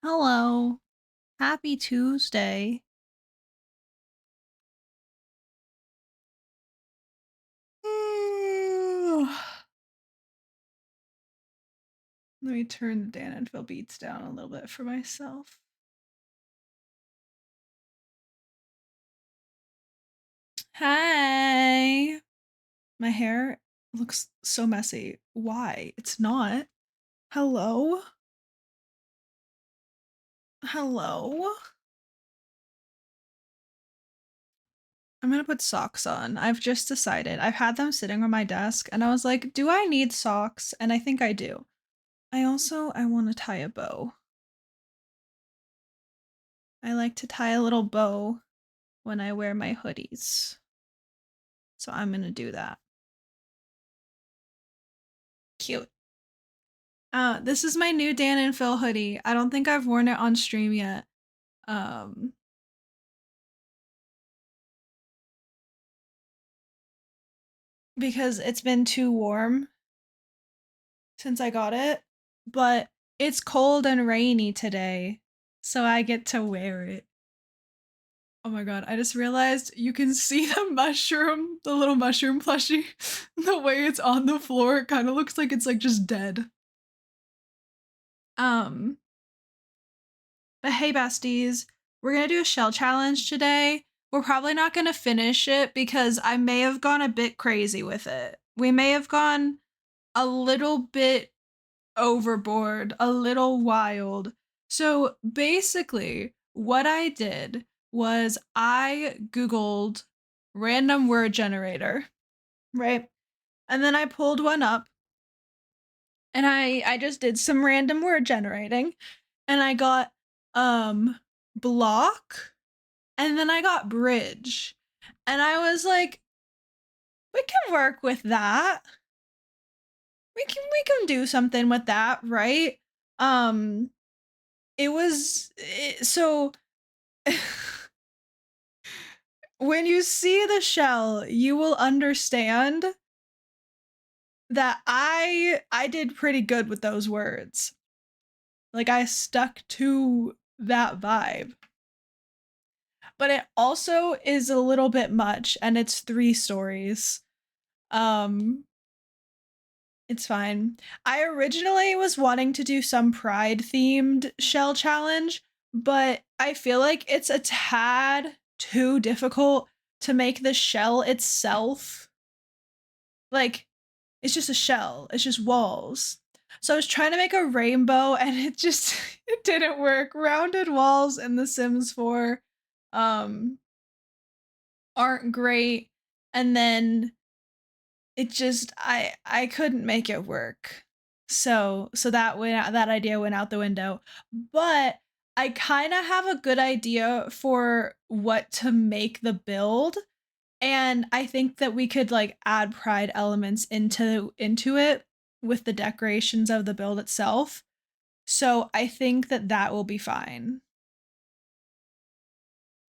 Hello. Happy Tuesday. Let me turn the Dan and Phil beats down a little bit for myself. Hi. My hair looks so messy. Why? It's not. Hello? Hello? I'm gonna put socks on. I've just decided. I've had them sitting on my desk and I was like, do I need socks? And I think I do. I want to tie a bow. I like to tie a little bow when I wear my hoodies. So I'm gonna do that. Cute. This is my new Dan and Phil hoodie. I don't think I've worn it on stream yet. Um, because it's been too warm since I got it, but it's cold and rainy today, so I get to wear it. Oh my god, I just realized you can see the mushroom, the little mushroom plushie. The way it's on the floor, it kind of looks like it's like just dead. Um, but hey, besties, we're gonna do a shell challenge today. We're probably not gonna finish it because I may have gone a bit crazy with it. We may have gone a little bit overboard, a little wild. So basically, what I did was I Googled random word generator, right? And then I pulled one up and I just did some random word generating and I got block and then I got bridge. And I was like, we can work with that. We can do something with that, right? Um so when you see the shell, you will understand that I did pretty good with those words. Like I stuck to that vibe. But it also is a little bit much and it's 3 stories. Um It's fine. I originally was wanting to do some pride themed shell challenge, but I feel like it's a tad too difficult to make the shell itself. Like, it's just a shell, it's just walls. So I was trying to make a rainbow and it just it didn't work. Rounded walls in The Sims 4 um aren't great. And then it just I couldn't make it work. So that idea went out the window. But I kind of have a good idea for what to make the build, and I think that we could like add pride elements into it with the decorations of the build itself. So I think that that will be fine.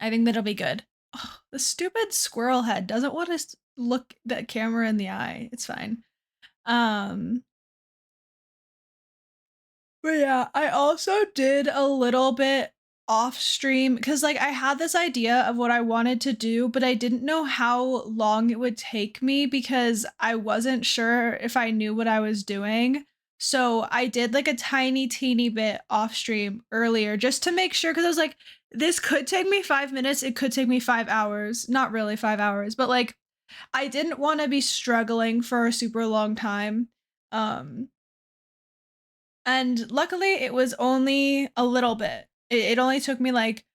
I think that'll be good. Oh, the stupid squirrel head doesn't want to look the camera in the eye. It's fine. Um, but yeah, I also did a little bit off stream because like I had this idea of what I wanted to do, but I didn't know how long it would take me because I wasn't sure if I knew what I was doing. So I did like a tiny teeny bit off stream earlier just to make sure because I was like, this could take me 5 minutes, it could take me 5 hours. Not really 5 hours, but like I didn't want to be struggling for a super long time. Um and luckily, it was only a little bit. It only took me like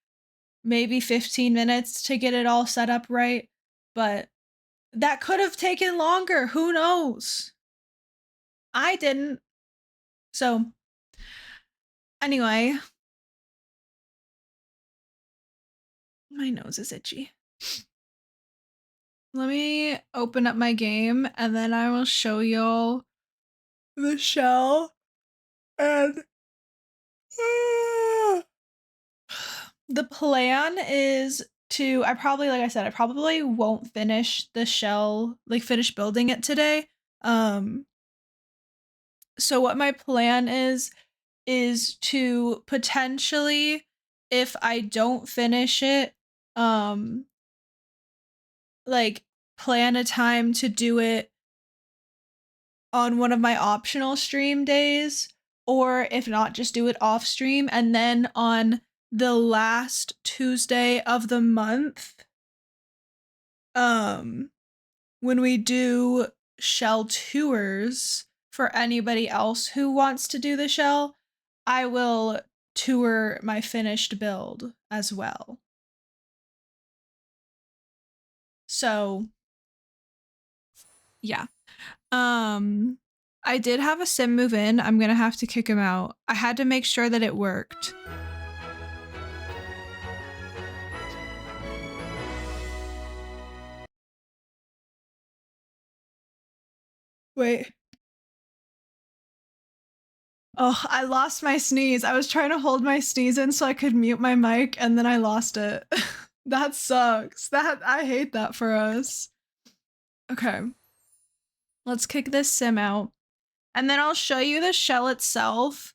maybe 15 minutes to get it all set up right, but that could have taken longer. Who knows? I didn't. So, anyway, my nose is itchy. Let me open up my game and then I will show y'all the shell and the plan is to I probably like I said I probably won't finish the shell like finish building it today. So what my plan is is to potentially, if I don't finish it, like plan a time to do it on one of my optional stream days, or if not, just do it off stream. And then on the last Tuesday of the month, when we do shell tours for anybody else who wants to do the shell, I will tour my finished build as well. So yeah. I did have a sim move in. I'm gonna have to kick him out. I had to make sure that it worked. Wait. Oh, I lost my sneeze. I was trying to hold my sneeze in so I could mute my mic, and then I lost it. That sucks. I hate that for us. Okay. Let's kick this sim out. And then I'll show you the shell itself.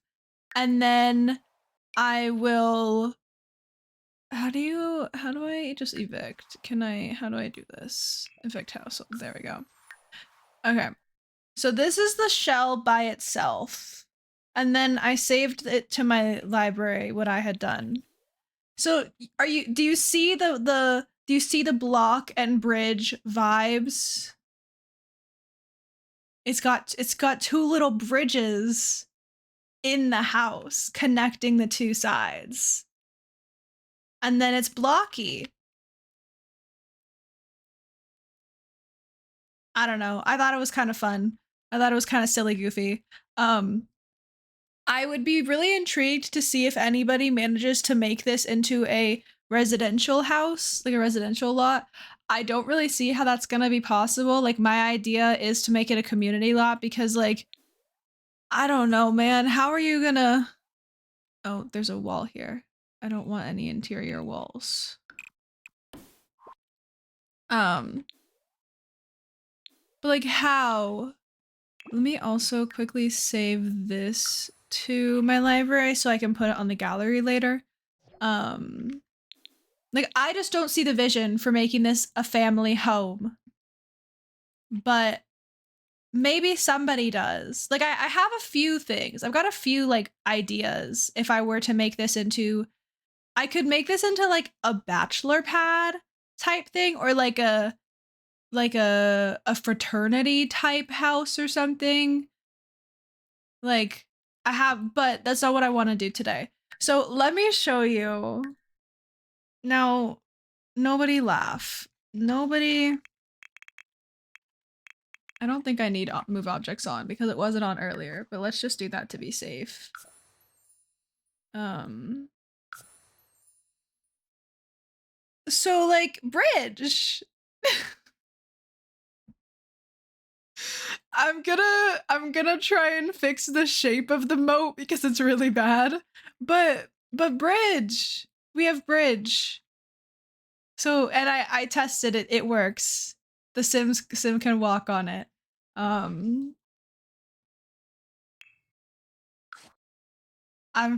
And then I will... How do I just evict? How do I do this? Evict household. There we go. Okay. So this is the shell by itself. And then I saved it to my library, what I had done. So do you see the block and bridge vibes? It's got two little bridges in the house connecting the two sides. And then it's blocky. I don't know. I thought it was kind of fun. I thought it was kind of silly goofy. I would be really intrigued to see if anybody manages to make this into a residential house, like a residential lot. I don't really see how that's gonna be possible. Like, my idea is to make it a community lot because, like, I don't know, man. How are you gonna... Oh, there's a wall here. I don't want any interior walls. But like, how? Let me also quickly save this to my library so I can put it on the gallery later. Like, I just don't see the vision for making this a family home. But maybe somebody does. Like, I have a few things. I've got a few, like, ideas if I were to make this into... I could make this into, like, a bachelor pad type thing, or like a fraternity type house or something. Like, but that's not what I want to do today. So let me show you. Now, nobody laugh. Nobody... I don't think I need move objects on because it wasn't on earlier, but let's just do that to be safe. So, like, bridge. I'm gonna try and fix the shape of the moat because it's really bad. But bridge. We have bridge. So, and I tested it. It works. The sim can walk on it. I'm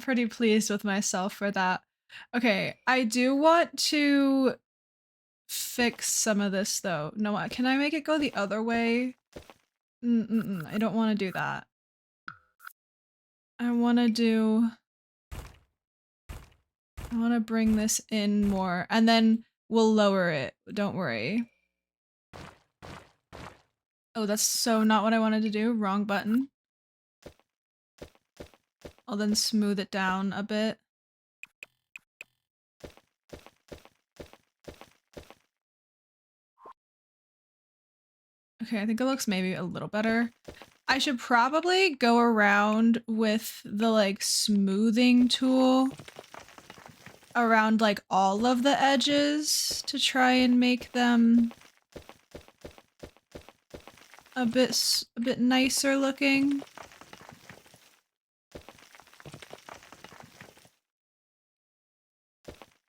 pretty pleased with myself for that. Okay, I do want to fix some of this though. No, can I make it go the other way? I don't want to do that. I want to bring this in more, and then we'll lower it. Don't worry. Oh, that's so not what I wanted to do. Wrong button. I'll then smooth it down a bit. Okay, I think it looks maybe a little better. I should probably go around with the, like, smoothing tool around, like, all of the edges to try and make them a bit nicer looking.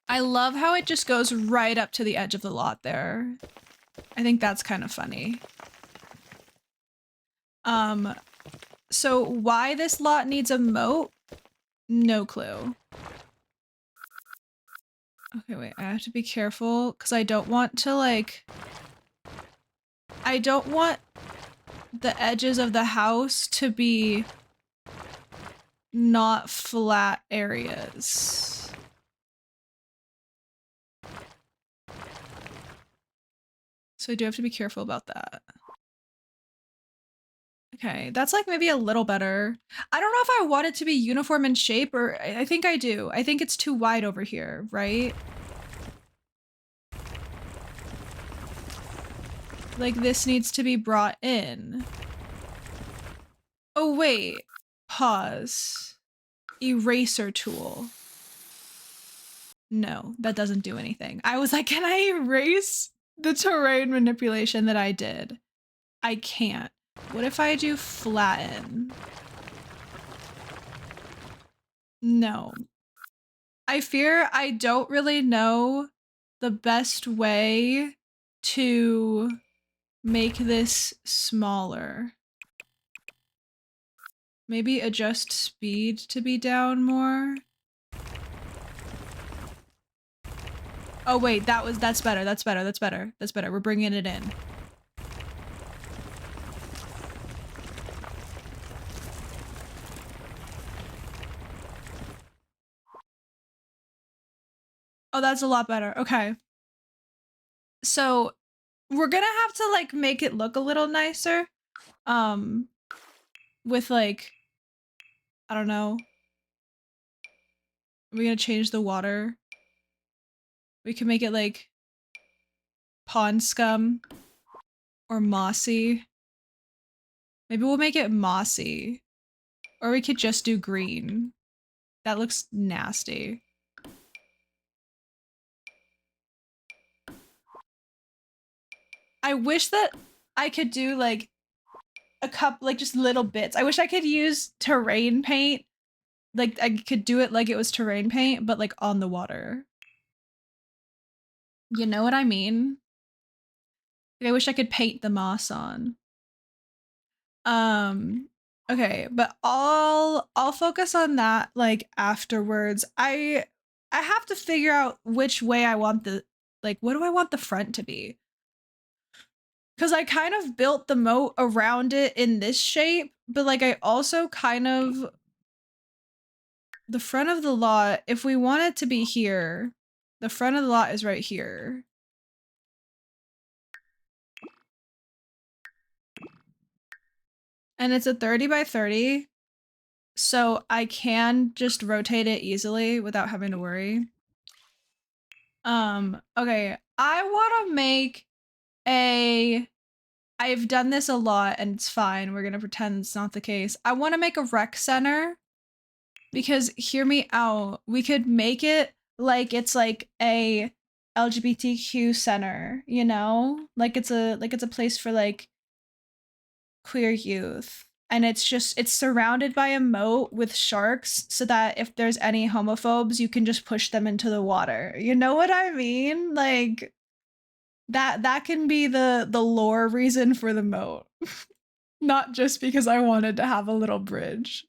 I love how it just goes right up to the edge of the lot there. I think that's kind of funny. So why this lot needs a moat No clue. Okay, wait, I have to be careful because I don't want to like, I don't want the edges of the house to be not flat areas. So I do have to be careful about that. Okay, that's like maybe a little better. I don't know if I want it to be uniform in shape or I think I do. I think it's too wide over here, right? Like this needs to be brought in. Oh wait, pause. Eraser tool. No, that doesn't do anything. I was like, can I erase the terrain manipulation that I did? I can't. What if I do flatten? No. I fear I don't really know the best way to make this smaller. Maybe adjust speed to be down more. Oh wait, that's better. That's better. That's better. That's better. We're bringing it in. Oh, that's a lot better. Okay. So we're gonna have to like make it look a little nicer. With like, I don't know. We're gonna change the water. We can make it like pond scum or mossy. Maybe we'll make it mossy. Or we could just do green. That looks nasty. I wish that I could do like a couple, like just little bits. I wish I could use terrain paint. Like I could do it like it was terrain paint, but like on the water. You know what I mean? Like, I wish I could paint the moss on. Okay, but I'll focus on that like afterwards. I have to figure out which way I want the like what do I want the front to be? Cuz I kind of built the moat around it in this shape, but like I also kind of the front of the lot, if we want it to be here, the front of the lot is right here. And it's a 30 by 30. So I can just rotate it easily without having to worry. Okay, I want to make I've done this a lot and it's fine. We're going to pretend it's not the case. I want to make a rec center because hear me out. We could make it like it's like a LGBTQ center, you know? Like it's a place for like queer youth. And it's surrounded by a moat with sharks so that if there's any homophobes, you can just push them into the water. You know what I mean? Like that can be the lore reason for the moat. Not just because I wanted to have a little bridge.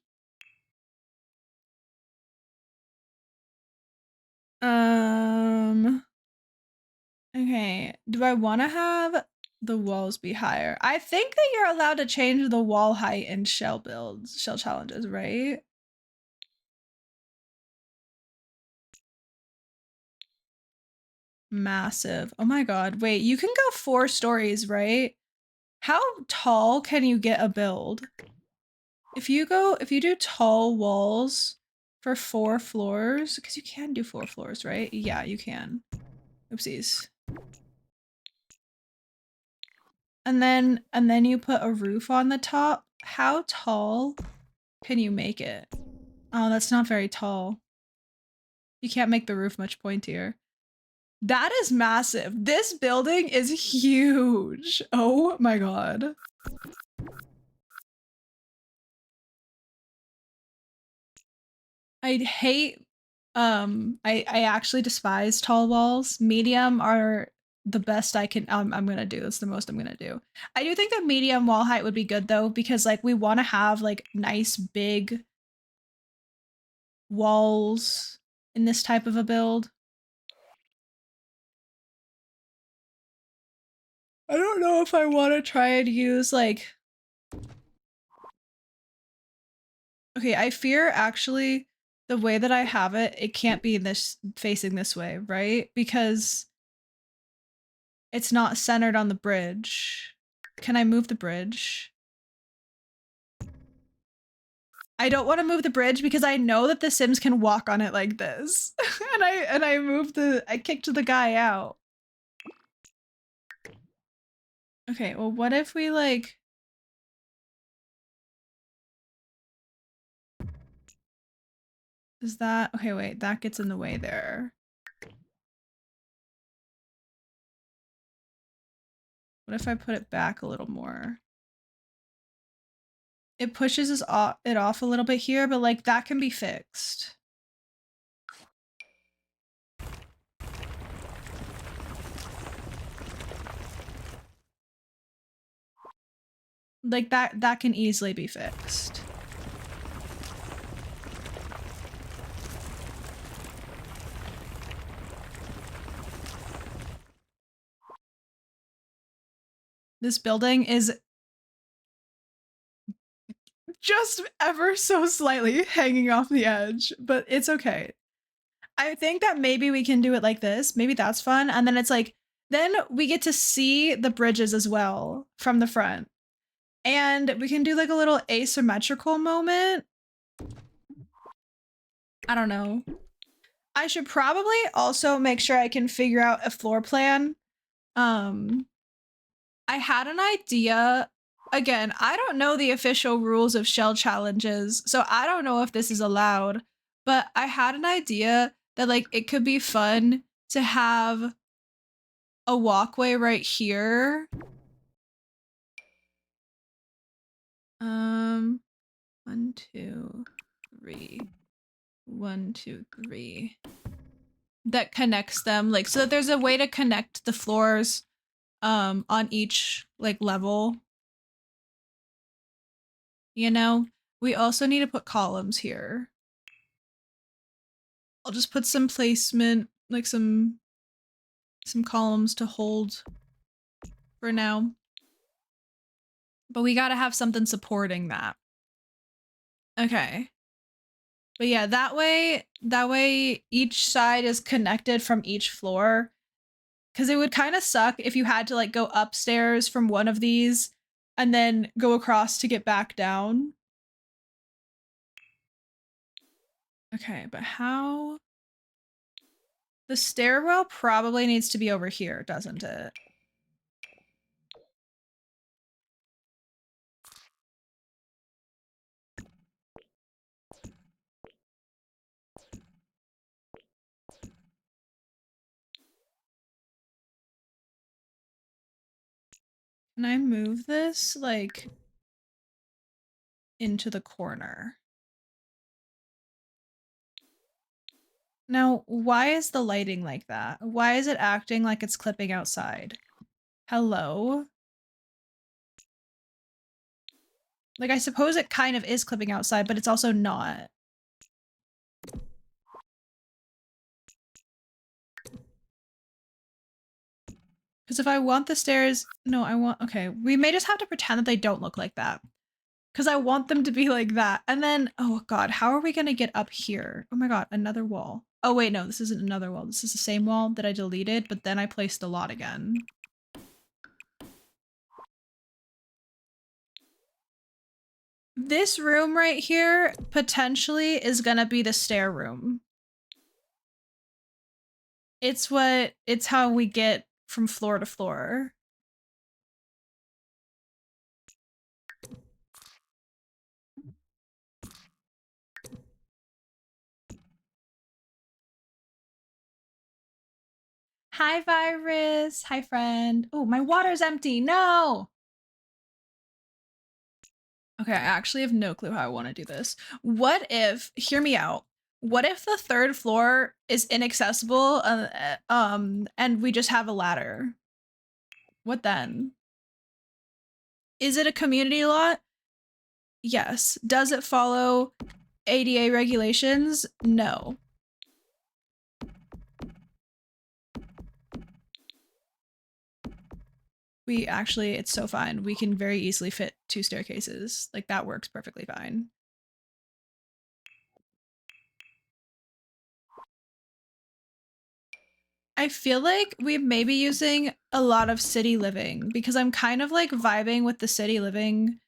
Okay, do I want to have the walls be higher? I think that you're allowed to change the wall height in shell builds, shell challenges, right? Massive. Oh my god. Wait, you can go 4 stories, right? How tall can you get a build? If you do tall walls for 4 floors, because you can do 4 floors, right? Yeah, you can. Oopsies. And then you put a roof on the top. How tall can you make it? Oh, that's not very tall. You can't make the roof much pointier. That is massive. This building is huge. Oh my god. I hate I actually despise tall walls. Medium are the best I'm gonna do. That's the most I'm gonna do. I do think that medium wall height would be good though, because like we want to have like nice big walls in this type of a build. I don't know if I want to try and use like... Okay, I fear actually the way that I have it, it can't be this facing this way, right? Because it's not centered on the bridge. Can I move the bridge? I don't want to move the bridge because I know that the Sims can walk on it like this. and I kicked the guy out. Okay, well what if we like... Is that... Okay, wait, that gets in the way there. What if I put it back a little more? It pushes it off a little bit here, but like that can be fixed. Like that can easily be fixed. This building is just ever so slightly hanging off the edge, but it's okay. I think that maybe we can do it like this. Maybe that's fun. And then it's like, then we get to see the bridges as well from the front. And we can do like a little asymmetrical moment. I don't know. I should probably also make sure I can figure out a floor plan. I had an idea. Again, I don't know the official rules of shell challenges, so I don't know if this is allowed, but I had an idea that like it could be fun to have a walkway right here. 1, 2, 3. 1, 2, 3. That connects them, like, so that there's a way to connect the floors on each like level. You know, we also need to put columns here. I'll just put some placement, like some columns to hold for now. But we gotta have something supporting that. Okay. But yeah, that way each side is connected from each floor. Cause it would kind of suck if you had to like go upstairs from one of these and then go across to get back down. Okay, but how? The stairwell probably needs to be over here, doesn't it? Can I move this like into the corner? Now, why is the lighting like that? Why is it acting like it's clipping outside? Hello? Like, I suppose it kind of is clipping outside, but it's also not. Because if I want the stairs, no, I want, okay, we may just have to pretend that they don't look like that. Because I want them to be like that. And then, oh God, how are we gonna get up here? Oh my God, another wall. Oh wait, no, this isn't another wall. This is the same wall that I deleted, but then I placed a lot again. This room right here potentially is gonna be the stair room. It's how we get from floor to floor. Hi, Virus. Hi, friend. Oh, my water's empty. No. Okay, I actually have no clue how I want to do this. What if, hear me out. What if the third floor is inaccessible and we just have a ladder? What then? Is it a community lot? Yes. Does it follow ADA regulations? No. We actually, it's so fine. We can very easily fit 2 staircases. Like, that works perfectly fine. I feel like we may be using a lot of city living because I'm kind of like vibing with the city living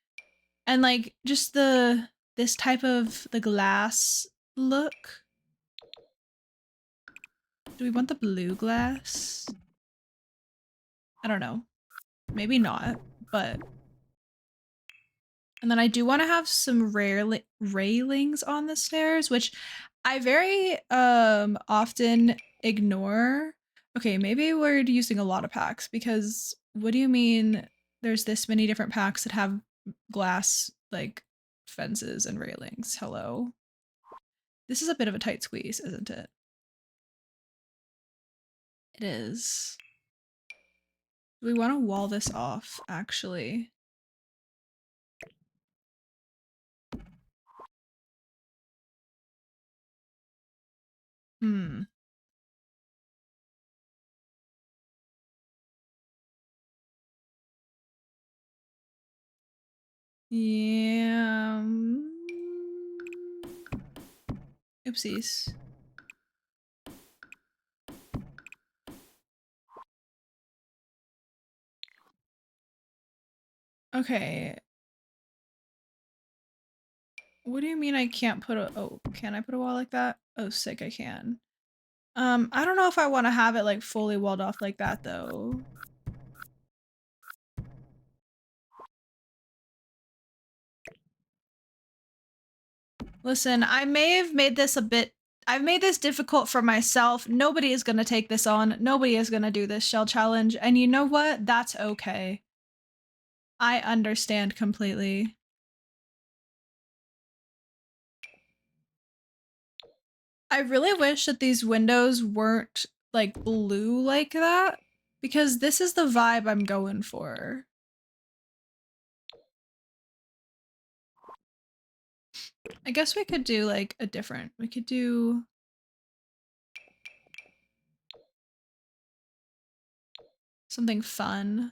and like just this type of the glass look. Do we want the blue glass? I don't know. Maybe not, but and then I do want to have some railings on the stairs, which I very often ignore. Okay, maybe we're using a lot of packs because what do you mean there's this many different packs that have glass like fences and railings? Hello. This is a bit of a tight squeeze, isn't it? It is. We want to wall this off, actually. Hmm. Yeah. Oopsies. Okay. What do you mean I can't put a— oh, can I put a wall like that? Oh, sick, I can. I don't know if I want to have it like fully walled off like that though. Listen, I may have made this a bit— I've made this difficult for myself. Nobody is gonna take this on. Nobody is gonna do this shell challenge. And you know what? That's okay. I understand completely. I really wish that these windows weren't like blue like that because this is the vibe I'm going for. I guess we could do like a different— we could do something fun.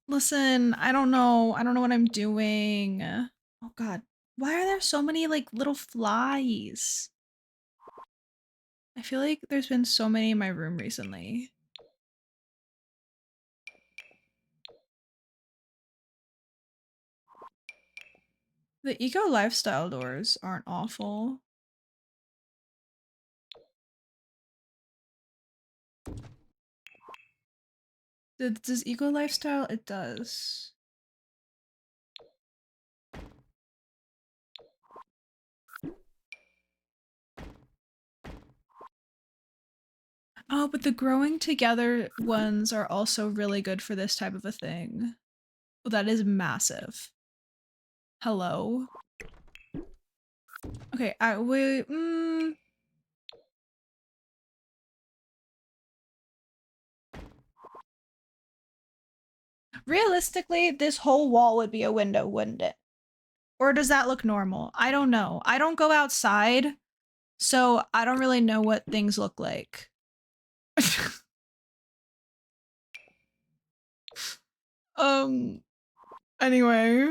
Listen, I don't know. I don't know what I'm doing. Oh god. Why are there so many like little flies? I feel like there's been so many in my room recently. The eco lifestyle doors aren't awful. Does eco lifestyle? It does. Oh, but the growing together ones are also really good for this type of a thing. Oh, that is massive. Hello? Okay, realistically, this whole wall would be a window, wouldn't it? Or does that look normal? I don't know. I don't go outside, so I don't really know what things look like. um, anyway.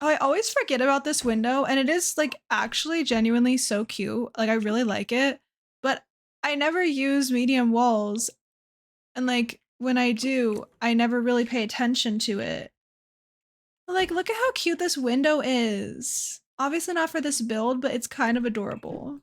Oh, I always forget about this window, and it is like actually genuinely so cute. Like, I really like it, but I never use medium walls. And like when I do, I never really pay attention to it. Like, look at how cute this window is. Obviously not for this build, but it's kind of adorable.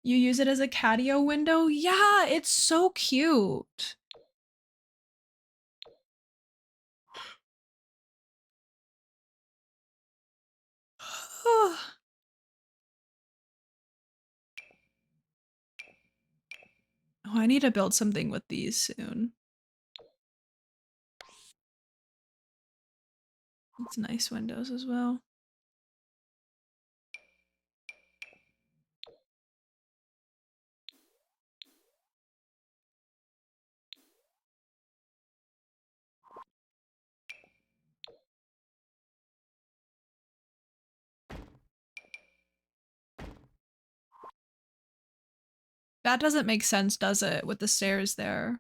You use it as a catio window? Yeah, it's so cute. Oh, I need to build something with these soon. It's nice windows as well. That doesn't make sense, does it, with the stairs there?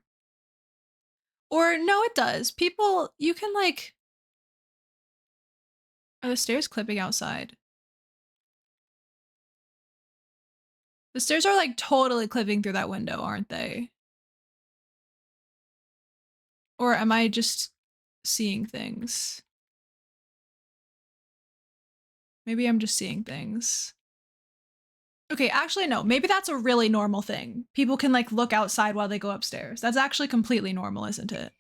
Or no, it does. People, you can like, are the stairs clipping outside? The stairs are like totally clipping through that window, aren't they? Or am I just seeing things? Maybe I'm just seeing things. Okay, actually, no. Maybe that's a really normal thing. People can like look outside while they go upstairs. That's actually completely normal, isn't it?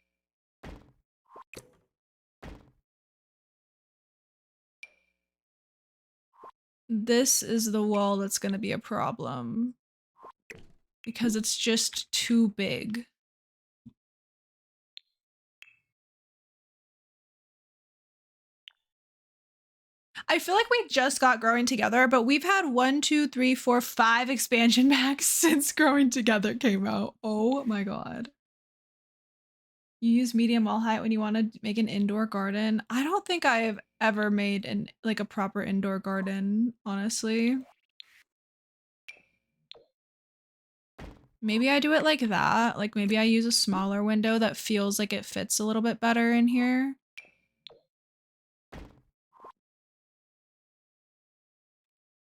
This is the wall that's going to be a problem because it's just too big. I feel like we just got Growing Together, but we've had 1, 2, 3, 4, 5 expansion packs since Growing Together came out. Oh my god. You use medium wall height when you want to make an indoor garden. I don't think I've ever made an like a proper indoor garden, honestly. Maybe I do it like that. Like maybe I use a smaller window that feels like it fits a little bit better in here.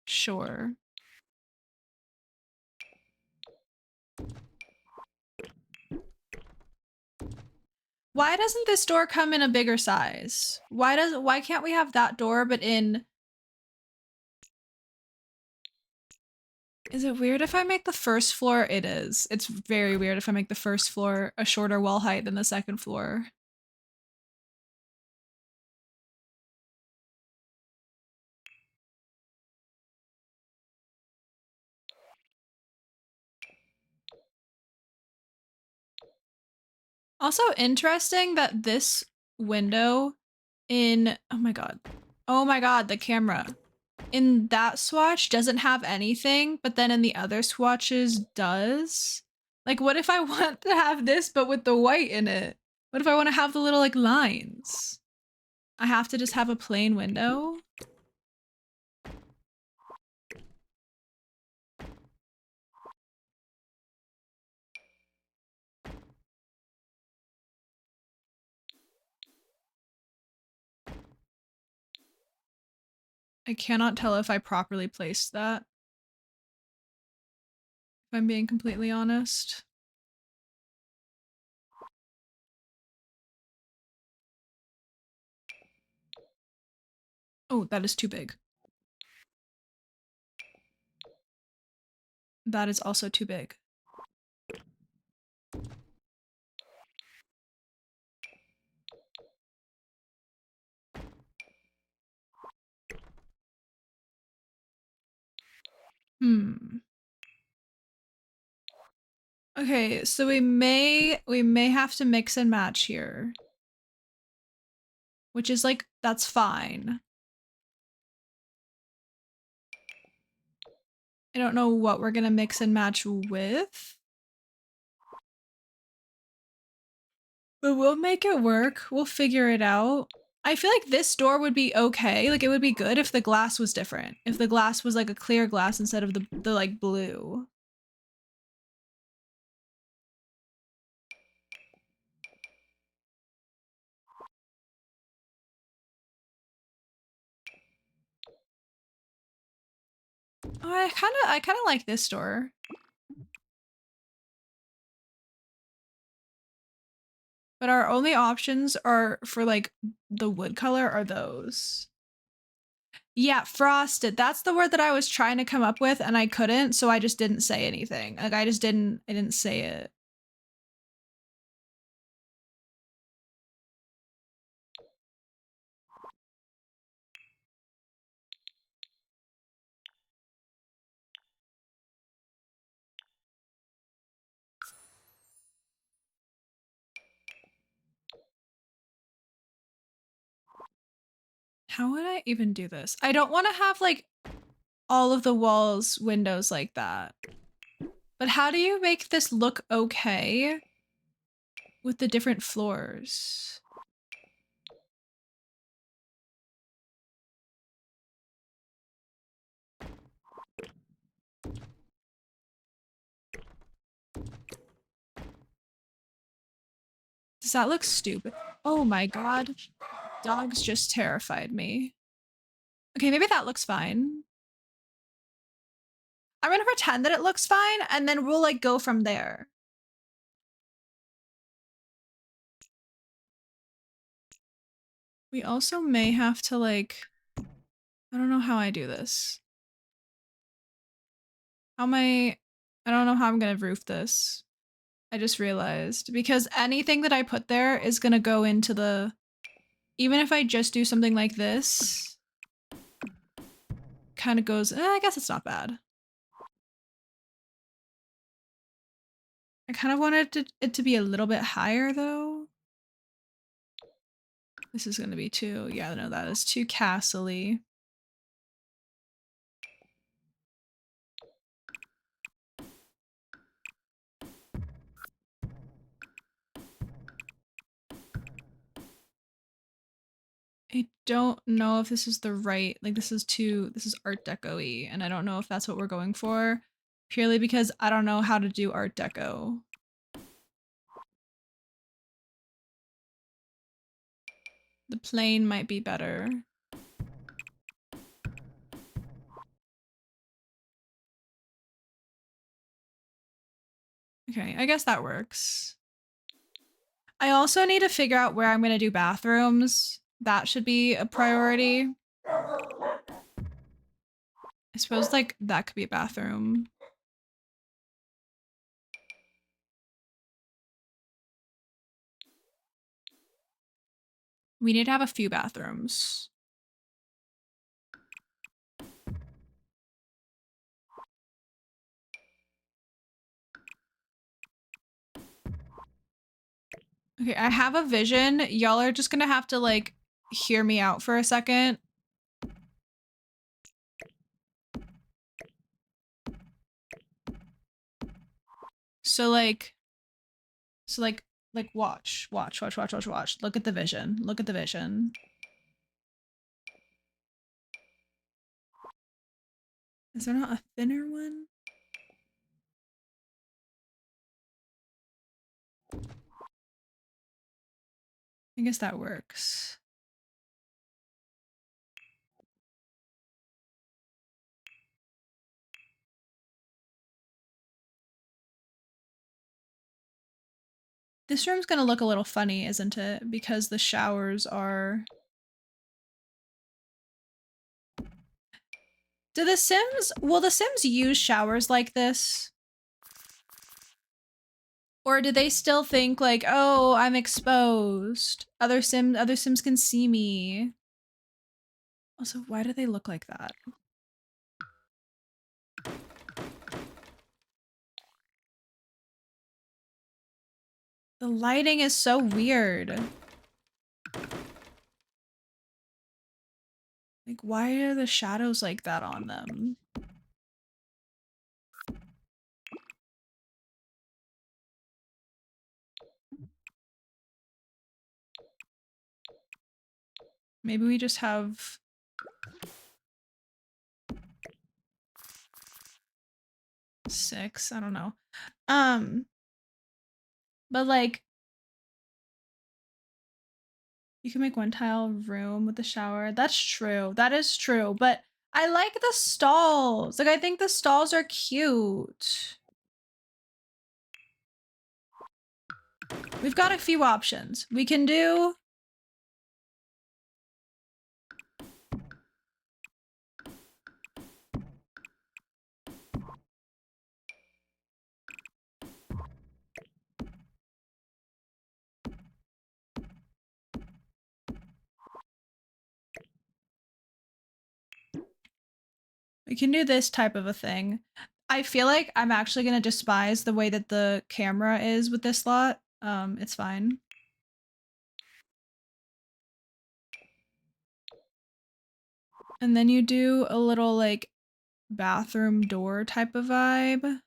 Sure. Why doesn't this door come in a bigger size? Why can't we have that door but in... Is it weird if I make the first floor? It is. It's very weird if I make the first floor a shorter wall height than the second floor. Also interesting that this window in, oh my god. Oh my god, the camera. In that swatch doesn't have anything, but then in the other swatches does. Like what if I want to have this but with the white in it? What if I want to have the little like lines? I have to just have a plain window? I cannot tell if I properly placed that, if I'm being completely honest. Oh, that is too big. That is also too big. Hmm. Okay, so we may have to mix and match here. Which is like, that's fine. I don't know what we're gonna mix and match with. But we'll make it work. We'll figure it out. I feel like this door would be okay. Like it would be good if the glass was different. If the glass was like a clear glass instead of the like blue. Oh, I kind of like this door. But our only options are for like the wood color are those. Yeah, frosted. That's the word that I was trying to come up with and I couldn't, so I just didn't say anything. Like I didn't say it. How would I even do this? I don't want to have like all of the walls windows like that. But how do you make this look okay with the different floors? Does that look stupid? Oh my god. Dogs just terrified me. Okay, maybe that looks fine. I'm gonna pretend that it looks fine and then we'll like go from there. We also may have to like, I don't know how I do this. I don't know how I'm gonna roof this. I just realized because anything that I put there is gonna go into the, even if I just do something like this, kind of goes, I guess it's not bad. I kind of wanted it to be a little bit higher though. This is gonna be too, yeah, no, that is too castle-y. I don't know if this is the right, like this is Art Deco-y, and I don't know if that's what we're going for, purely because I don't know how to do Art Deco. The plain might be better. Okay, I guess that works. I also need to figure out where I'm gonna do bathrooms. That should be a priority. I suppose like that could be a bathroom. We need to have a few bathrooms. Okay, I have a vision. Y'all are just gonna have to like hear me out for a second. So like watch. Look at the vision. Look at the vision. Is there not a thinner one? I guess that works. This room's gonna look a little funny, isn't it? Because the showers are... will the Sims use showers like this? Or do they still think like, oh, I'm exposed. Other Sims can see me. Also, why do they look like that? The lighting is so weird. Like, why are the shadows like that on them? Maybe we just have... six, I don't know. But like, you can make one tile room with the shower. That's true. That is true. But I like the stalls. Like, I think the stalls are cute. We've got a few options. We can do... we can do this type of a thing. I feel like I'm actually gonna despise the way that the camera is with this lot. It's fine. And then you do a little like bathroom door type of vibe.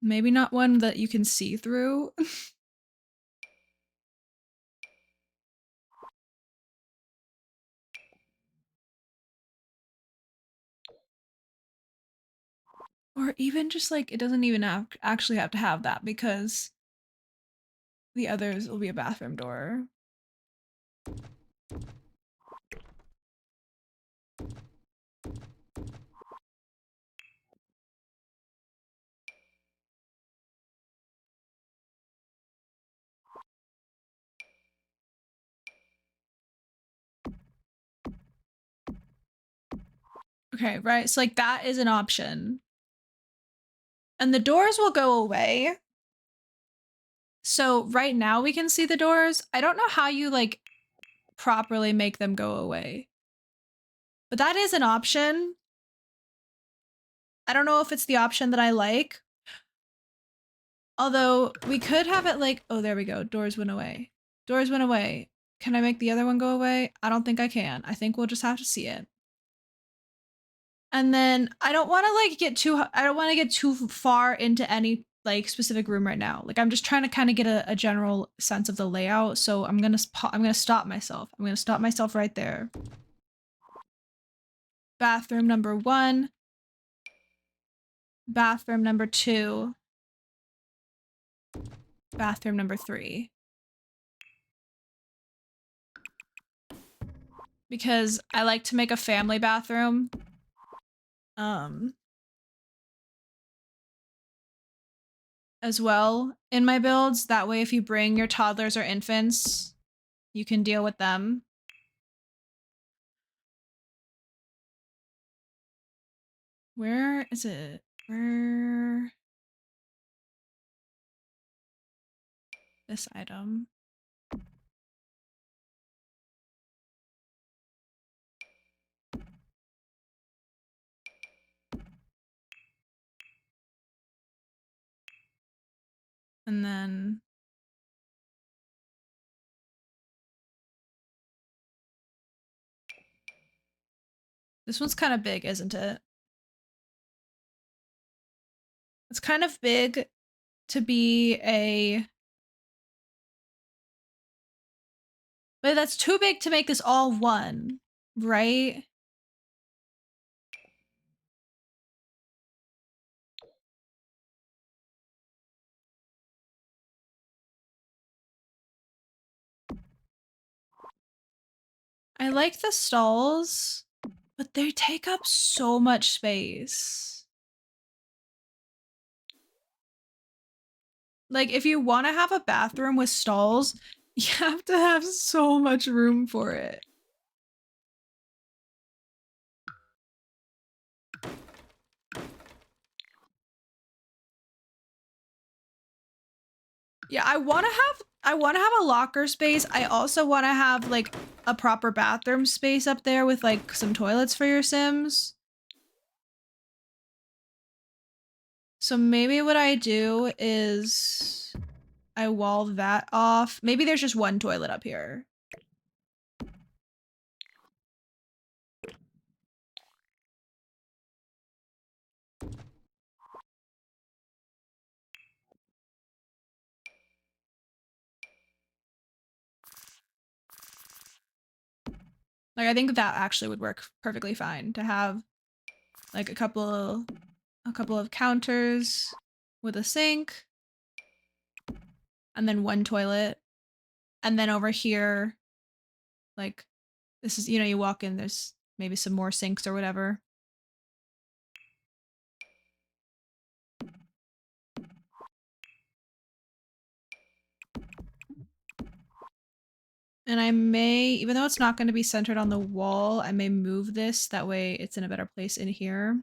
Maybe not one that you can see through. Or even just like, it doesn't even actually have to have that because the others will be a bathroom door. Okay, right? So like that is an option. And the doors will go away. So right now we can see the doors. I don't know how you like properly make them go away. But that is an option. I don't know if it's the option that I like. Although we could have it like, oh, there we go. Doors went away. Doors went away. Can I make the other one go away? I don't think I can. I think we'll just have to see it. And then I don't want to like I don't want to get too far into any like specific room right now. Like I'm just trying to kind of get a general sense of the layout. So I'm going to stop myself. I'm going to stop myself right there. Bathroom number 1. Bathroom number 2. Bathroom number 3. Because I like to make a family bathroom. As well in my builds. That way, if you bring your toddlers or infants, you can deal with them. Where is it? Where? This item. And then this one's kind of big, isn't it? It's kind of big to be a... But that's too big to make this all one, right? I like the stalls, but they take up so much space. Like, if you want to have a bathroom with stalls, you have to have so much room for it. Yeah, I want to have a locker space. I also want to have like a proper bathroom space up there with like some toilets for your Sims. So maybe what I do is I wall that off. Maybe there's just one toilet up here. Like I think that actually would work perfectly fine to have like a couple of counters with a sink and then one toilet. And then over here, like this is, you know, you walk in, there's maybe some more sinks or whatever. And I may, even though it's not going to be centered on the wall, I may move this. That way it's in a better place in here.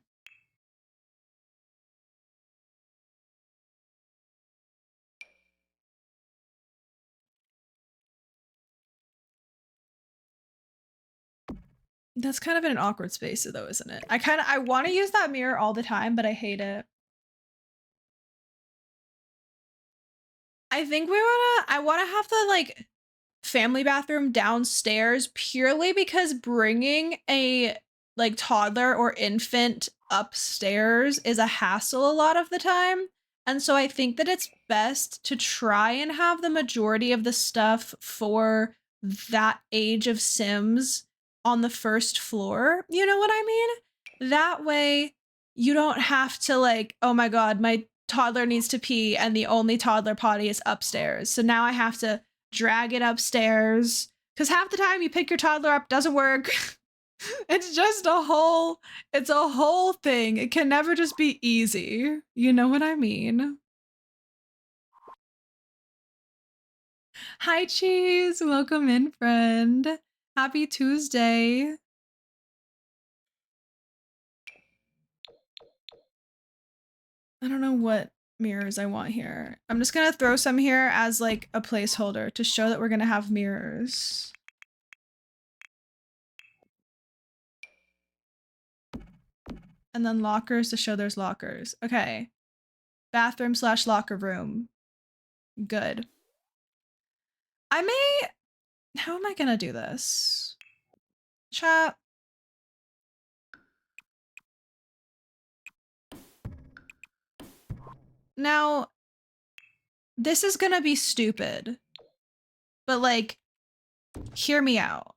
That's kind of in an awkward space though, isn't it? I want to use that mirror all the time, but I hate it. I think I want to have the like family bathroom downstairs purely because bringing a like toddler or infant upstairs is a hassle a lot of the time. And so I think that it's best to try and have the majority of the stuff for that age of Sims on the first floor. You know what I mean? That way you don't have to like, oh my God, my toddler needs to pee and the only toddler potty is upstairs. So now I have to drag it upstairs. Because half the time you pick your toddler up, doesn't work. It's just it's a whole thing. It can never just be easy. You know what I mean? Hi, Cheese. Welcome in, friend. Happy Tuesday. I don't know what mirrors I want here. I'm just gonna throw some here as like a placeholder to show that we're gonna have mirrors. And then lockers to show there's lockers. Okay. Bathroom / locker room. Good. How am I gonna do this? Chat. Now, this is gonna be stupid, but like, hear me out.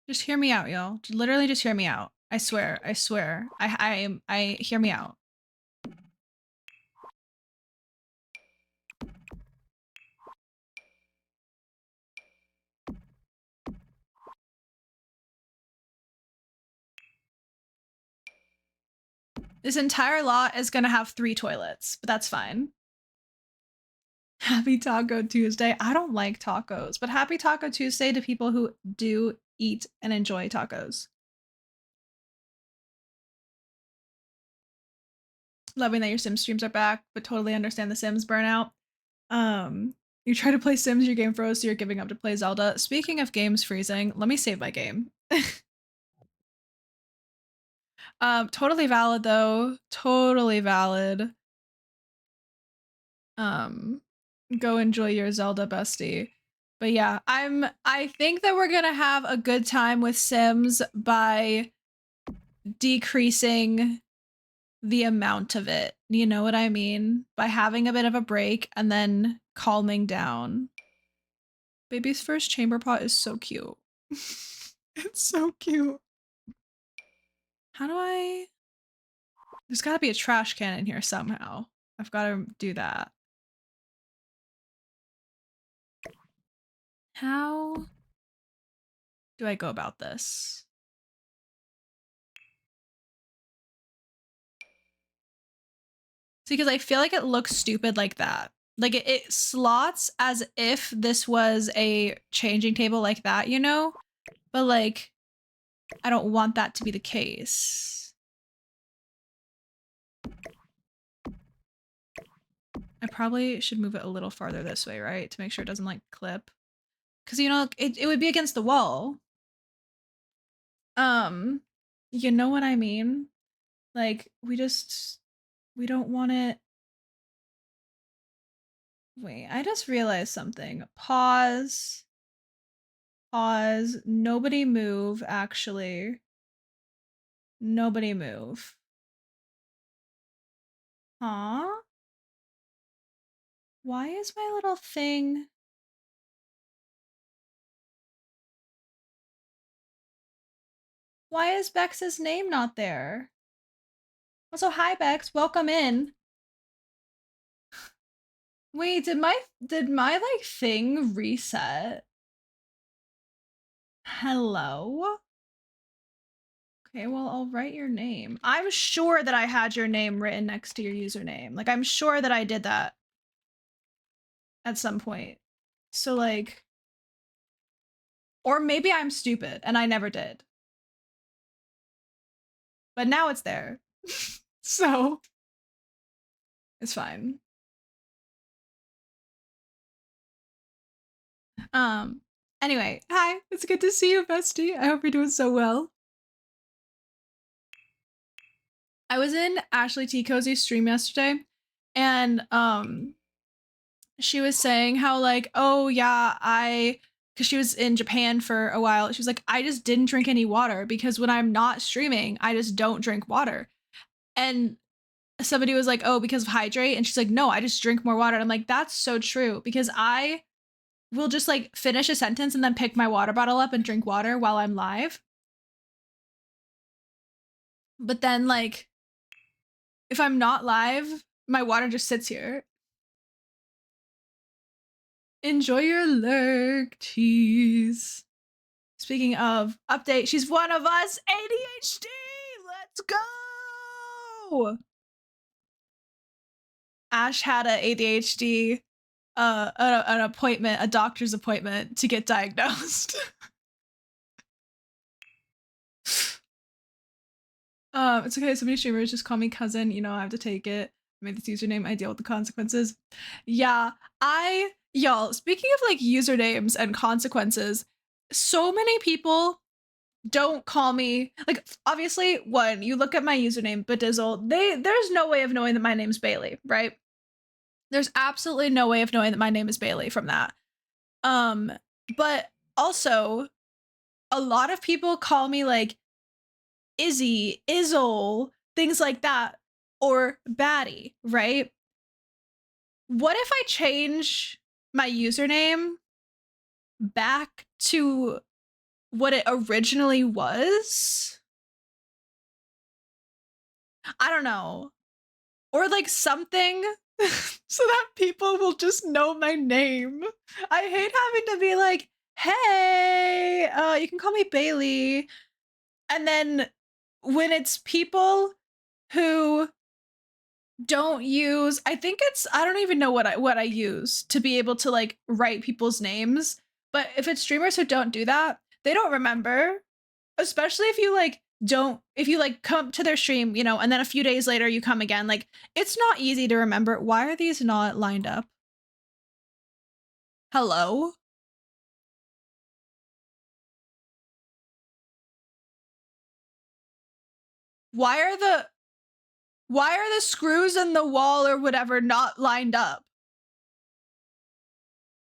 Just hear me out, y'all. Literally just hear me out. I swear. I hear me out. This entire lot is gonna have 3 toilets, but that's fine. Happy Taco Tuesday. I don't like tacos, but happy Taco Tuesday to people who do eat and enjoy tacos. Loving that your Sims streams are back, but totally understand the Sims burnout. You try to play Sims, your game froze, so you're giving up to play Zelda. Speaking of games freezing, let me save my game. Totally valid though. Totally valid. Go enjoy your Zelda, bestie. But yeah, I think that we're gonna have a good time with Sims by decreasing the amount of it. You know what I mean? By having a bit of a break and then calming down. Baby's first chamber pot is so cute. It's so cute. How do I... There's gotta be a trash can in here somehow. I've gotta do that. How do I go about this? See, because I feel like it looks stupid like that. Like it slots as if this was a changing table like that, you know? But like, I don't want that to be the case. I probably should move it a little farther this way, right? To make sure it doesn't like clip. Because, you know, it would be against the wall. You know what I mean? Like, we don't want it. Wait, I just realized something. Pause. Pause. Nobody move, actually. Nobody move. Huh? Why is my little thing... Why is Bex's name not there? Also, hi Bex, welcome in. Wait, did my like thing reset? Hello? Okay, well, I'll write your name. I'm sure that I had your name written next to your username. Like, I'm sure that I did that at some point. So, like, or maybe I'm stupid and I never did. But now it's there. So, it's fine. Anyway, hi, it's good to see you, bestie. I hope you're doing so well. I was in Ashley T. Cozy's stream yesterday, and she was saying how like, oh yeah, because she was in Japan for a while. She was like, I just didn't drink any water because when I'm not streaming, I just don't drink water. And somebody was like, oh, because of hydrate. And she's like, no, I just drink more water. And I'm like, that's so true because I will just like finish a sentence and then pick my water bottle up and drink water while I'm live. But then like, if I'm not live, my water just sits here. Enjoy your lurk, cheese. Speaking of update, she's one of us. ADHD. Let's go. Ash had a ADHD, an appointment, a doctor's appointment to get diagnosed. It's okay. So many streamers just call me cousin. You know, I have to take it. I made this username. I deal with the consequences. Yeah, y'all. Speaking of like usernames and consequences, so many people don't call me like. Obviously, one, you look at my username, Bedizzle. There's no way of knowing that my name's Bailey, right? There's absolutely no way of knowing that my name is Bailey from that. But also, a lot of people call me like Izzy, Izzle, things like that, or Batty, right? What if I change my username back to what it originally was? I don't know. Or like something so that people will just know my name. I hate having to be like, hey, you can call me Bailey. And then when it's people who don't use, I think it's, I don't even know what I use to be able to like write people's names. But if it's streamers who don't do that, they don't remember. Especially if you like if you like come to their stream, you know, and then a few days later you come again, like it's not easy to remember. Why are these not lined up? Hello? Why are the screws in the wall or whatever not lined up?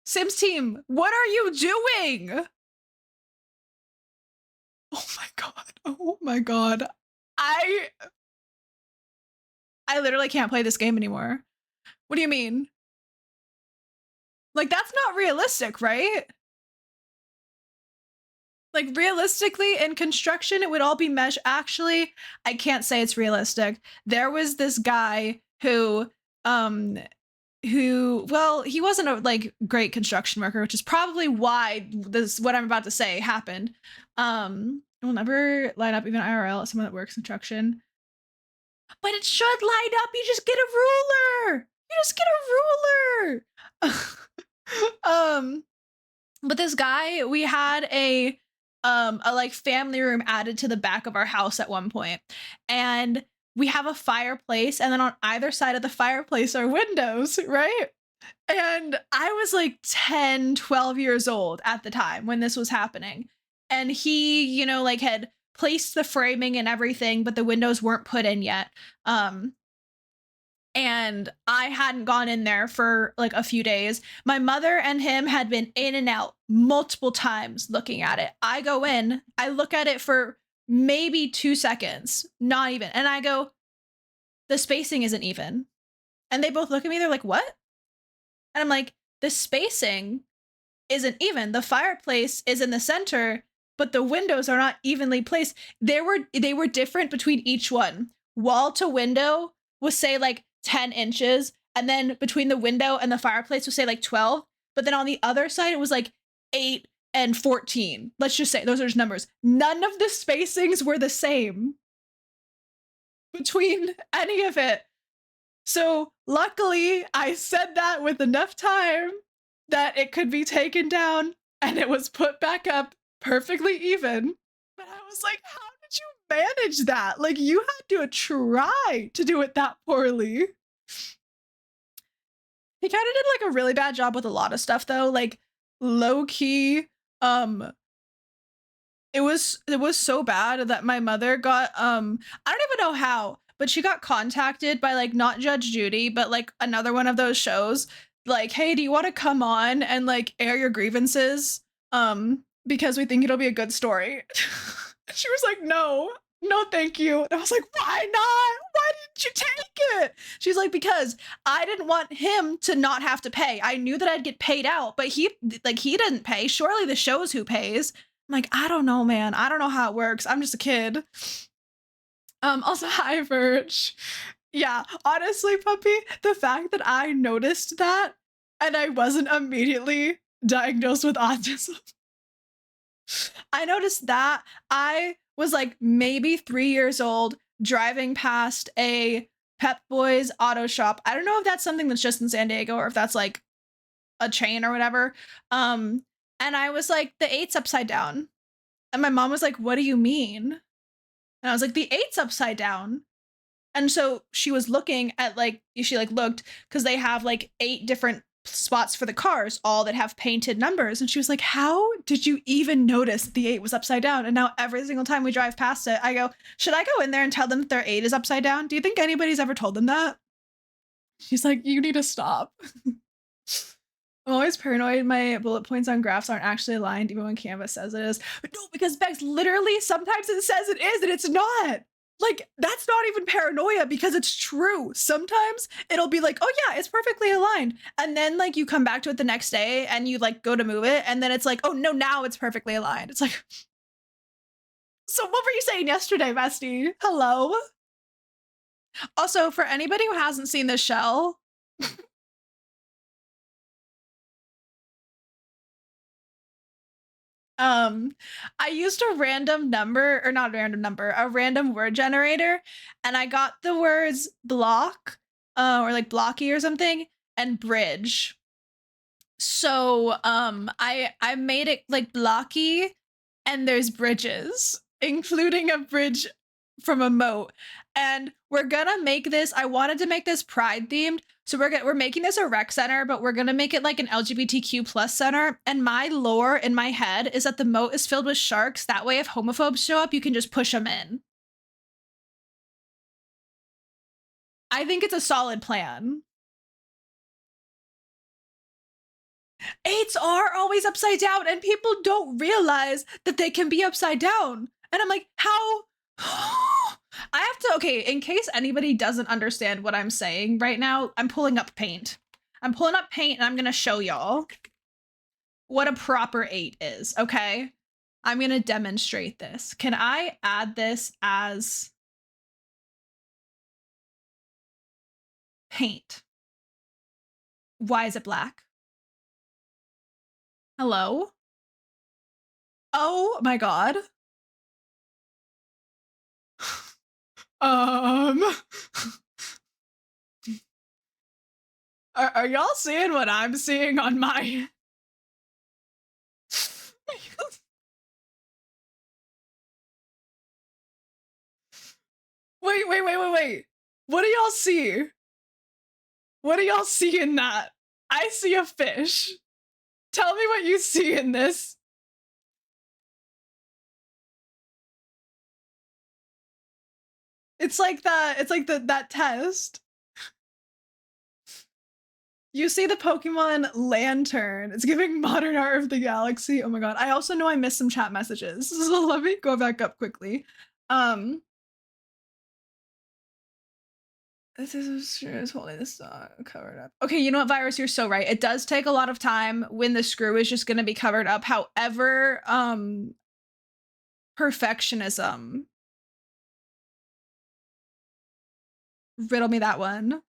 Sims team, what are you doing? Oh my god. Oh my god. I literally can't play this game anymore. What do you mean? Like that's not realistic, right? Like realistically in construction it would all be mesh. Actually, I can't say it's realistic. There was this guy who well, he wasn't a like great construction worker, which is probably why this what I'm about to say happened. It will never line up even IRL as someone that works construction. But it should line up. You just get a ruler. You just get a ruler. But this guy, we had a like family room added to the back of our house at one point, and we have a fireplace, and then on either side of the fireplace are windows, right? And I was like 10, 12 years old at the time when this was happening. And he, you know, like had placed the framing and everything, but the windows weren't put in yet. And I hadn't gone in there for like a few days. My mother and him had been in and out multiple times looking at it. I go in, I look at it for maybe 2 seconds, not even. And I go, the spacing isn't even. And they both look at me, they're like, what? And I'm like, the spacing isn't even. The fireplace is in the center, but the windows are not evenly placed. They were different between each one. Wall to window was say like 10 inches, and then between the window and the fireplace was say like 12. But then on the other side, it was like 8 and 14. Let's just say those are just numbers. None of the spacings were the same between any of it. So luckily, I said that with enough time that it could be taken down and it was put back up perfectly even. But I was like, how did you manage that? Like, you had to try to do it that poorly. He kind of did like a really bad job with a lot of stuff though, like low key. It was so bad that my mother got I don't even know how, but she got contacted by like not Judge Judy, but like another one of those shows, like, hey, do you want to come on and like air your grievances? Because we think it'll be a good story. She was like, no, thank you. And I was like, why not? Why didn't you take it? She's like, because I didn't want him to not have to pay. I knew that I'd get paid out, but he didn't pay. Surely the show's who pays. I'm like, I don't know, man. I don't know how it works. I'm just a kid. Also, hi, Verge. Yeah, honestly, puppy, the fact that I noticed that and I wasn't immediately diagnosed with autism. I noticed that I was like maybe 3 years old driving past a Pep Boys auto shop. I don't know if that's something that's just in San Diego or if that's like a chain or whatever. And I was like, the 8's upside down. And my mom was like, what do you mean? And I was like, the 8's upside down. And so she was looking at like, she like looked because they have like 8 different spots for the cars, all that have painted numbers. And she was like, how did you even notice that the 8 was upside down? And now every single time we drive past it, I go, should I go in there and tell them that their 8 is upside down? Do you think anybody's ever told them that? She's like, you need to stop. I'm always paranoid my bullet points on graphs aren't actually aligned even when Canvas says it is. But no, because Bex, literally sometimes it says it is and it's not. Like, that's not even paranoia because it's true. Sometimes it'll be like, oh yeah, it's perfectly aligned. And then like you come back to it the next day and you like go to move it and then it's like, oh no, now it's perfectly aligned. It's like, so what were you saying yesterday, bestie? Hello? Also, for anybody who hasn't seen this shell, I used a random number, or not a random number, a random word generator, and I got the words block, or like blocky or something, and bridge. So I made it like blocky, and there's bridges, including a bridge from a moat. And we're gonna make this, I wanted to make this pride themed. So we're making this a rec center, but we're gonna make it like an LGBTQ plus center. And my lore in my head is that the moat is filled with sharks. That way, if homophobes show up, you can just push them in. I think it's a solid plan. 8s are always upside down, and people don't realize that they can be upside down. And I'm like, how? I have to, okay, in case anybody doesn't understand what I'm saying right now, I'm pulling up paint. I'm pulling up paint and I'm gonna show y'all what a proper 8 is, okay? I'm gonna demonstrate this. Can I add this as paint? Why is it black? Hello? Oh my God. Are y'all seeing what I'm seeing on my? Wait. What do y'all see? What do y'all see in that? I see a fish. Tell me what you see in this. It's like that test. You see the Pokemon Lantern. It's giving modern art of the galaxy. Oh my God. I also know I missed some chat messages. So let me go back up quickly. This is holding this covered up. Okay, you know what, Virus? You're so right. It does take a lot of time when the screw is just going to be covered up. However, perfectionism. Riddle me that one.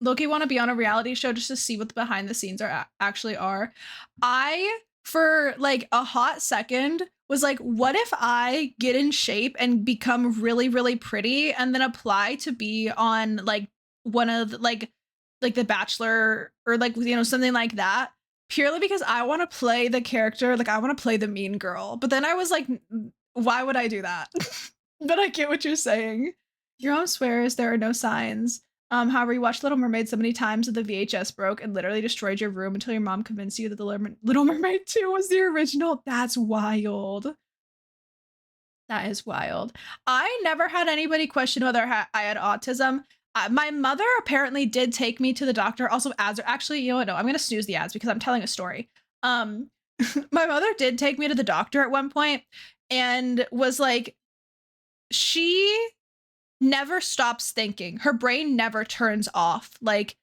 Loki want to be on a reality show just to see what the behind the scenes are actually are. I, for like a hot second, was like, what if I get in shape and become really, really pretty and then apply to be on like one of the, like The Bachelor or like, you know, something like that, purely because I want to play the character, like I want to play the mean girl. But then I was like, why would I do that? But I get what you're saying. Your mom swears there are no signs. However, you watched Little Mermaid so many times that the VHS broke and literally destroyed your room until your mom convinced you that the Little Mermaid 2 was the original. That's wild. That is wild. I never had anybody question whether I had autism. my mother apparently did take me to the doctor. Also, ads are actually, you know what? No, I'm gonna snooze the ads because I'm telling a story. My mother did take me to the doctor at one point and was like, she never stops thinking. Her brain never turns off. Like,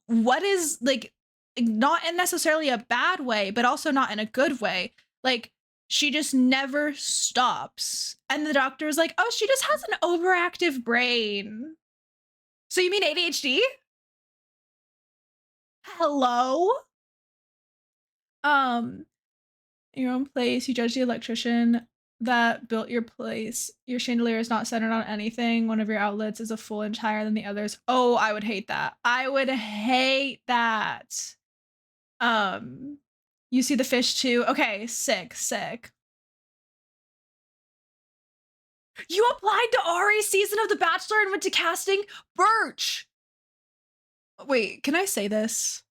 what is like, not in necessarily a bad way, but also not in a good way. Like, she just never stops. And the doctor was like, oh, she just has an overactive brain. So you mean ADHD? Hello? Your own place, you judge the electrician that built your place. Your chandelier is not centered on anything. One of your outlets is a full inch higher than the others. Oh, I would hate that. I would hate that. You see the fish too? Okay, sick, sick. You applied to Ari's season of The Bachelor and went to casting? Birch! Wait, can I say this?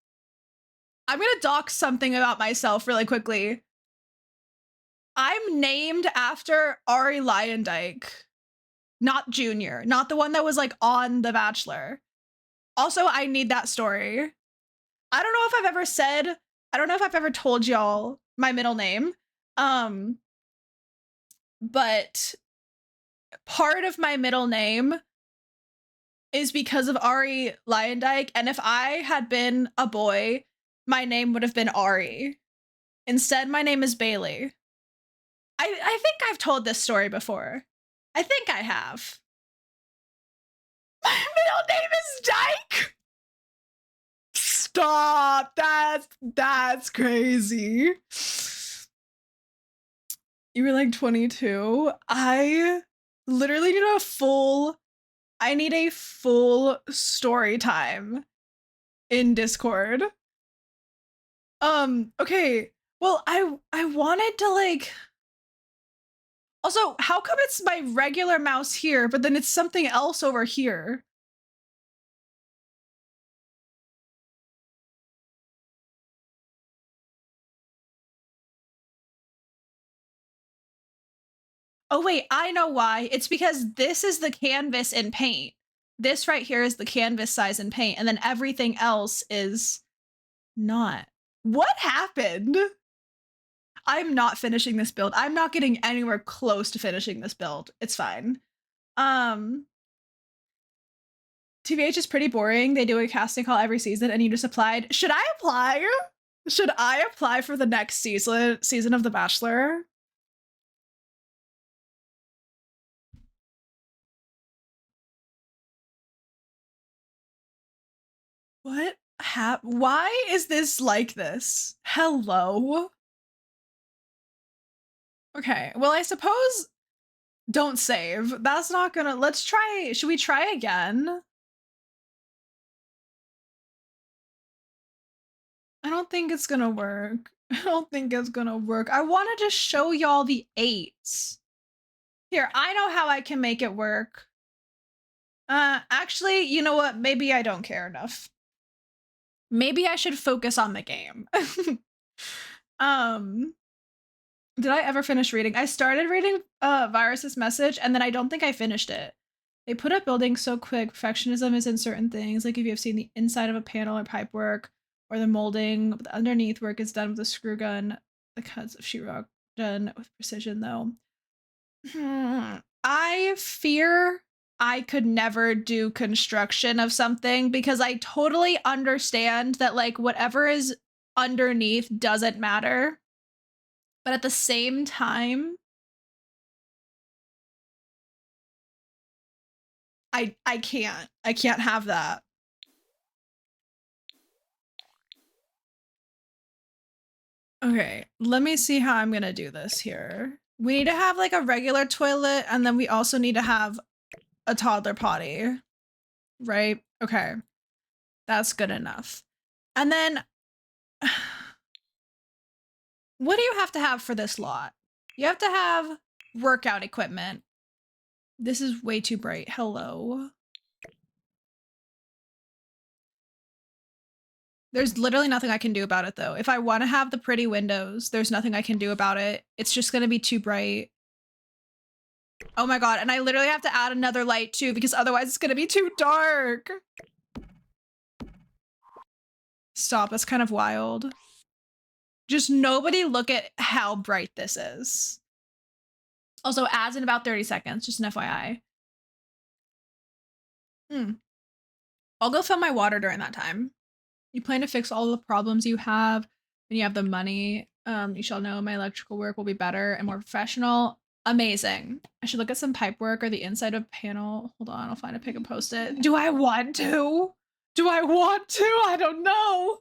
I'm gonna dox something about myself really quickly. I'm named after Ari Lyondike. Not Junior, not the one that was like on The Bachelor. Also, I need that story. I don't know if I've ever said, I don't know if I've ever told y'all my middle name. But part of my middle name is because of Ari Lyondike. And if I had been a boy, my name would have been Ari. Instead, my name is Bailey. I think I've told this story before. I think I have. My middle name is Dyke. Stop. That's crazy. You were like 22. I literally need a full story time in Discord. Okay. Well, I wanted to like, also, how come it's my regular mouse here, but then it's something else over here? Oh wait, I know why. It's because this is the canvas in paint. This right here is the canvas size in paint, and then everything else is not. What happened? I'm not finishing this build. I'm not getting anywhere close to finishing this build. It's fine. TVH is pretty boring. They do a casting call every season and you just applied. Should I apply? Should I apply for the next season of The Bachelor? What why is this like this? Hello? Okay, well, I suppose don't save. That's not gonna, let's try, should we try again? I don't think it's gonna work. I don't think it's gonna work. I wanna just show y'all the 8s. Here, I know how I can make it work. Actually, you know what? Maybe I don't care enough. Maybe I should focus on the game. Did I ever finish reading? I started reading Virus's message and then I don't think I finished it. They put up buildings so quick. Perfectionism is in certain things, like if you have seen the inside of a panel or pipe work or the molding, but the underneath work is done with a screw gun. The cuts of sheetrock done with precision though. I fear I could never do construction of something because I totally understand that like whatever is underneath doesn't matter. But at the same time, I can't have that. Okay, let me see how I'm gonna do this here. We need to have like a regular toilet and then we also need to have a toddler potty, right? Okay, that's good enough. And then what do you have to have for this lot? You have to have workout equipment. This is way too bright. Hello. There's literally nothing I can do about it though. If I want to have the pretty windows, there's nothing I can do about it. It's just gonna be too bright. Oh my God, and I literally have to add another light too because otherwise it's gonna be too dark. Stop, that's kind of wild. Just nobody look at how bright this is. Also, ads in about 30 seconds, just an FYI. I'll go fill my water during that time. You plan to fix all the problems you have when you have the money. You shall know my electrical work will be better and more professional. Amazing. I should look at some pipe work or the inside of panel. Hold on, I'll find a pic and post it. Do I want to? Do I want to? I don't know.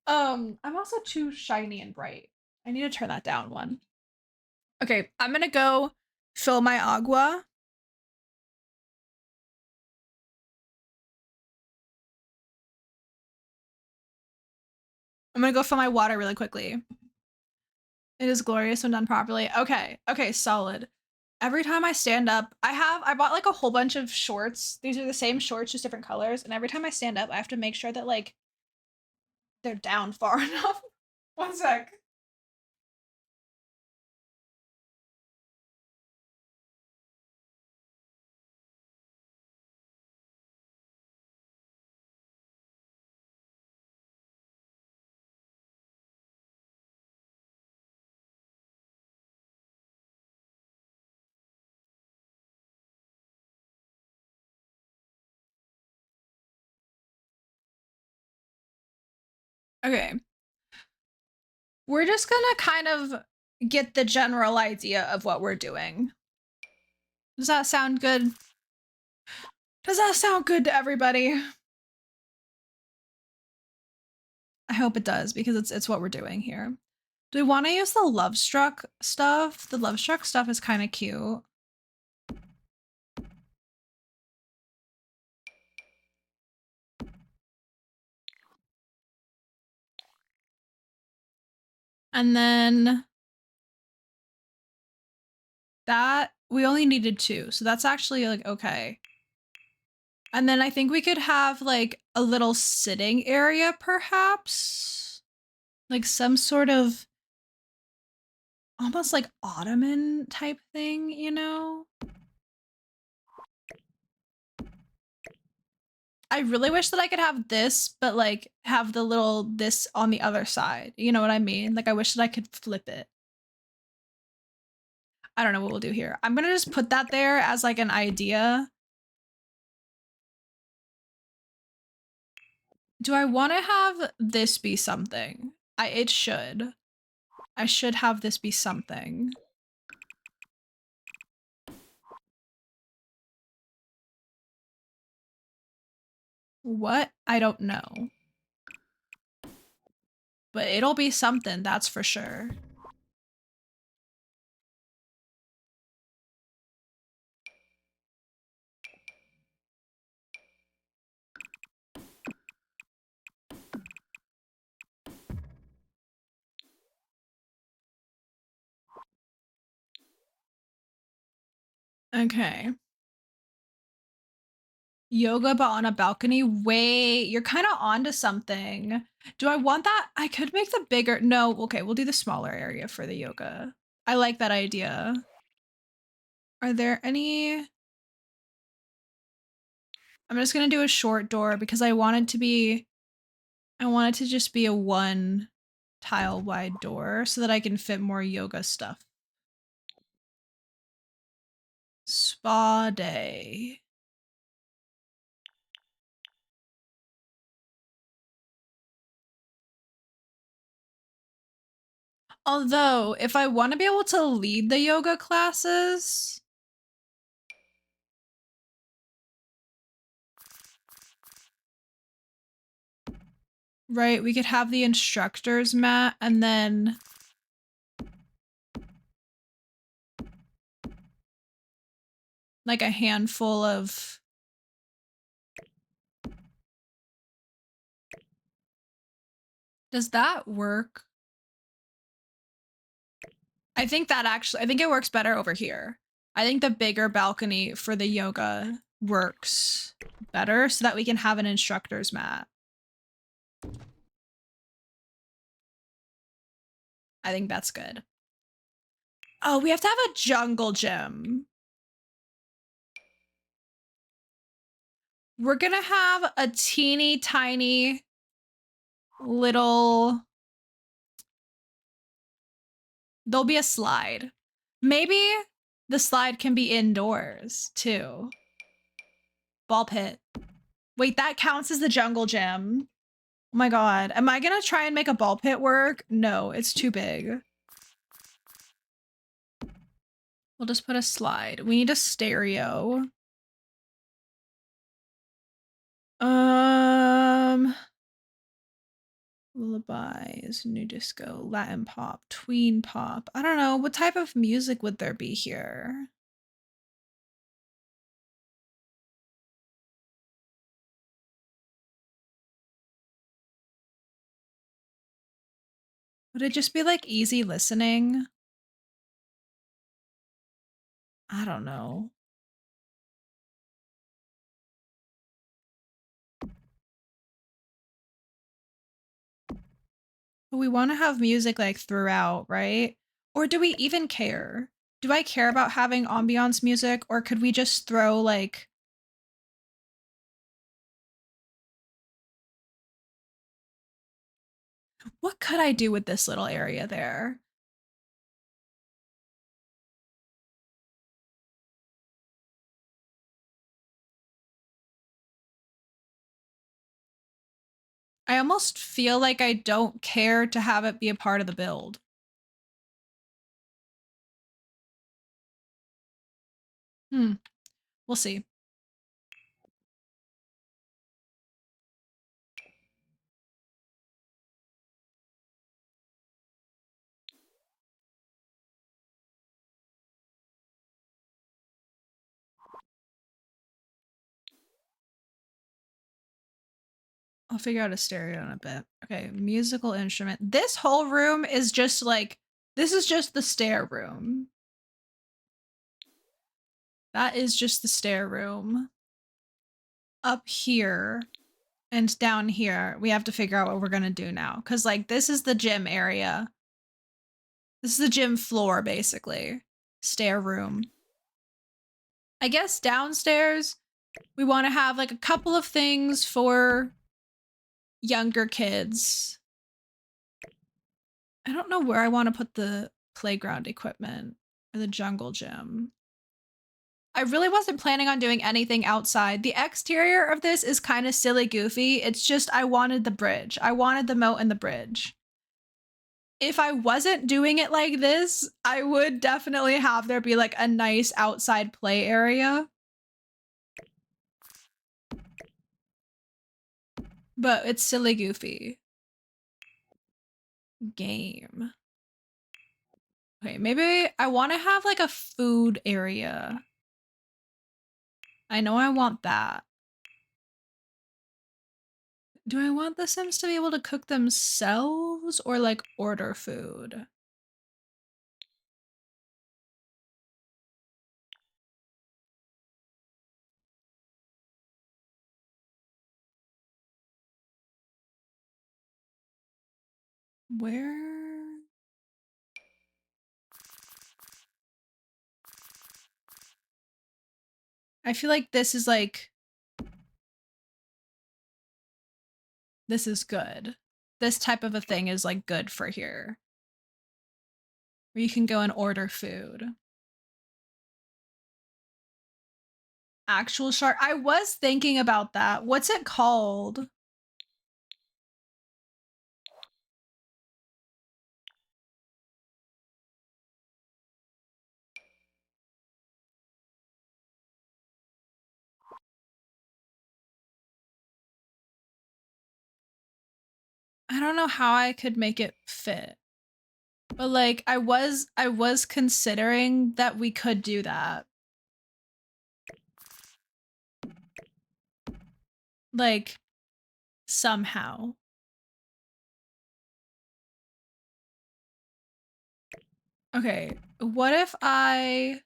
I'm also too shiny and bright. I need to turn that down one. Okay, I'm gonna go fill my agua. I'm gonna go fill my water really quickly. It is glorious when done properly. Okay, okay, solid. Every time I stand up, I bought like a whole bunch of shorts. These are the same shorts, just different colors. And every time I stand up, I have to make sure that like they're down far enough. One sec. Okay. We're just gonna kind of get the general idea of what we're doing. Does that sound good? Does that sound good to everybody? I hope it does because it's what we're doing here. Do we want to use the Love Struck stuff? The Love Struck stuff is kind of cute. And then that we only needed 2, so that's actually like okay. And then I think we could have like a little sitting area perhaps, like some sort of almost like ottoman type thing, you know? I really wish that I could have this, but like have the little this on the other side. You know what I mean? Like I wish that I could flip it. I don't know what we'll do here. I'm gonna just put that there as like an idea. Do I want to have this be something? It should. I should have this be something. What? I don't know. But it'll be something, that's for sure. Okay. Yoga but on a balcony. Wait, you're kind of onto something. Do I want that? I could make the bigger. No, okay, we'll do the smaller area for the yoga. I like that idea. Are there any? I'm just gonna do a short door because I want it to just be a 1 tile wide door so that I can fit more yoga stuff. Spa day. Although, if I want to be able to lead the yoga classes, right, we could have the instructor's mat and then like a handful of Does that work? I think it works better over here. I think the bigger balcony for the yoga works better so that we can have an instructor's mat. I think that's good. Oh, we have to have a jungle gym. we're gonna have a teeny tiny little, there'll be a slide. Maybe the slide can be indoors too. Ball pit. Wait, that counts as the jungle gym. Oh my god. Am I gonna try and make a ball pit work? No, it's too big. We'll just put a slide. We need a stereo. Lullabies, new disco, Latin pop, tween pop. I don't know. What type of music would there be here? Would it just be like easy listening? I don't know. But we want to have music like throughout, right? Or do we even care? Do I care about having ambiance music, or could we just throw like, what could I do with this little area there? I almost feel like I don't care to have it be a part of the build. We'll see. I'll figure out a stereo in a bit. Okay, musical instrument. This whole room is just like, this is just the stair room. That is just the stair room. Up here and down here, we have to figure out what we're gonna do now. Cause like, this is the gym area. This is the gym floor, basically. Stair room. I guess downstairs, we want to have like a couple of things for younger kids. I don't know where I want to put the playground equipment or the jungle gym. I really wasn't planning on doing anything outside. The exterior of this is kind of silly goofy. It's just I wanted the bridge. I wanted the moat and the bridge. If I wasn't doing it like this, I would definitely have there be like a nice outside play area. But it's silly goofy. Game. Okay, maybe I want to have like a food area. I know I want that. Do I want the Sims to be able to cook themselves or like order food? Where? I feel like this is like, this is good. This type of a thing is like good for here. Where you can go and order food. Actual shark. I was thinking about that. What's it called? I don't know how I could make it fit. But like I was considering that we could do that. Like somehow. Okay, what if I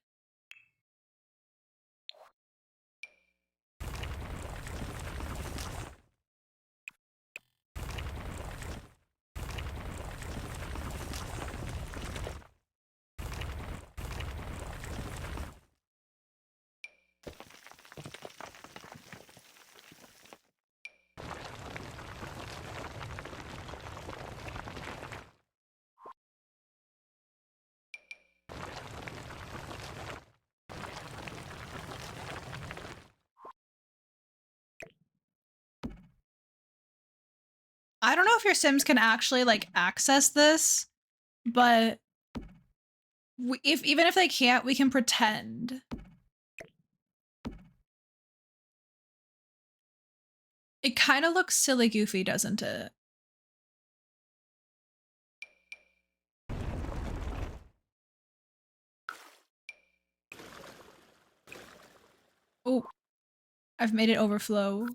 I don't know if your Sims can actually like access this, but if even if they can't, we can pretend. It kind of looks silly goofy, doesn't it? Oh, I've made it overflow.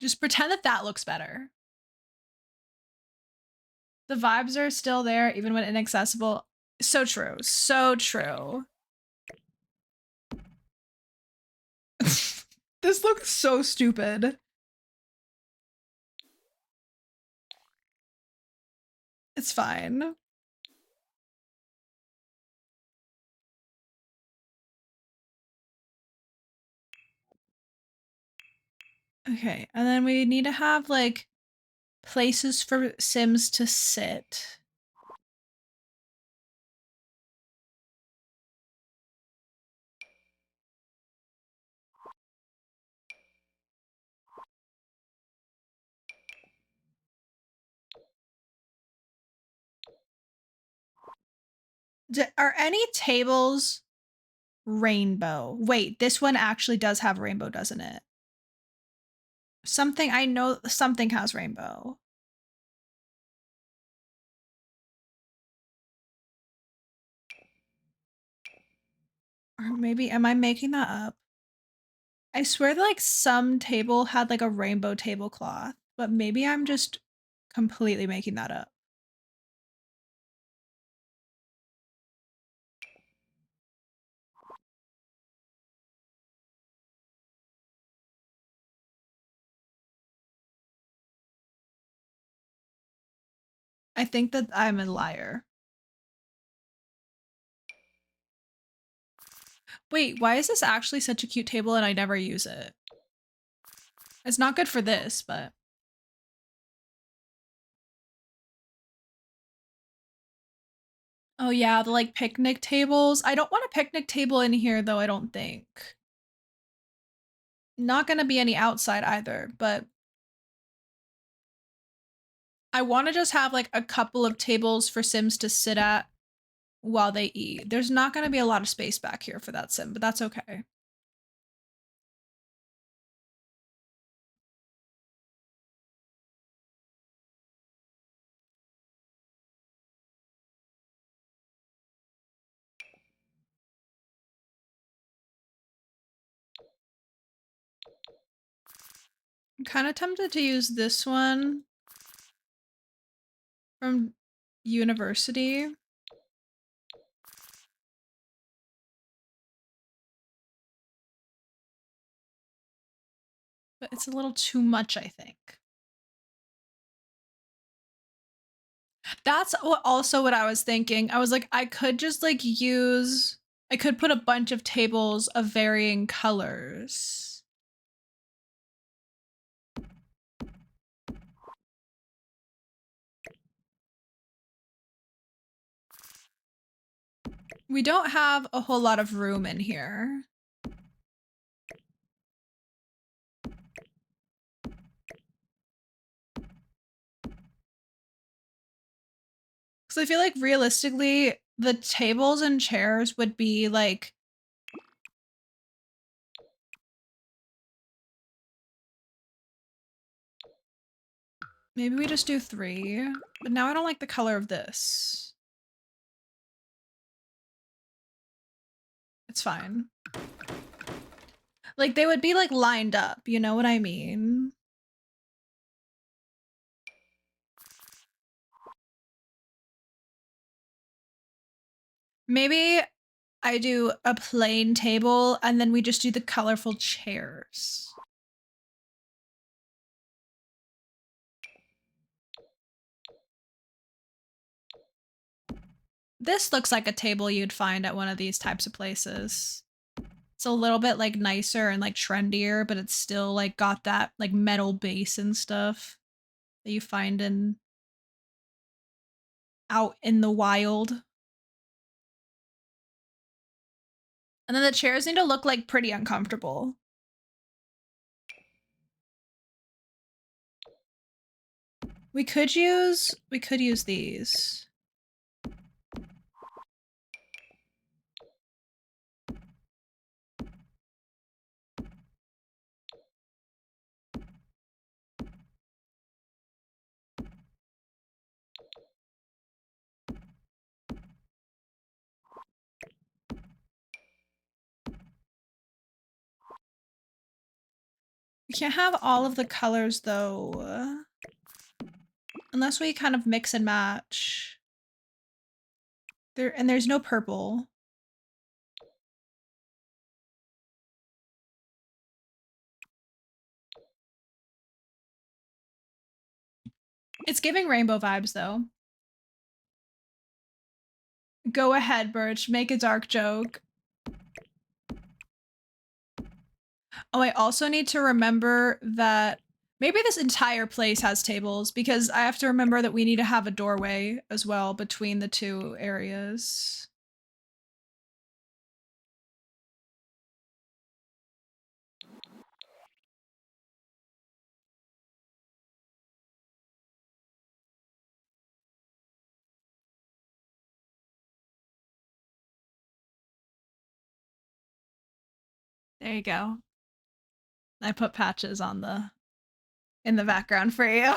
Just pretend that that looks better. The vibes are still there even when inaccessible. So true. So true. This looks so stupid. It's fine. Okay, and then we need to have like places for Sims to sit. Are any tables rainbow? Wait, this one actually does have rainbow, doesn't it? Something, I know something has rainbow. Or maybe, am I making that up? I swear that like some table had like a rainbow tablecloth, but maybe I'm just completely making that up. I think that I'm a liar. Wait, why is this actually such a cute table and I never use it? It's not good for this, but. Oh yeah, the like picnic tables. I don't want a picnic table in here though, I don't think. Not gonna be any outside either, but I want to just have like a couple of tables for Sims to sit at while they eat. There's not gonna be a lot of space back here for that Sim, but that's okay. I'm kind of tempted to use this one from university. But it's a little too much, I think. That's also what I was thinking. I was like, I could just like I could put a bunch of tables of varying colors. We don't have a whole lot of room in here. Because I feel like realistically, the tables and chairs would be like maybe we just do 3, but now I don't like the color of this. It's fine. Like they would be like lined up, you know what I mean? Maybe I do a plain table and then we just do the colorful chairs. This looks like a table you'd find at one of these types of places. It's a little bit like nicer and like trendier, but it's still like got that like metal base and stuff that you find in out in the wild. And then the chairs need to look like pretty uncomfortable. We could use these. We can't have all of the colors though. Unless we kind of mix and match. There's no purple. It's giving rainbow vibes though. Go ahead, Birch, make a dark joke. Oh, I also need to remember that maybe this entire place has tables because I have to remember that we need to have a doorway as well between the two areas. There you go. I put patches on in the background for you.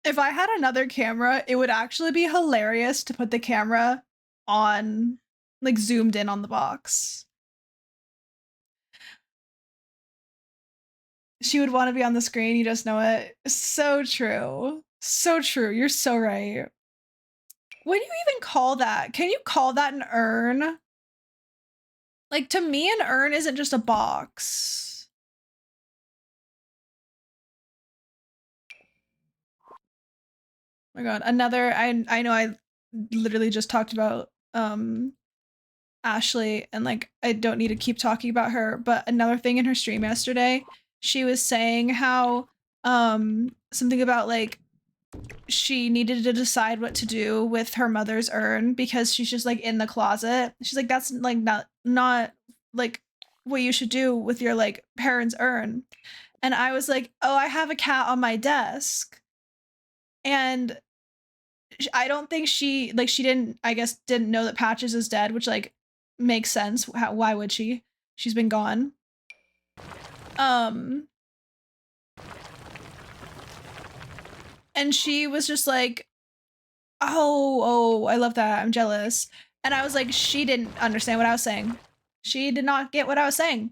If I had another camera, it would actually be hilarious to put the camera on, like, zoomed in on the box. She would want to be on the screen, you just know it. So true. So true. You're so right. What do you even call that? Can you call that an urn? Like, to me, an urn isn't just a box. Oh my god, another, I know I literally just talked about Ashley and like I don't need to keep talking about her, but another thing in her stream yesterday, she was saying how something about like she needed to decide what to do with her mother's urn because she's just like in the closet. She's like, that's like not like what you should do with your like parents' urn. And I was like, oh, I have a cat on my desk. And I don't think she didn't, I guess, didn't know that Patches is dead, which like makes sense. Why would she? She's been gone. And she was just like, oh, I love that. I'm jealous. And I was like, she didn't understand what I was saying. She did not get what I was saying.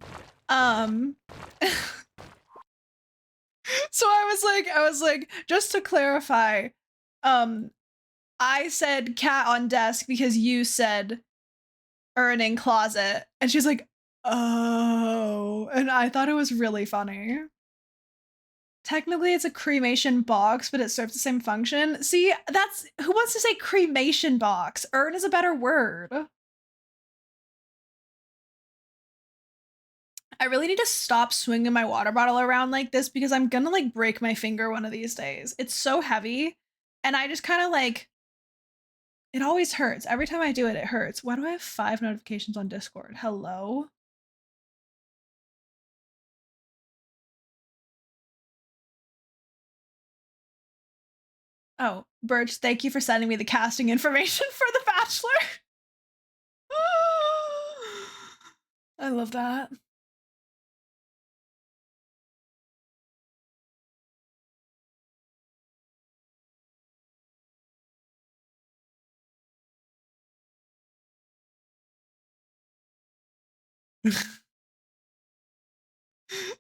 So I was like, just to clarify, I said cat on desk because you said urn in closet. And she's like, oh. And I thought it was really funny. Technically, it's a cremation box, but it serves the same function. See, that's who wants to say cremation box? Urn is a better word. I really need to stop swinging my water bottle around like this because I'm gonna like break my finger one of these days. It's so heavy, and I just kind of like, it always hurts. Every time I do it, it hurts. Why do I have 5 notifications on Discord? Hello? Oh, Birch, thank you for sending me the casting information for The Bachelor. I love that.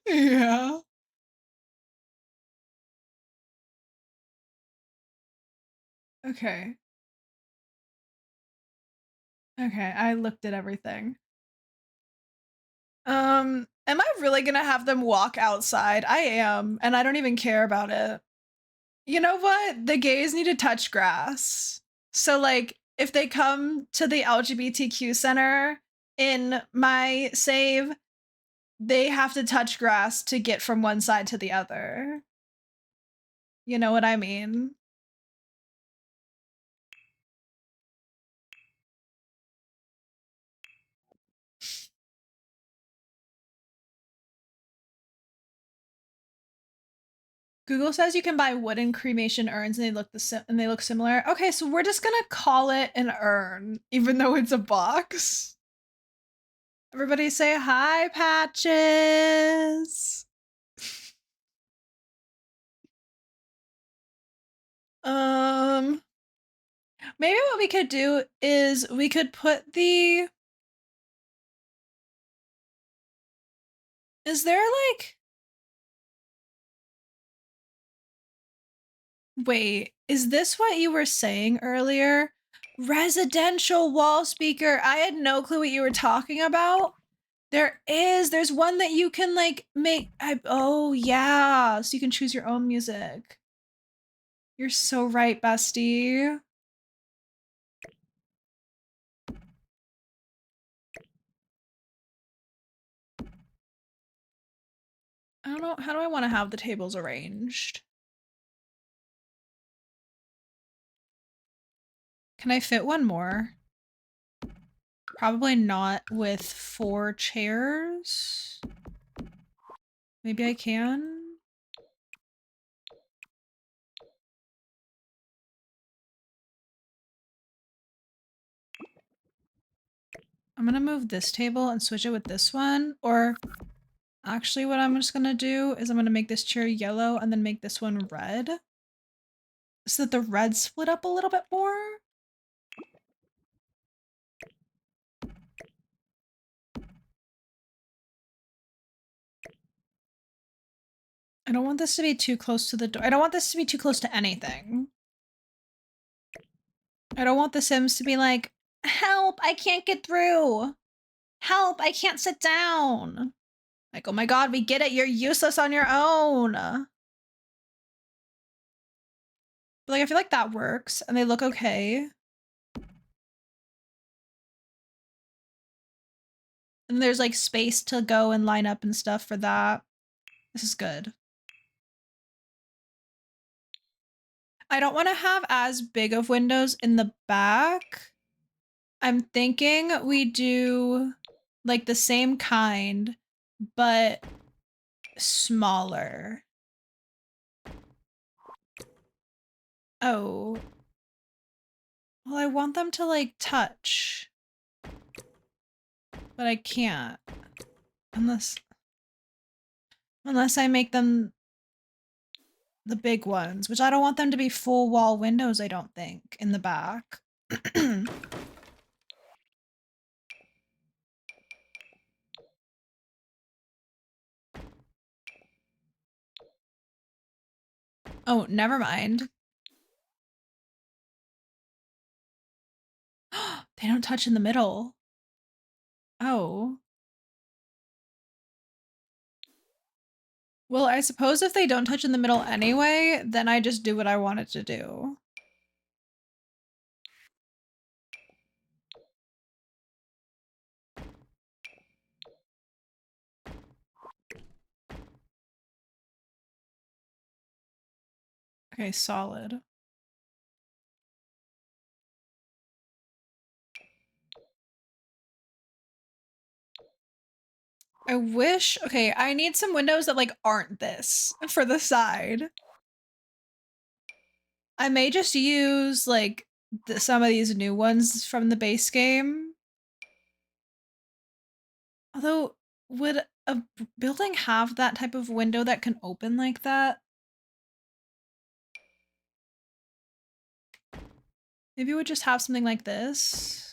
Yeah. Okay. Okay, I looked at everything. Am I really gonna have them walk outside? I am, and I don't even care about it. You know what? The gays need to touch grass. So like, if they come to the LGBTQ center in my save, they have to touch grass to get from one side to the other. You know what I mean? Google says you can buy wooden cremation urns and they look similar. Okay, so we're just gonna call it an urn, even though it's a box. Everybody say hi, Patches. Maybe what we could do is we could put the. Is there like. Wait, is this what you were saying earlier? Residential wall speaker. I had no clue what you were talking about. There's one that you can like make. Oh, yeah. So you can choose your own music. You're so right, bestie. I don't know. How do I want to have the tables arranged? Can I fit one more? Probably not with 4 chairs. Maybe I can? I'm gonna move this table and switch it with this one. Or actually what I'm just gonna do is I'm gonna make this chair yellow and then make this one red. So that the red split up a little bit more. I don't want this to be too close to the door. I don't want this to be too close to anything. I don't want the Sims to be like, help, I can't get through. Help, I can't sit down. Like, oh my god, we get it, you're useless on your own. But like, I feel like that works and they look okay. And there's like space to go and line up and stuff for that. This is good. I don't want to have as big of windows in the back. I'm thinking we do like the same kind, but smaller. Oh. Well, I want them to like touch. But I can't. Unless I make them the big ones, which I don't want them to be full wall windows, I don't think, in the back. Oh, never mind. They don't touch in the middle. Oh. Well, I suppose if they don't touch in the middle anyway, then I just do what I wanted to do. Okay, solid. I wish, okay, I need some windows that like aren't this for the side. I may just use like some of these new ones from the base game. Although, would a building have that type of window that can open like that? Maybe we'd just have something like this.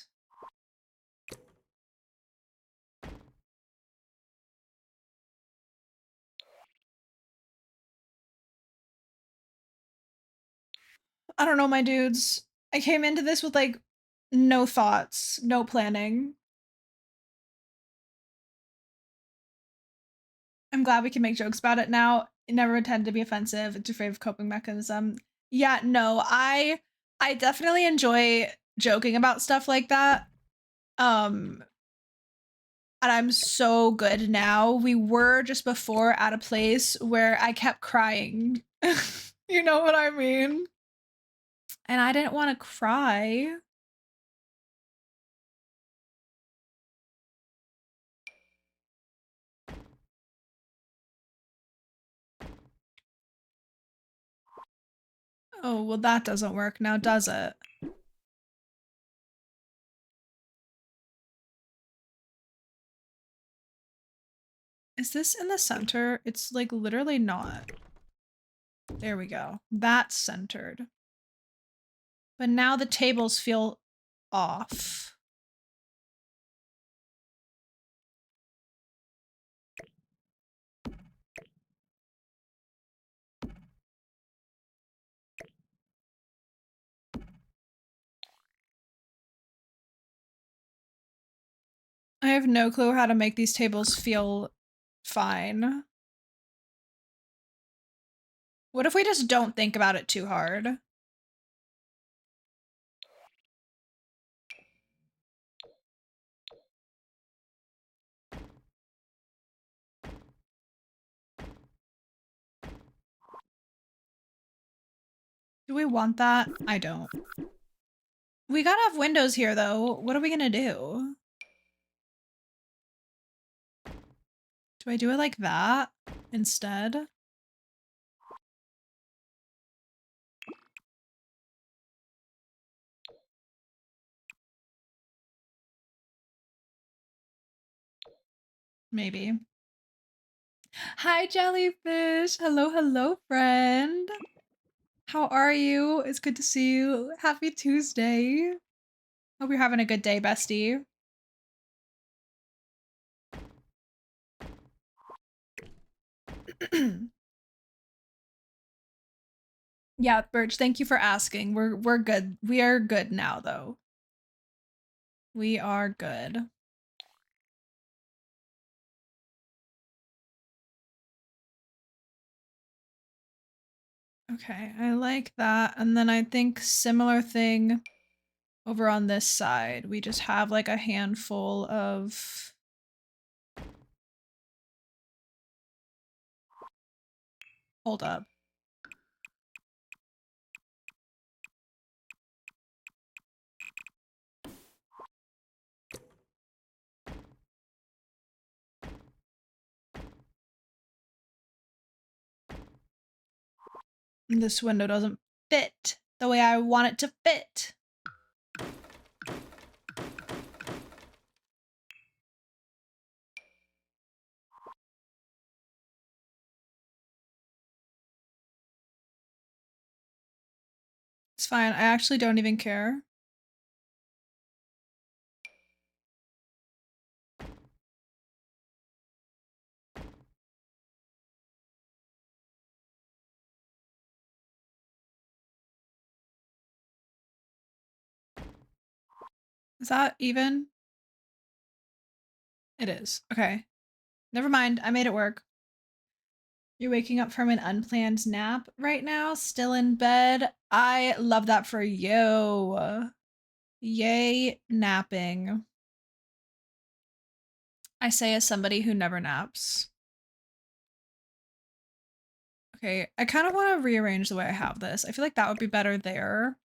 I don't know, my dudes. I came into this with like no thoughts, no planning. I'm glad we can make jokes about it now. It never intended to be offensive. It's your favorite coping mechanism. Yeah, no, I definitely enjoy joking about stuff like that. And I'm so good now. We were just before at a place where I kept crying. You know what I mean? And I didn't want to cry. Oh, well, that doesn't work now, does it? Is this in the center? It's like literally not. There we go. That's centered. But now the tables feel off. I have no clue how to make these tables feel fine. What if we just don't think about it too hard? Do we want that? I don't. We gotta have windows here though. What are we gonna do? Do I do it like that instead? Maybe. Hi, jellyfish. Hello, hello, friend. How are you? It's good to see you. Happy Tuesday. Hope you're having a good day, bestie. Yeah, Birch, thank you for asking. We're good. We are good now though. We are good. Okay, I like that. And then I think similar thing over on this side. We just have like a handful of hold up. This window doesn't fit the way I want it to fit. It's fine. I actually don't even care. Is that even? It is. Okay. Never mind. I made it work. You're waking up from an unplanned nap right now, still in bed. I love that for you. Yay, napping. I say as somebody who never naps. Okay, I kind of want to rearrange the way I have this. I feel like that would be better there.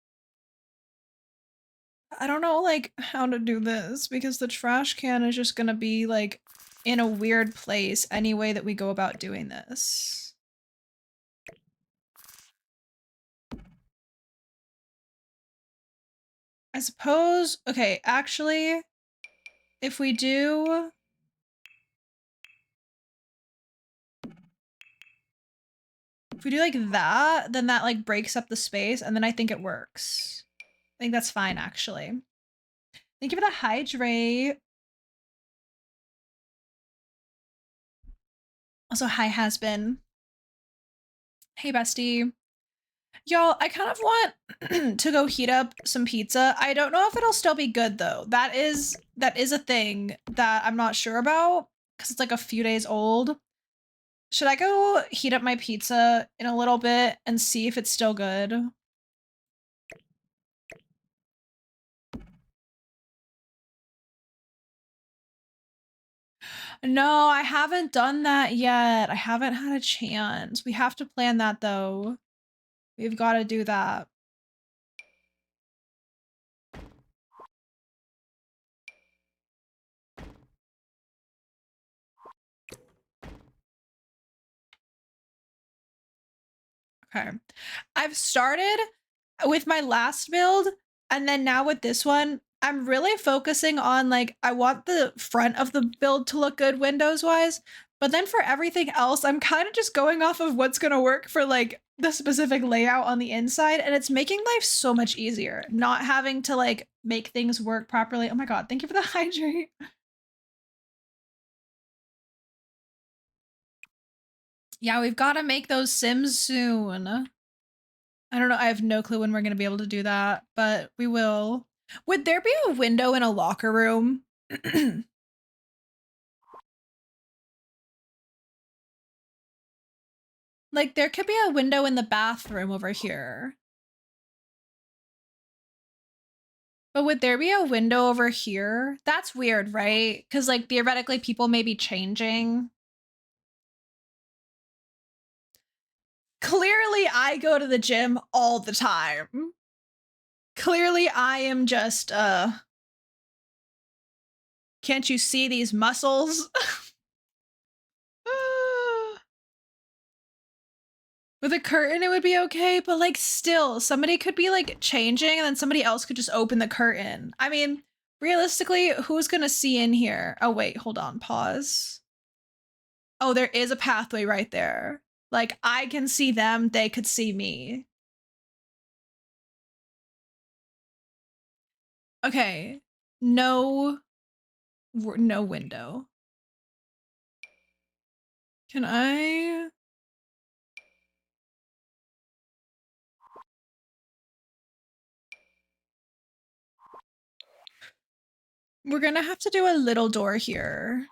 I don't know like how to do this because the trash can is just gonna be like in a weird place any way that we go about doing this. I suppose, okay, actually, if we do like that, then that like breaks up the space and then I think it works. I think that's fine actually. Thank you for the hydrate. Also, hi has been. Hey bestie. Y'all, I kind of want to go heat up some pizza. I don't know if it'll still be good though. That is a thing that I'm not sure about because it's like a few days old. Should I go heat up my pizza in a little bit and see if it's still good? No, I haven't done that yet. I haven't had a chance. We have to plan that though. We've got to do that. Okay. I've started with my last build, and then now with this one, I'm really focusing on like, I want the front of the build to look good windows wise, but then for everything else, I'm kind of just going off of what's gonna work for like the specific layout on the inside, and it's making life so much easier, not having to like make things work properly. Oh my god, thank you for the hydrate. Yeah, we've got to make those Sims soon. I don't know. I have no clue when we're going to be able to do that, but we will. Would there be a window in a locker room? Like, there could be a window in the bathroom over here. But would there be a window over here? That's weird, right? Because, like, theoretically, people may be changing. Clearly, I go to the gym all the time. Clearly, I am just, can't you see these muscles? With a curtain, it would be okay, but like still, somebody could be like changing and then somebody else could just open the curtain. I mean, realistically, who's gonna see in here? Oh, wait, hold on, pause. Oh, there is a pathway right there. Like, I can see them, they could see me. Okay, no, no window. Can I? We're gonna have to do a little door here.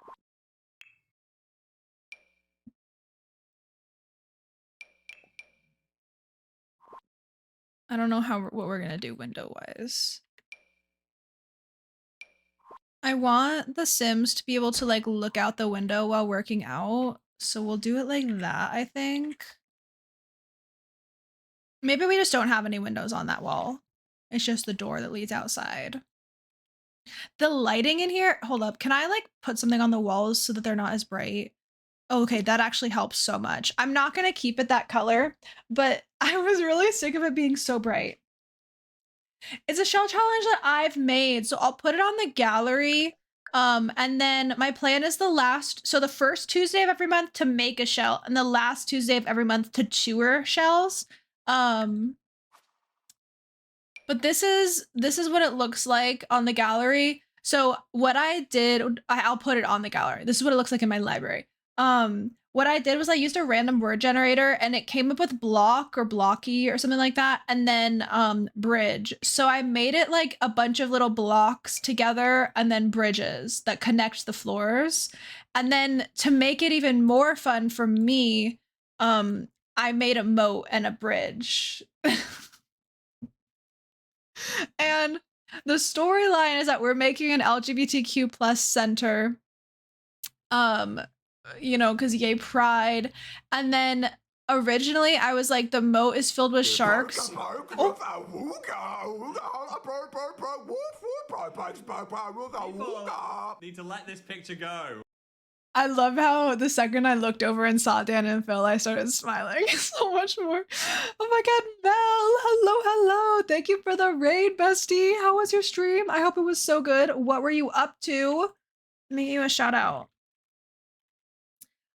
I don't know what we're gonna do window-wise. I want the Sims to be able to like look out the window while working out. So we'll do it like that, I think. Maybe we just don't have any windows on that wall. It's just the door that leads outside. The lighting in here, hold up. Can I like put something on the walls so that they're not as bright? Oh, okay, that actually helps so much. I'm not gonna keep it that color, but I was really sick of it being so bright. It's a shell challenge that I've made, so I'll put it on the gallery. And then my plan is the first Tuesday of every month to make a shell, and the last Tuesday of every month to tour shells. But this is what it looks like on the gallery. So what I did, I'll put it on the gallery. This is what it looks like in my library. What I did was I used a random word generator and it came up with block or blocky or something like that, and then bridge. So I made it like a bunch of little blocks together and then bridges that connect the floors. And then to make it even more fun for me, I made a moat and a bridge. And the storyline is that we're making an LGBTQ plus center, you know, because yay pride. And then originally I was like, the moat is filled with sharks. Oh. People need to let this picture go. I love how the second I looked over and saw Dan and Phil, I started smiling so much more. Oh my god, Mel! Hello, hello! Thank you for the raid, bestie! How was your stream? I hope it was so good. What were you up to? Let me give you a shout out.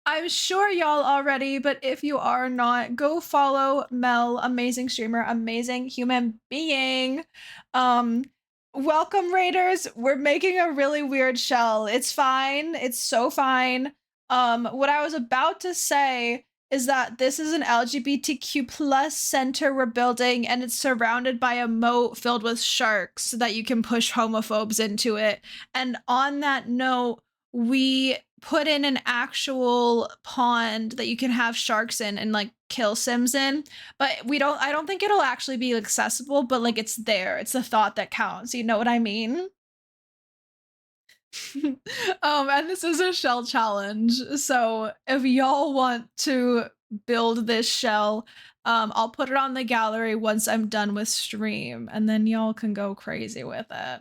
I'm sure y'all already, but if you are not, go follow Mel, amazing streamer, amazing human being. Welcome Raiders. We're making a really weird shell. It's fine. It's so fine. What I was about to say is that this is an LGBTQ plus center we're building, and it's surrounded by a moat filled with sharks so that you can push homophobes into it. And on that note, we put in an actual pond that you can have sharks in and like kill Sims in, but I don't think it'll actually be accessible, but like it's there. It's the thought that counts. You know what I mean? And this is a shell challenge. So if y'all want to build this shell, I'll put it on the gallery once I'm done with stream, and then y'all can go crazy with it.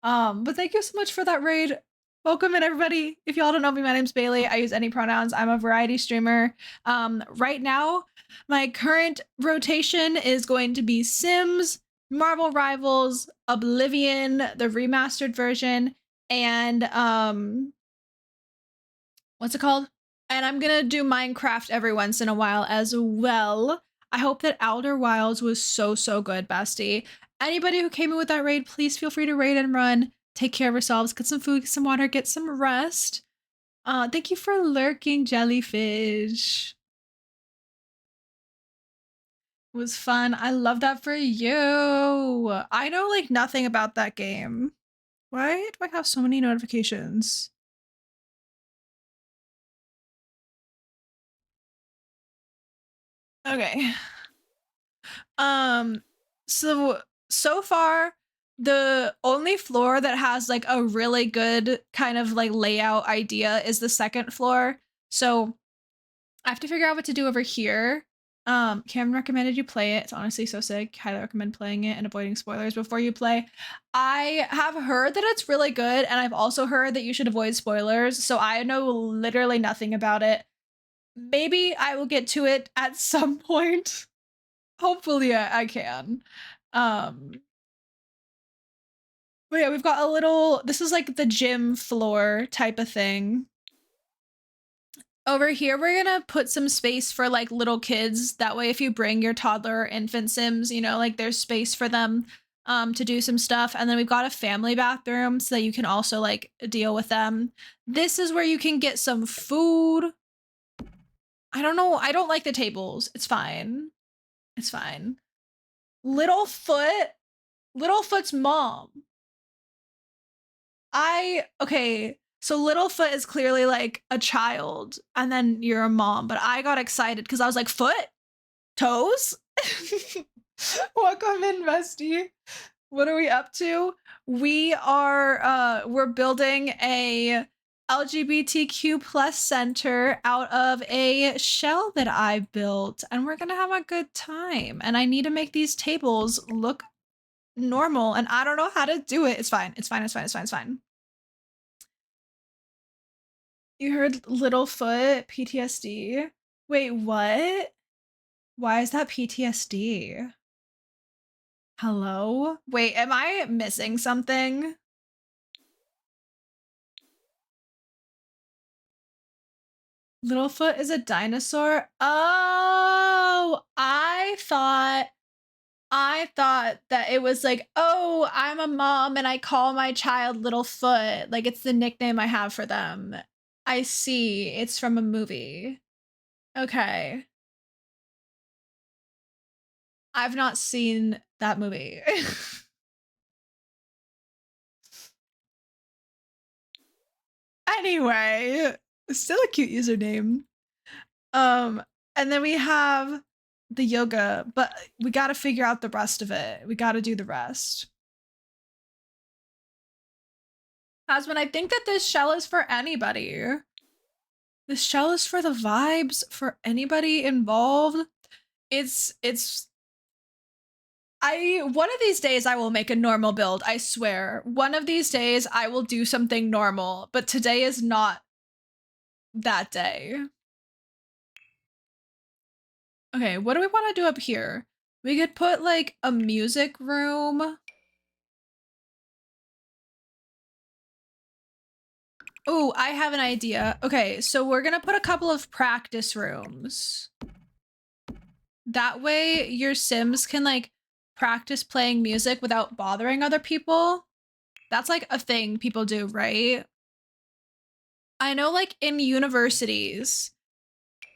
But thank you so much for that raid. Welcome in, everybody. If y'all don't know me, my name's Bailey. I use any pronouns. I'm a variety streamer. Right now, my current rotation is going to be Sims, Marvel Rivals, Oblivion, the remastered version, and what's it called? And I'm gonna do Minecraft every once in a while as well. I hope that Outer Wilds was so good, bestie. Anybody who came in with that raid, please feel free to raid and run. Take care of yourselves, get some food, get some water, get some rest. Thank you for lurking, jellyfish. It was fun. I love that for you. I know like nothing about that game. Why do I have so many notifications? Okay. So far, the only floor that has like a really good kind of like layout idea is the second floor. So I have to figure out what to do over here. Cam recommended you play it. It's honestly so sick. Highly recommend playing it and avoiding spoilers before you play. I have heard that it's really good, and I've also heard that you should avoid spoilers. So I know literally nothing about it. Maybe I will get to it at some point. Hopefully I can. But yeah, we've got a little, this is like the gym floor type of thing. Over here, we're gonna put some space for like little kids. That way, if you bring your toddler or infant Sims, you know, like there's space for them to do some stuff. And then we've got a family bathroom so that you can also like deal with them. This is where you can get some food. I don't know. I don't like the tables. It's fine. It's fine. Littlefoot's mom. Okay, so Littlefoot is clearly like a child, and then you're a mom, but I got excited because I was like, foot? Toes? Welcome in, bestie. What are we up to? We're building a LGBTQ plus center out of a shell that I built, and we're gonna have a good time. And I need to make these tables look normal, and I don't know how to do it. It's fine. It's fine. It's fine. It's fine. It's fine. You heard Littlefoot PTSD. Wait, what? Why is that PTSD? Hello? Wait, am I missing something? Littlefoot is a dinosaur? Oh, I thought that it was like, oh, I'm a mom and I call my child Littlefoot. Like it's the nickname I have for them. I see. It's from a movie. Okay. I've not seen that movie. Anyway, still a cute username. And then we have the yoga, but we got to figure out the rest of it. We got to do the rest. Hasman, I think that this shell is for anybody. This shell is for the vibes, for anybody involved. One of these days I will make a normal build, I swear. One of these days I will do something normal, but today is not that day. Okay, what do we want to do up here? We could put like a music room. Oh, I have an idea. Okay, so we're gonna put a couple of practice rooms. That way your Sims can like practice playing music without bothering other people. That's like a thing people do, right? I know like in universities,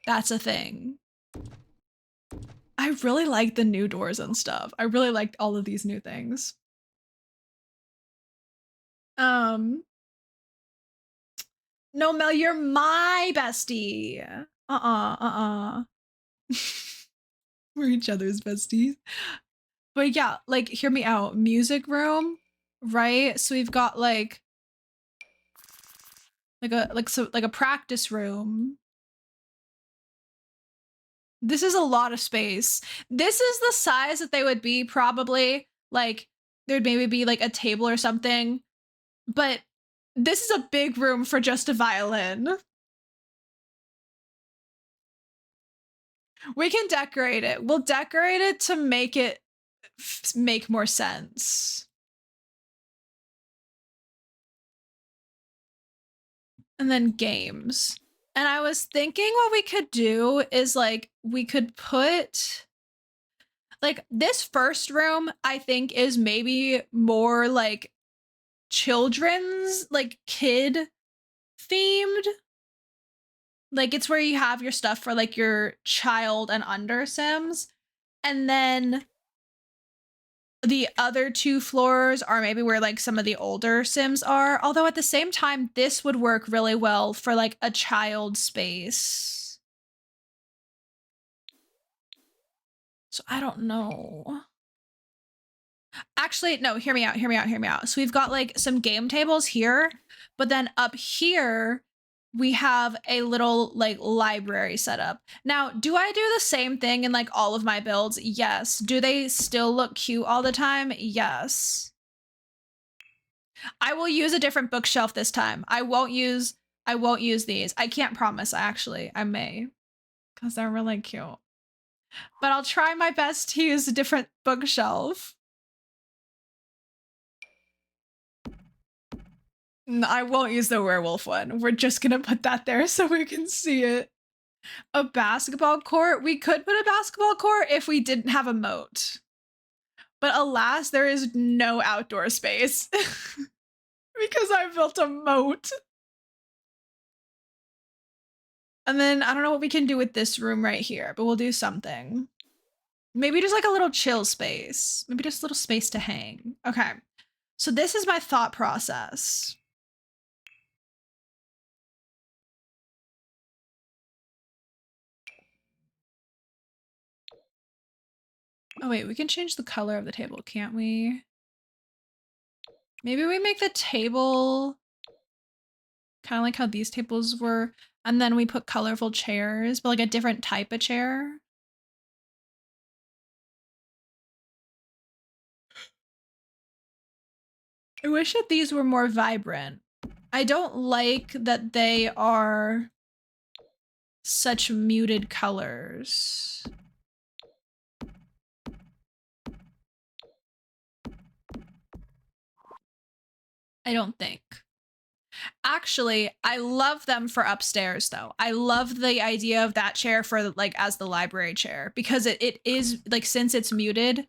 that's a thing. I really like the new doors and stuff. I really liked all of these new things. No, Mel, you're my bestie. We're each other's besties. But yeah, like hear me out. Music room, right? So we've got like a practice room. This is a lot of space. This is the size that they would be probably, like, there'd maybe be like a table or something, but this is a big room for just a violin. We can decorate it. We'll decorate it to make it make more sense. And then games. And I was thinking what we could do is like we could put like this first room I think is maybe more like children's like kid themed. Like it's where you have your stuff for like your child and under Sims. And then the other two floors are maybe where like some of the older Sims are. Although at the same time, this would work really well for like a child space. So I don't know. Actually, no, hear me out, hear me out, hear me out. So we've got like some game tables here, but then up here, we have a little like library setup. Now, do I do the same thing in like all of my builds? Yes. Do they still look cute all the time? Yes. I will use a different bookshelf this time. I won't use these. I can't promise actually. I may because they're really cute. But I'll try my best to use a different bookshelf. I won't use the werewolf one. We're just gonna put that there so we can see it. A basketball court? We could put a basketball court if we didn't have a moat. But alas, there is no outdoor space. Because I built a moat. And then I don't know what we can do with this room right here, but we'll do something. Maybe just like a little chill space. Maybe just a little space to hang. Okay. So this is my thought process. Oh wait, we can change the color of the table, can't we? Maybe we make the table kind of like how these tables were, and then we put colorful chairs, but like a different type of chair. I wish that these were more vibrant. I don't like that they are such muted colors. I don't think. Actually, I love them for upstairs though. I love the idea of that chair for like as the library chair because it is like since it's muted,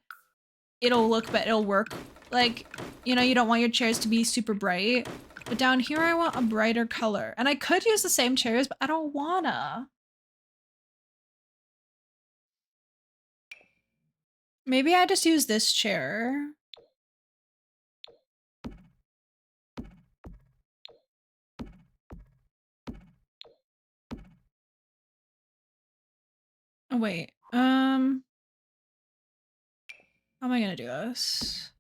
it'll look but it'll work. Like, you know, you don't want your chairs to be super bright. But down here I want a brighter color. And I could use the same chairs, but I don't wanna. Maybe I just use this chair. Oh wait. How am I gonna do this?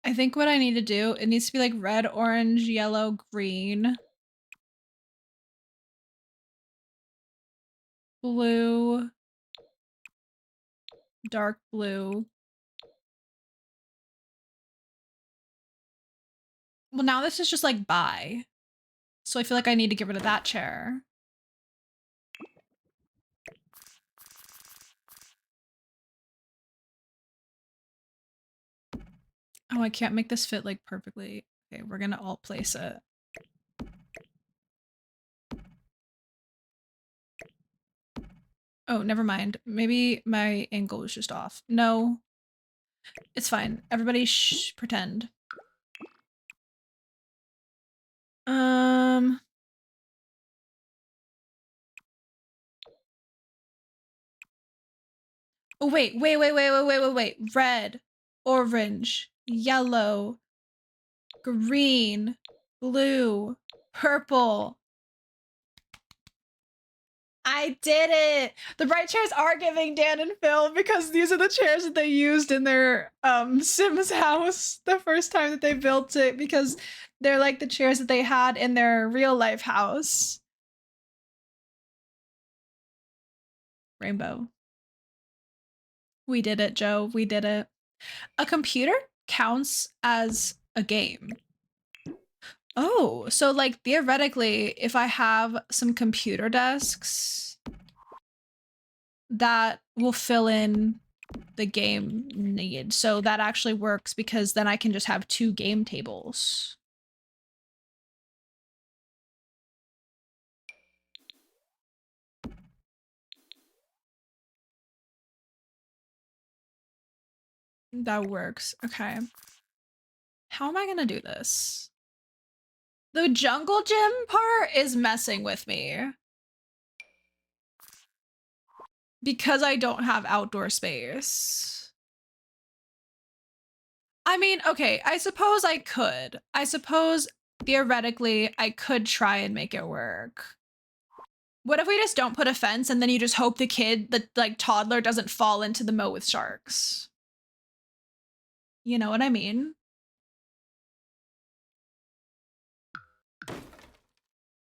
I think what I need to do, it needs to be like red, orange, yellow, green, blue, dark blue. Well, now this is just like bi. So I feel like I need to get rid of that chair. Oh, I can't make this fit like perfectly. Okay, we're gonna alt place it. Oh, never mind. Maybe my angle was just off. No, it's fine. Everybody pretend. Um. Oh, wait. Red, orange, yellow, green, blue, purple. I did it! The bright chairs are giving Dan and Phil because these are the chairs that they used in their Sims house the first time that they built it, because they're like the chairs that they had in their real life house. Rainbow. We did it, Joe. We did it. A computer counts as a game. Oh, so like theoretically, if I have some computer desks, that will fill in the game need. So that actually works because then I can just have 2 game tables. That works. Okay. How am I gonna do this? The jungle gym part is messing with me. Because I don't have outdoor space. I mean, okay, I suppose I could. I suppose theoretically I could try and make it work. What if we just don't put a fence and then you just hope the like toddler doesn't fall into the moat with sharks? You know what I mean?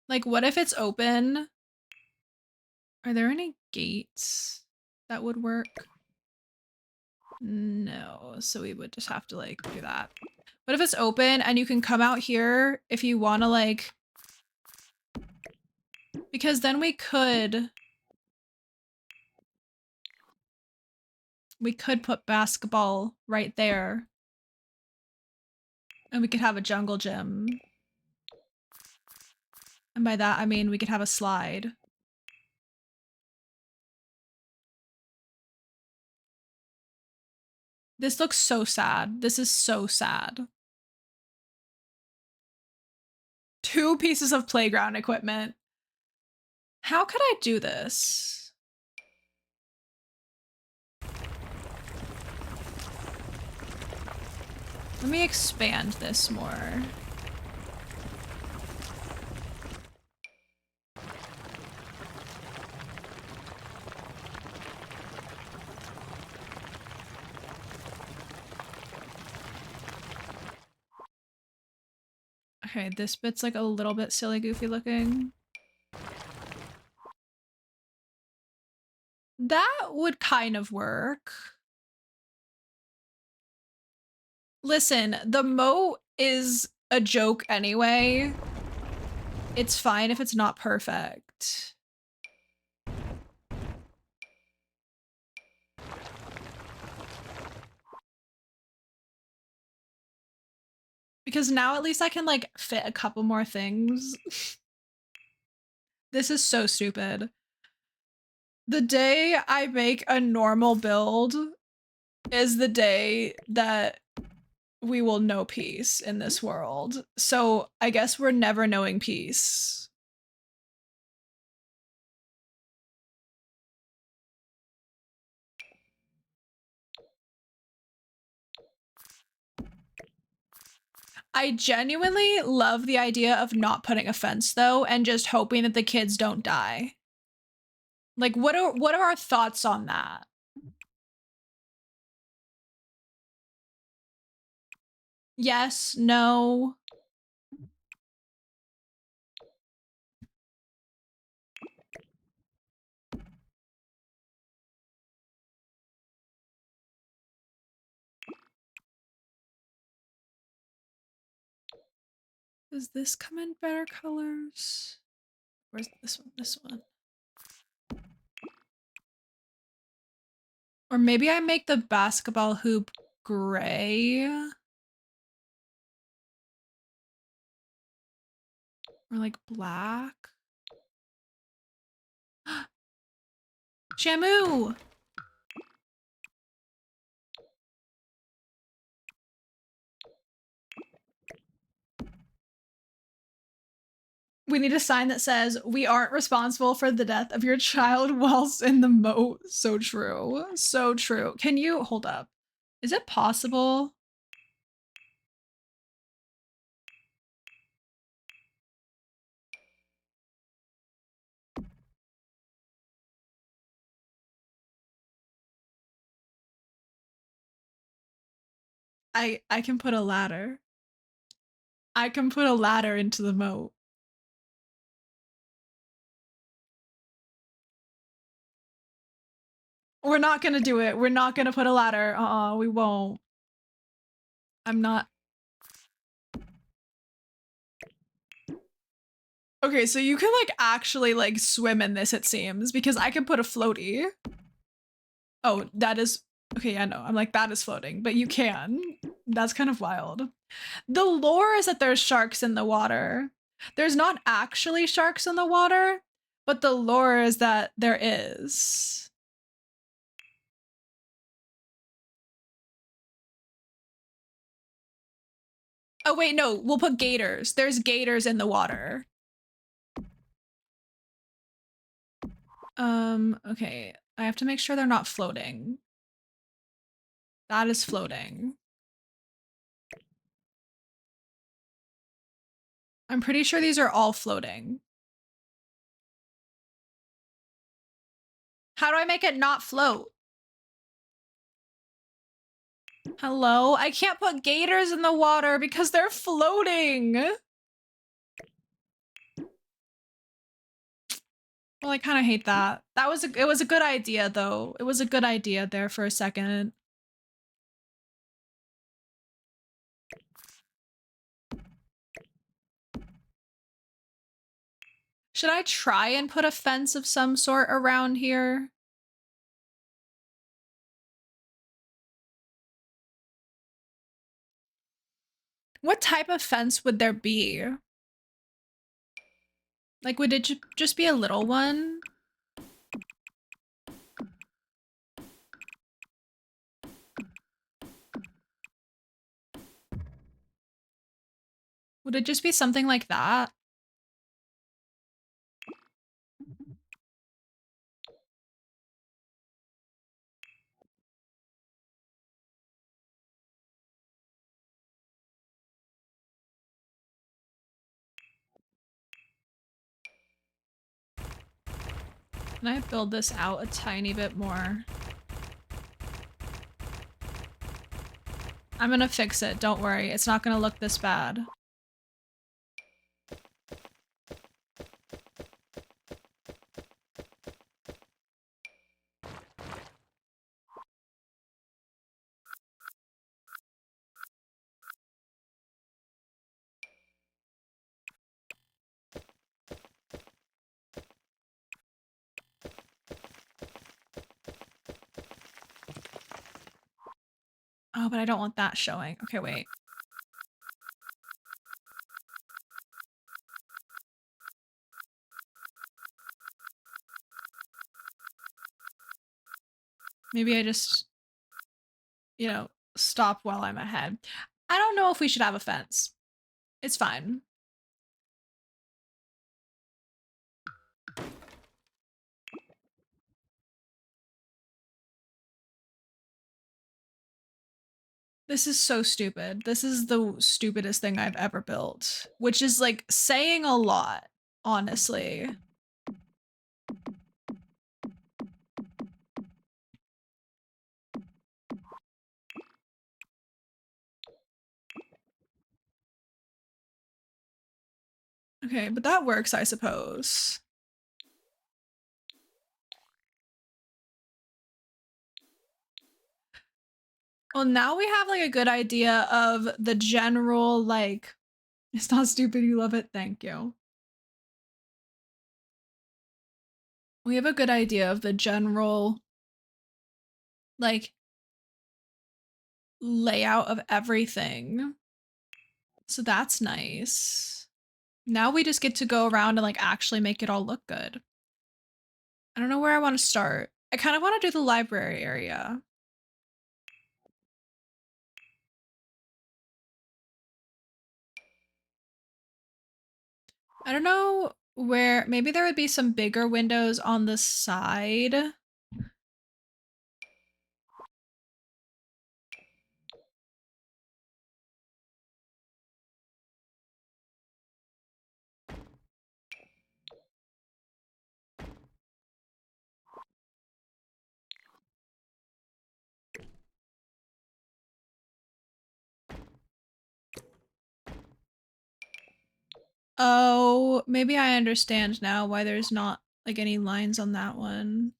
Like, what if it's open? Are there any gates that would work? No, so we would just have to like do that. What if it's open and you can come out here if you want to like, because then we could put basketball right there and we could have a jungle gym. And by that, I mean we could have a slide. This looks so sad. This is so sad. 2 pieces of playground equipment. How could I do this? Let me expand this more. Okay, this bit's like a little bit silly goofy looking. That would kind of work. Listen, the moat is a joke anyway. It's fine if it's not perfect. Because now at least I can like fit a couple more things. This is so stupid. The day I make a normal build is the day that we will know peace in this world. So I guess we're never knowing peace. I genuinely love the idea of not putting a fence though and just hoping that the kids don't die. Like what are our thoughts on that? Yes, no. Does this come in better colors? Where's this one? This one. Or maybe I make the basketball hoop gray. Or like black. Shamu! We need a sign that says, "We aren't responsible for the death of your child whilst in the moat." So true. So true. Can you hold up? Is it possible? I can put a ladder. I can put a ladder into the moat. We're not gonna do it. We're not gonna put a ladder. We won't. I'm not. Okay, so you can like actually like swim in this, it seems, because I can put a floaty. Oh, that is okay. I know. I'm like, that is floating, but you can. That's kind of wild. The lore is that there's sharks in the water. There's not actually sharks in the water, but the lore is that there is. Oh, wait, no, we'll put gators. There's gators in the water. Okay. I have to make sure they're not floating. That is floating. I'm pretty sure these are all floating. How do I make it not float? Hello? I can't put gators in the water because they're floating. Well, I kind of hate that. It was a good idea though. It was a good idea there for a second. Should I try and put a fence of some sort around here? What type of fence would there be? Like, would it just be a little one? Would it just be something like that? Can I build this out a tiny bit more? I'm gonna fix it, don't worry. It's not gonna look this bad. Oh, but I don't want that showing. Okay, wait. Maybe I just, you know, stop while I'm ahead. I don't know if we should have a fence. It's fine. This is so stupid. This is the stupidest thing I've ever built, which is like saying a lot, honestly. Okay, but that works, I suppose. Well, now we have like a good idea of the general, like, it's not stupid, you love it, thank you. We have a good idea of the general, like, layout of everything. So that's nice. Now we just get to go around and like actually make it all look good. I don't know where I want to start. I kind of want to do the library area. I don't know where, maybe there would be some bigger windows on the side. Oh, maybe I understand now why there's not like any lines on that one.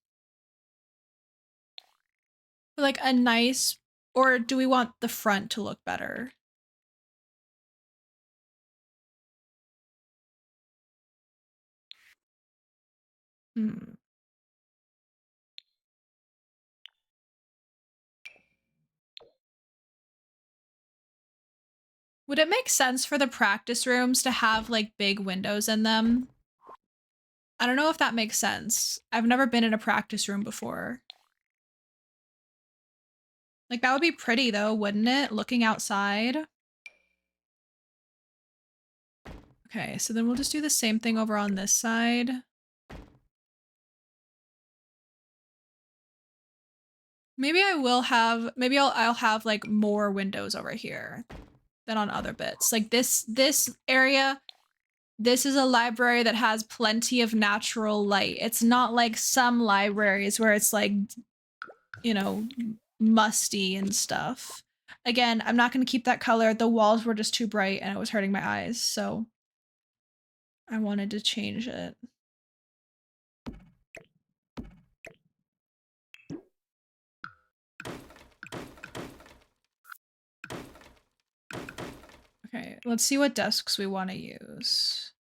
Like a nice, or do we want the front to look better? Hmm. Would it make sense for the practice rooms to have like big windows in them? I don't know if that makes sense. I've never been in a practice room before. Like that would be pretty though, wouldn't it? Looking outside. Okay, so then we'll just do the same thing over on this side. Maybe I'll have like more windows over here than on other bits. Like this area, this is a library that has plenty of natural light. It's not like some libraries where it's like, you know, musty and stuff. Again, I'm not going to keep that color. The walls were just too bright and it was hurting my eyes, so I wanted to change it. Okay, let's see what desks we want to use.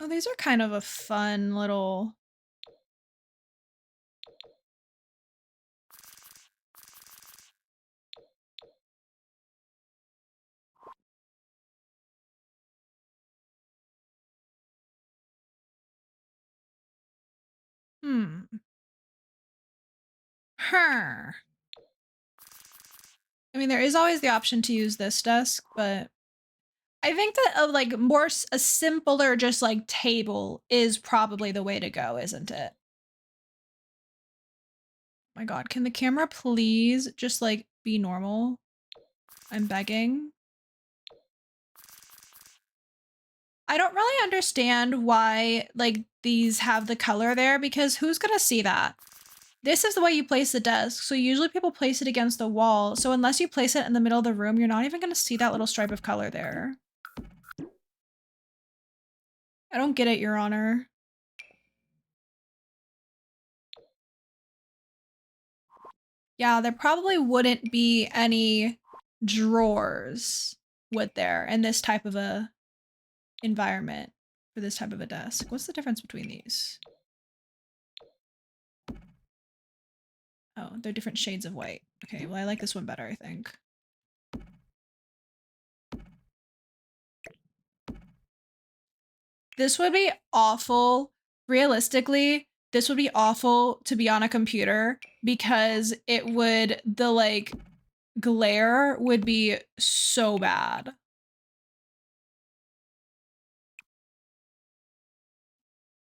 Oh, these are kind of a fun little... Hmm. Her. I mean, there is always the option to use this desk, but I think that like a simpler just like table is probably the way to go, isn't it? Oh my God, can the camera please just like be normal? I'm begging. I don't really understand why like these have the color there because who's gonna see that? This is the way you place the desk. So usually people place it against the wall. So unless you place it in the middle of the room, you're not even gonna see that little stripe of color there. I don't get it, Your Honor. Yeah, there probably wouldn't be any drawers, would there, in this type of a environment for this type of a desk. What's the difference between these? Oh, they're different shades of white. Okay, well, I like this one better, I think. This would be awful. Realistically, this would be awful to be on a computer because the like glare would be so bad.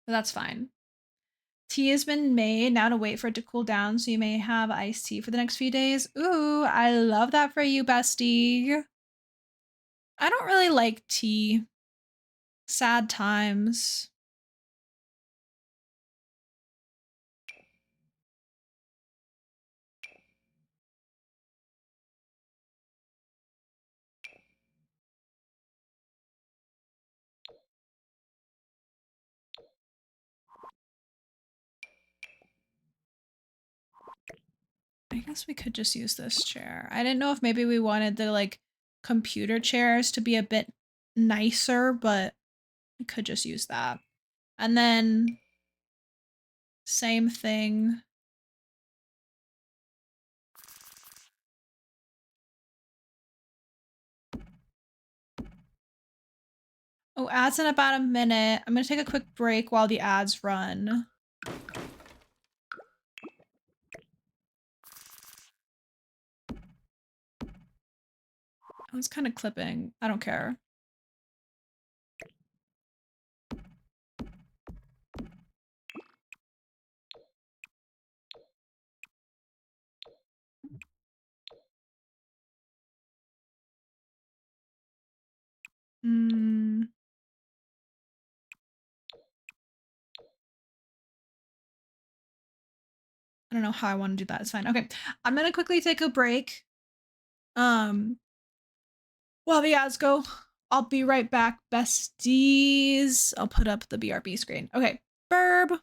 But that's fine. Tea has been made, now to wait for it to cool down so you may have iced tea for the next few days. Ooh, I love that for you, bestie. I don't really like tea. Sad times. I guess we could just use this chair. I didn't know if maybe we wanted the like computer chairs to be a bit nicer, but we could just use that. And then same thing. Oh, ads in about a minute. I'm gonna take a quick break while the ads run. I was kind of clipping. I don't care. Mm. I don't know how I want to do that. It's fine. Okay. I'm gonna quickly take a break. While the ads go, I'll be right back, besties. I'll put up the BRB screen. Okay. Burb.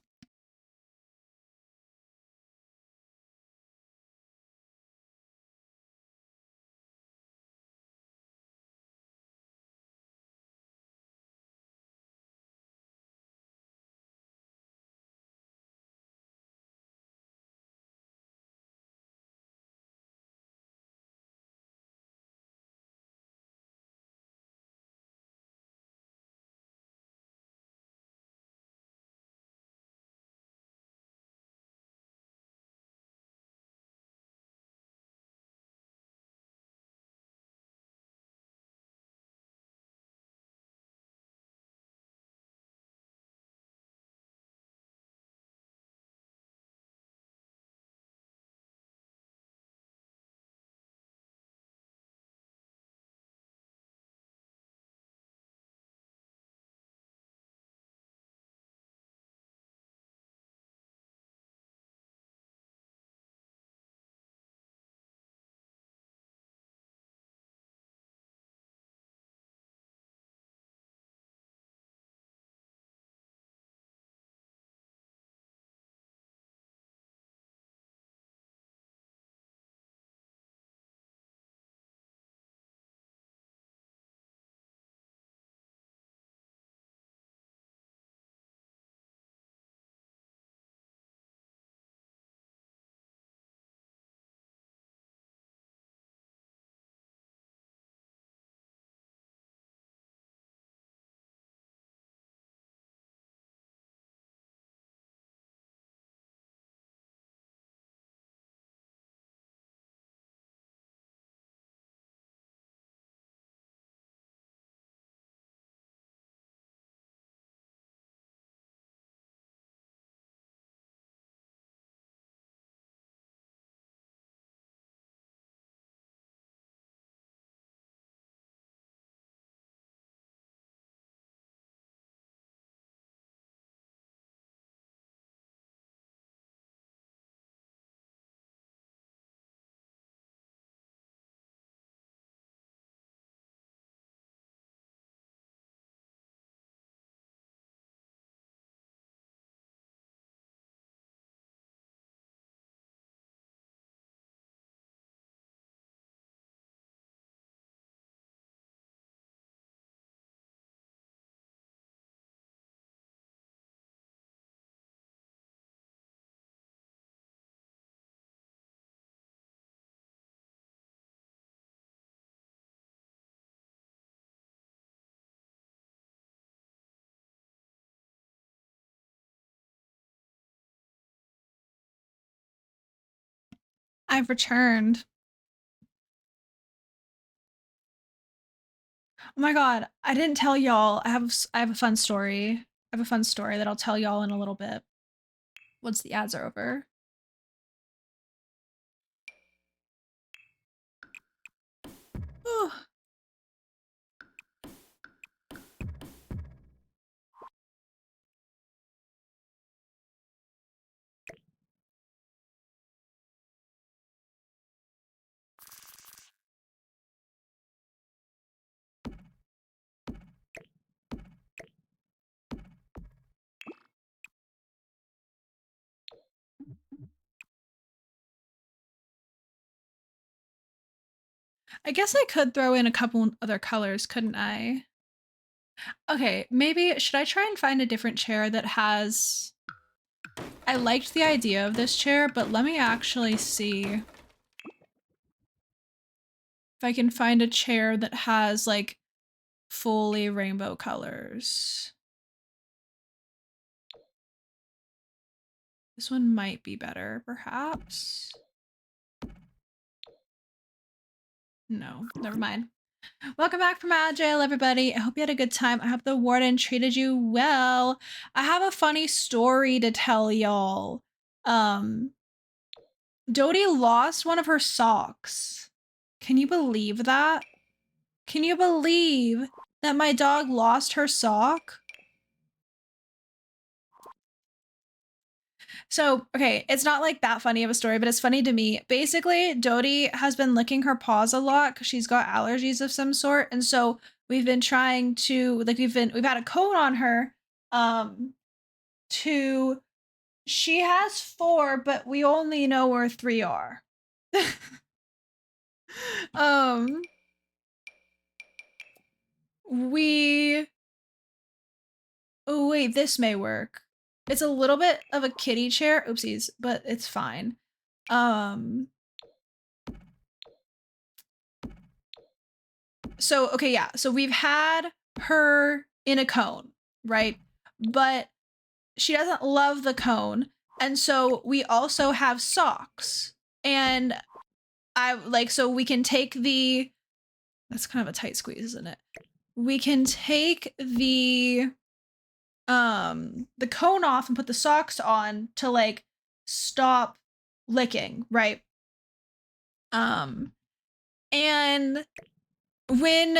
I've returned. Oh my god, I didn't tell y'all. I have a fun story. I have a fun story that I'll tell y'all in a little bit once the ads are over. Whew. I guess I could throw in a couple other colors, couldn't I? Okay, maybe should I try and find a different chair that has... I liked the idea of this chair, but let me actually see if I can find a chair that has like fully rainbow colors. This one might be better, perhaps. No, never mind. Welcome back from out of jail, everybody. I hope you had a good time. I hope the warden treated you well. I have a funny story to tell y'all. Dodie lost one of her socks. Can you believe that? Can you believe that my dog lost her sock? So, okay, it's not like that funny of a story, but it's funny to me. Basically, Dodie has been licking her paws a lot because she's got allergies of some sort. And so we've been trying to like we've had a cone on her um to she has 4, but we only know where 3 are. um we Oh wait, this may work. It's a little bit of a kitty chair. Oopsies, but it's fine. So okay, yeah. So we've had her in a cone, right? But she doesn't love the cone. And so we also have socks. And I like so we can take the that's kind of a tight squeeze, isn't it? We can take the cone off and put the socks on to like stop licking, right? Um and when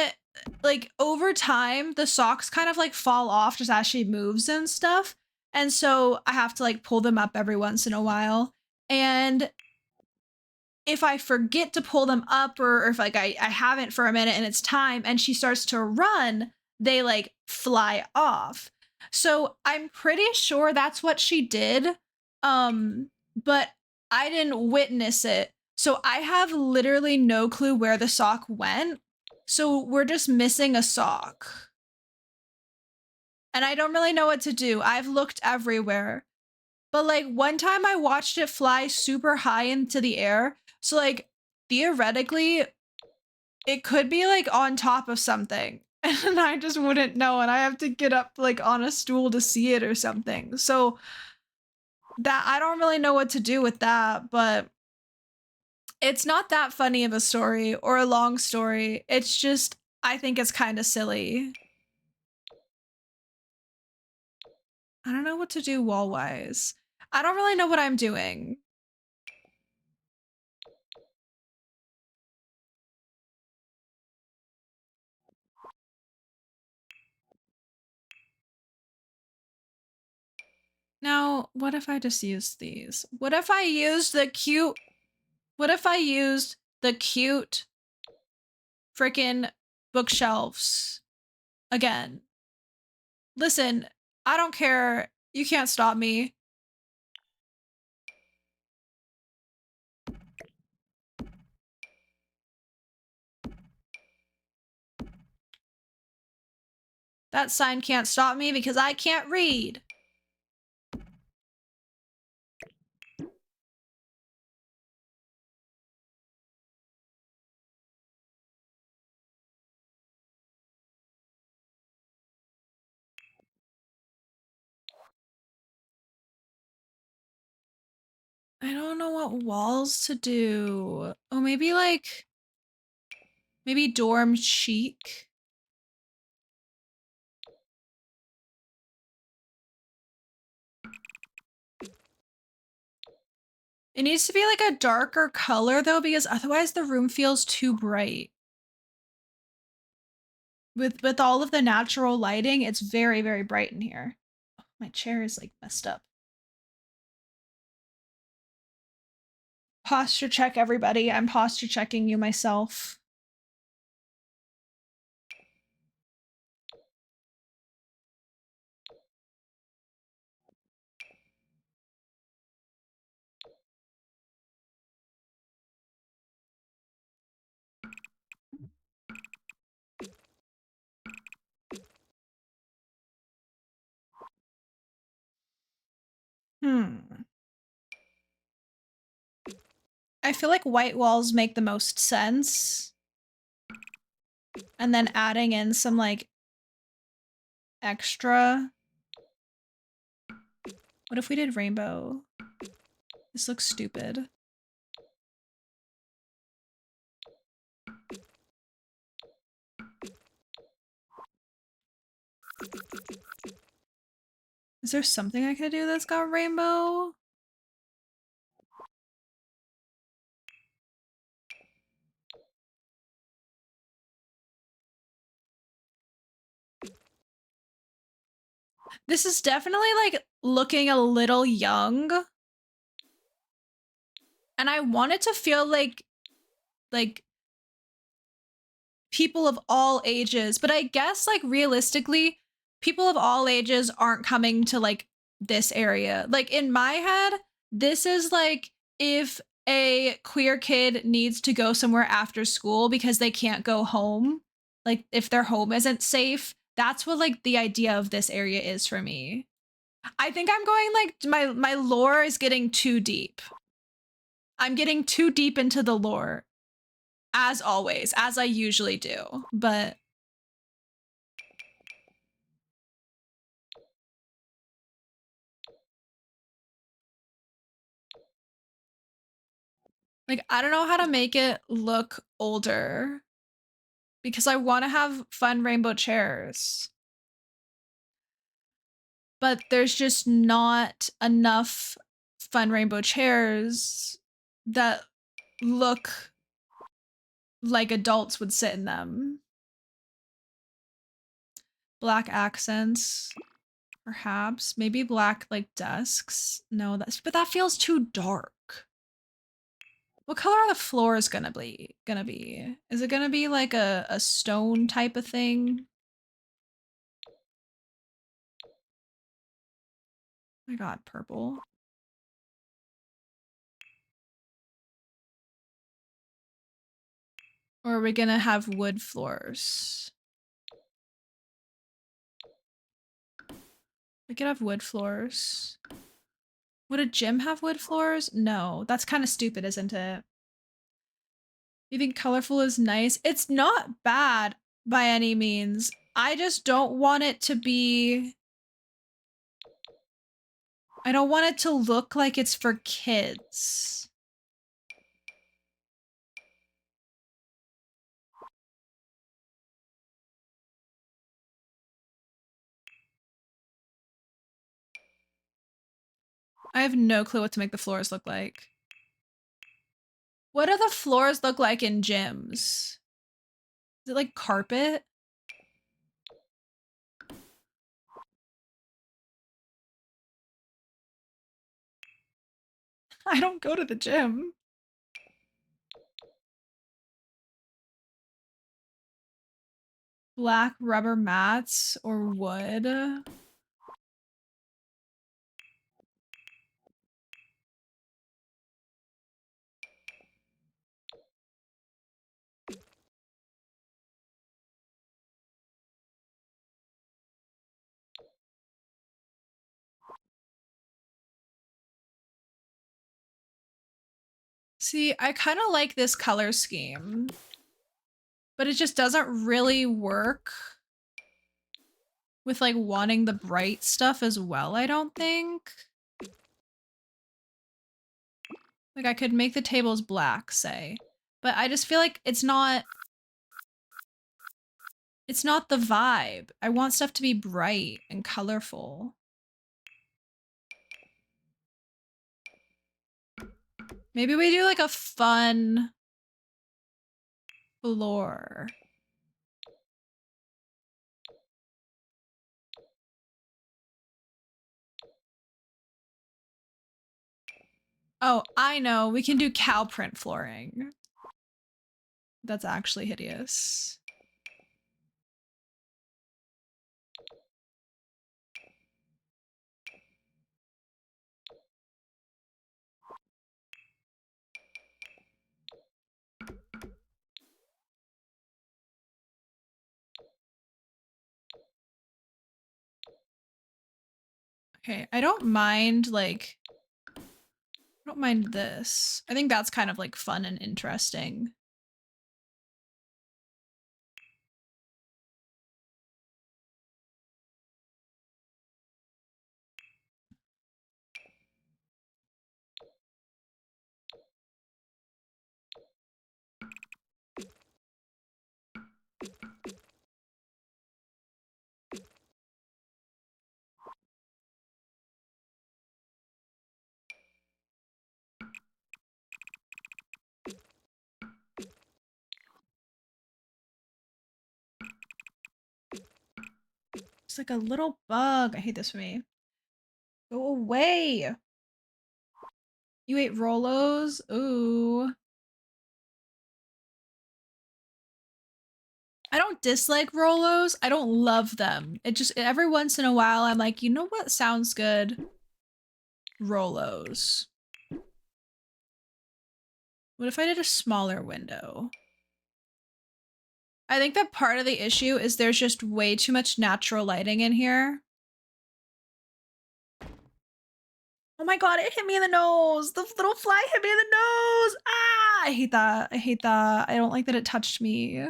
like over time the socks kind of like fall off just as she moves and stuff. And so I have to like pull them up every once in a while. And if I forget to pull them up or if like I haven't for a minute and it's time and she starts to run, they like fly off. So I'm pretty sure that's what she did. But I didn't witness it. So I have literally no clue where the sock went. So we're just missing a sock. And I don't really know what to do. I've looked everywhere. But like one time I watched it fly super high into the air. So like theoretically it could be like on top of something and I just wouldn't know and I have to get up like on a stool to see it or something. So that I don't really know what to do with that, but it's not that funny of a story or a long story. It's just I think it's kind of silly. I don't know what to do wall-wise. I don't really know what I'm doing. Now, what if I just used these? What if I used the cute freaking bookshelves again? Listen, I don't care. You can't stop me. That sign can't stop me because I can't read. I don't know what walls to do. Oh, maybe like, maybe dorm chic. It needs to be like a darker color though, because otherwise the room feels too bright. With all of the natural lighting, it's very, very bright in here. Oh, my chair is like messed up. Posture check, everybody. I'm posture checking you myself. I feel like white walls make the most sense. And then adding in some like extra. What if we did rainbow? This looks stupid. Is there something I could do that's got rainbow? This is definitely like looking a little young. And I want it to feel like people of all ages, but I guess like realistically, people of all ages aren't coming to like this area. Like in my head, this is like if a queer kid needs to go somewhere after school because they can't go home, like if their home isn't safe, that's what like the idea of this area is for me. I think I'm going like my lore is getting too deep. I'm getting too deep into the lore as always, as I usually do. But like, I don't know how to make it look older because I want to have fun rainbow chairs. But there's just not enough fun rainbow chairs that look like adults would sit in them. Black accents, perhaps. Maybe black like desks. No, but that feels too dark. What color are the floors gonna be? Is it gonna be like a stone type of thing? Oh my god, purple. Or are we gonna have wood floors? We could have wood floors. Would a gym have wood floors? No, that's kind of stupid, isn't it? You think colorful is nice? It's not bad by any means. I just don't want it to be. I don't want it to look like it's for kids. I have no clue what to make the floors look like. What do the floors look like in gyms? Is it like carpet? I don't go to the gym. Black rubber mats or wood? See, I kind of like this color scheme, but it just doesn't really work with like wanting the bright stuff as well, I don't think. Like I could make the tables black, say, but I just feel like it's not the vibe. I want stuff to be bright and colorful. Maybe we do like a fun floor. Oh, I know. We can do cow print flooring. That's actually hideous. Okay, I don't mind like I don't mind this. I think that's kind of like fun and interesting. It's like a little bug. I hate this for me. Go away. You ate Rolos? Ooh. I don't dislike Rolos. I don't love them. It just every once in a while I'm like, you know what sounds good? Rolos. What if I did a smaller window? I think that part of the issue is there's just way too much natural lighting in here. Oh my god, it hit me in the nose. The little fly hit me in the nose. Ah, I hate that. I hate that. I don't like that it touched me.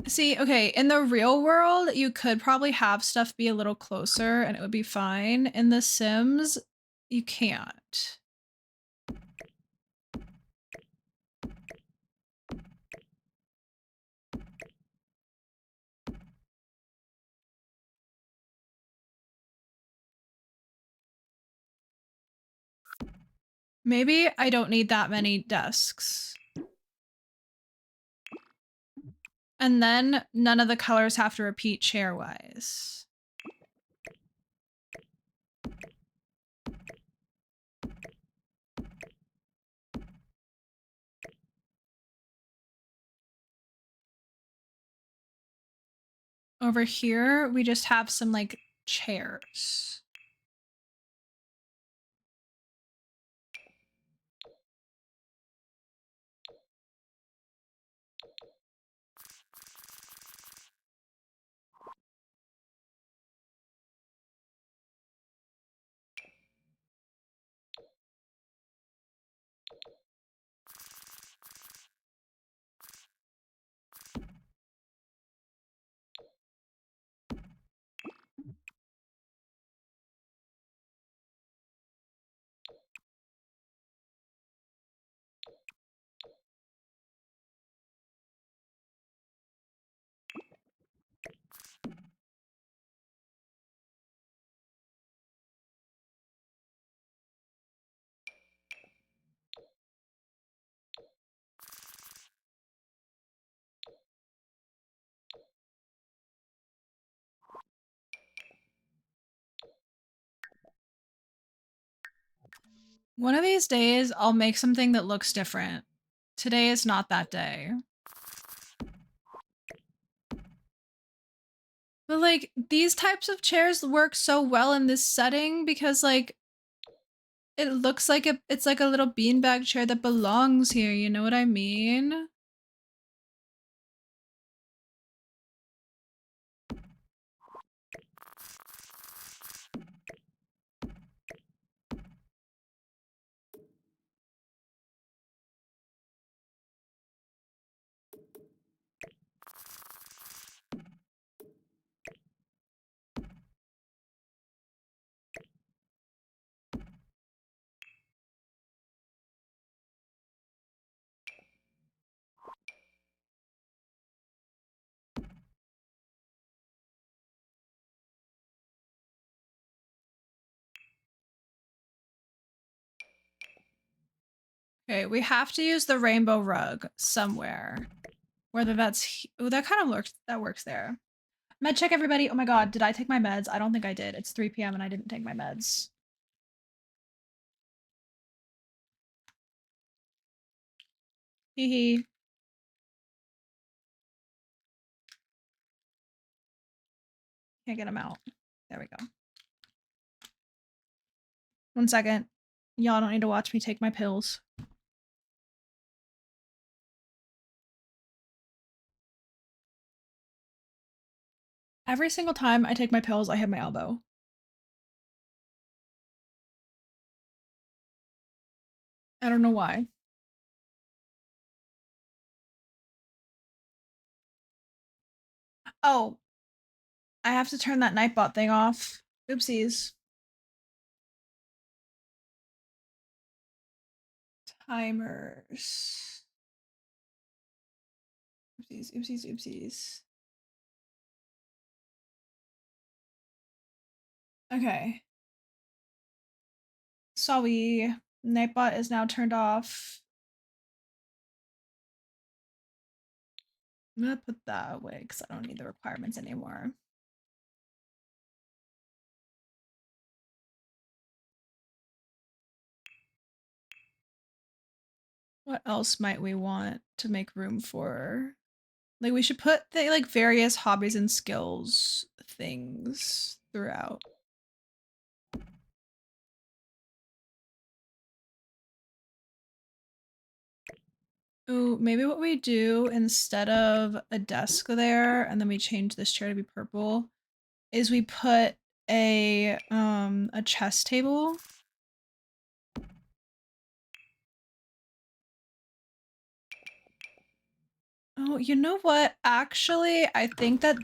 See, okay, in the real world, you could probably have stuff be a little closer and it would be fine. In The Sims, you can't. Maybe I don't need that many desks. And then none of the colors have to repeat chair-wise. Over here, we just have some like chairs. One of these days, I'll make something that looks different. Today is not that day. But like, these types of chairs work so well in this setting because like, it looks like it's like a little beanbag chair that belongs here, you know what I mean? Okay, we have to use the rainbow rug somewhere. Whether that's, oh, that kind of works, that works there. Med check, everybody. Oh my god, did I take my meds? I don't think I did. It's 3 p.m. and I didn't take my meds. Hee hee. Can't get them out. There we go. 1 second. Y'all don't need to watch me take my pills. Every single time I take my pills, I hit my elbow. I don't know why. Oh, I have to turn that Nightbot thing off. Oopsies. Timers. Oopsies, oopsies, oopsies. Okay. Sorry. Nightbot is now turned off. I'm gonna put that away because I don't need the requirements anymore. What else might we want to make room for? Like we should put the like various hobbies and skills things throughout. Oh, maybe what we do instead of a desk there and then we change this chair to be purple is we put a chess table. Oh, you know what? Actually, I think that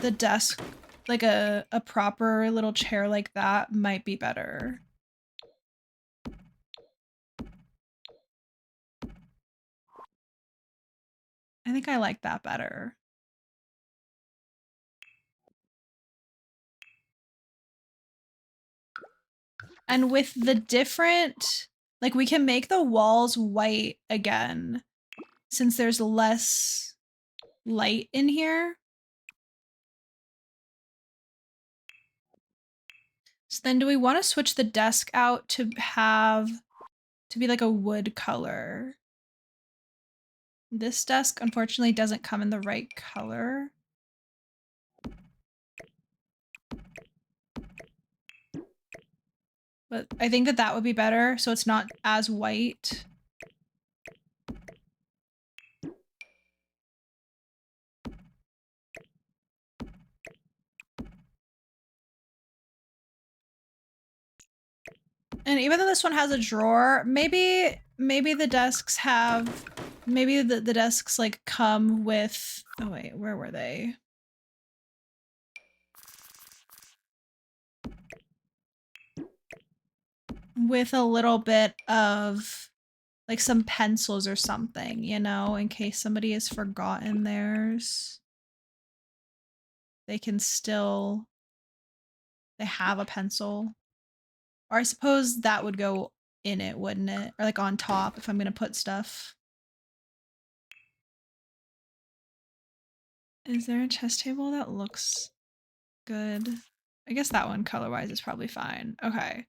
the desk, like a proper little chair like that might be better. I think I like that better. And with the different, like we can make the walls white again since there's less light in here. So then do we want to switch the desk out to be like a wood color? This desk unfortunately doesn't come in the right color. But I think that that would be better so it's not as white. And even though this one has a drawer, maybe the desks have, maybe the desks like come with, oh wait, where were they? With a little bit of like some pencils or something, you know, in case somebody has forgotten theirs. They can still, they have a pencil. Or I suppose that would go in it, wouldn't it? Or like on top if I'm gonna put stuff. Is there a chess table that looks good? I guess that one color-wise is probably fine. Okay.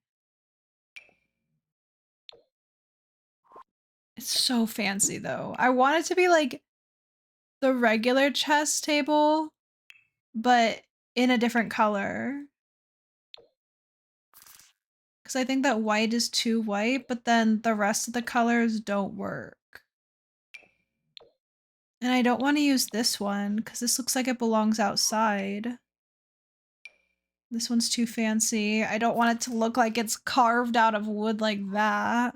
It's so fancy though. I want it to be like the regular chess table, but in a different color. Because I think that white is too white, but then the rest of the colors don't work. And I don't want to use this one because this looks like it belongs outside. This one's too fancy. I don't want it to look like it's carved out of wood like that.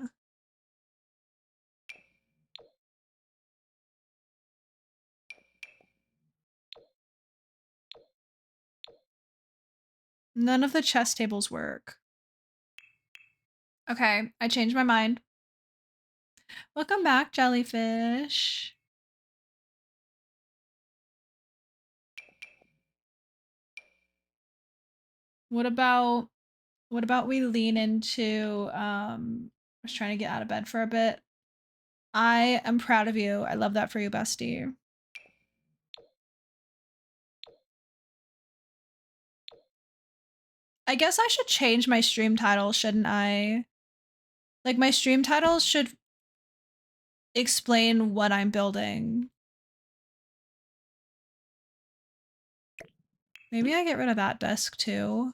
None of the chess tables work. Okay, I changed my mind. Welcome back, jellyfish. What about we lean into I was trying to get out of bed for a bit. I am proud of you. I love that for you, bestie. I guess I should change my stream title, shouldn't I? Like my stream titles should explain what I'm building. Maybe I get rid of that desk too.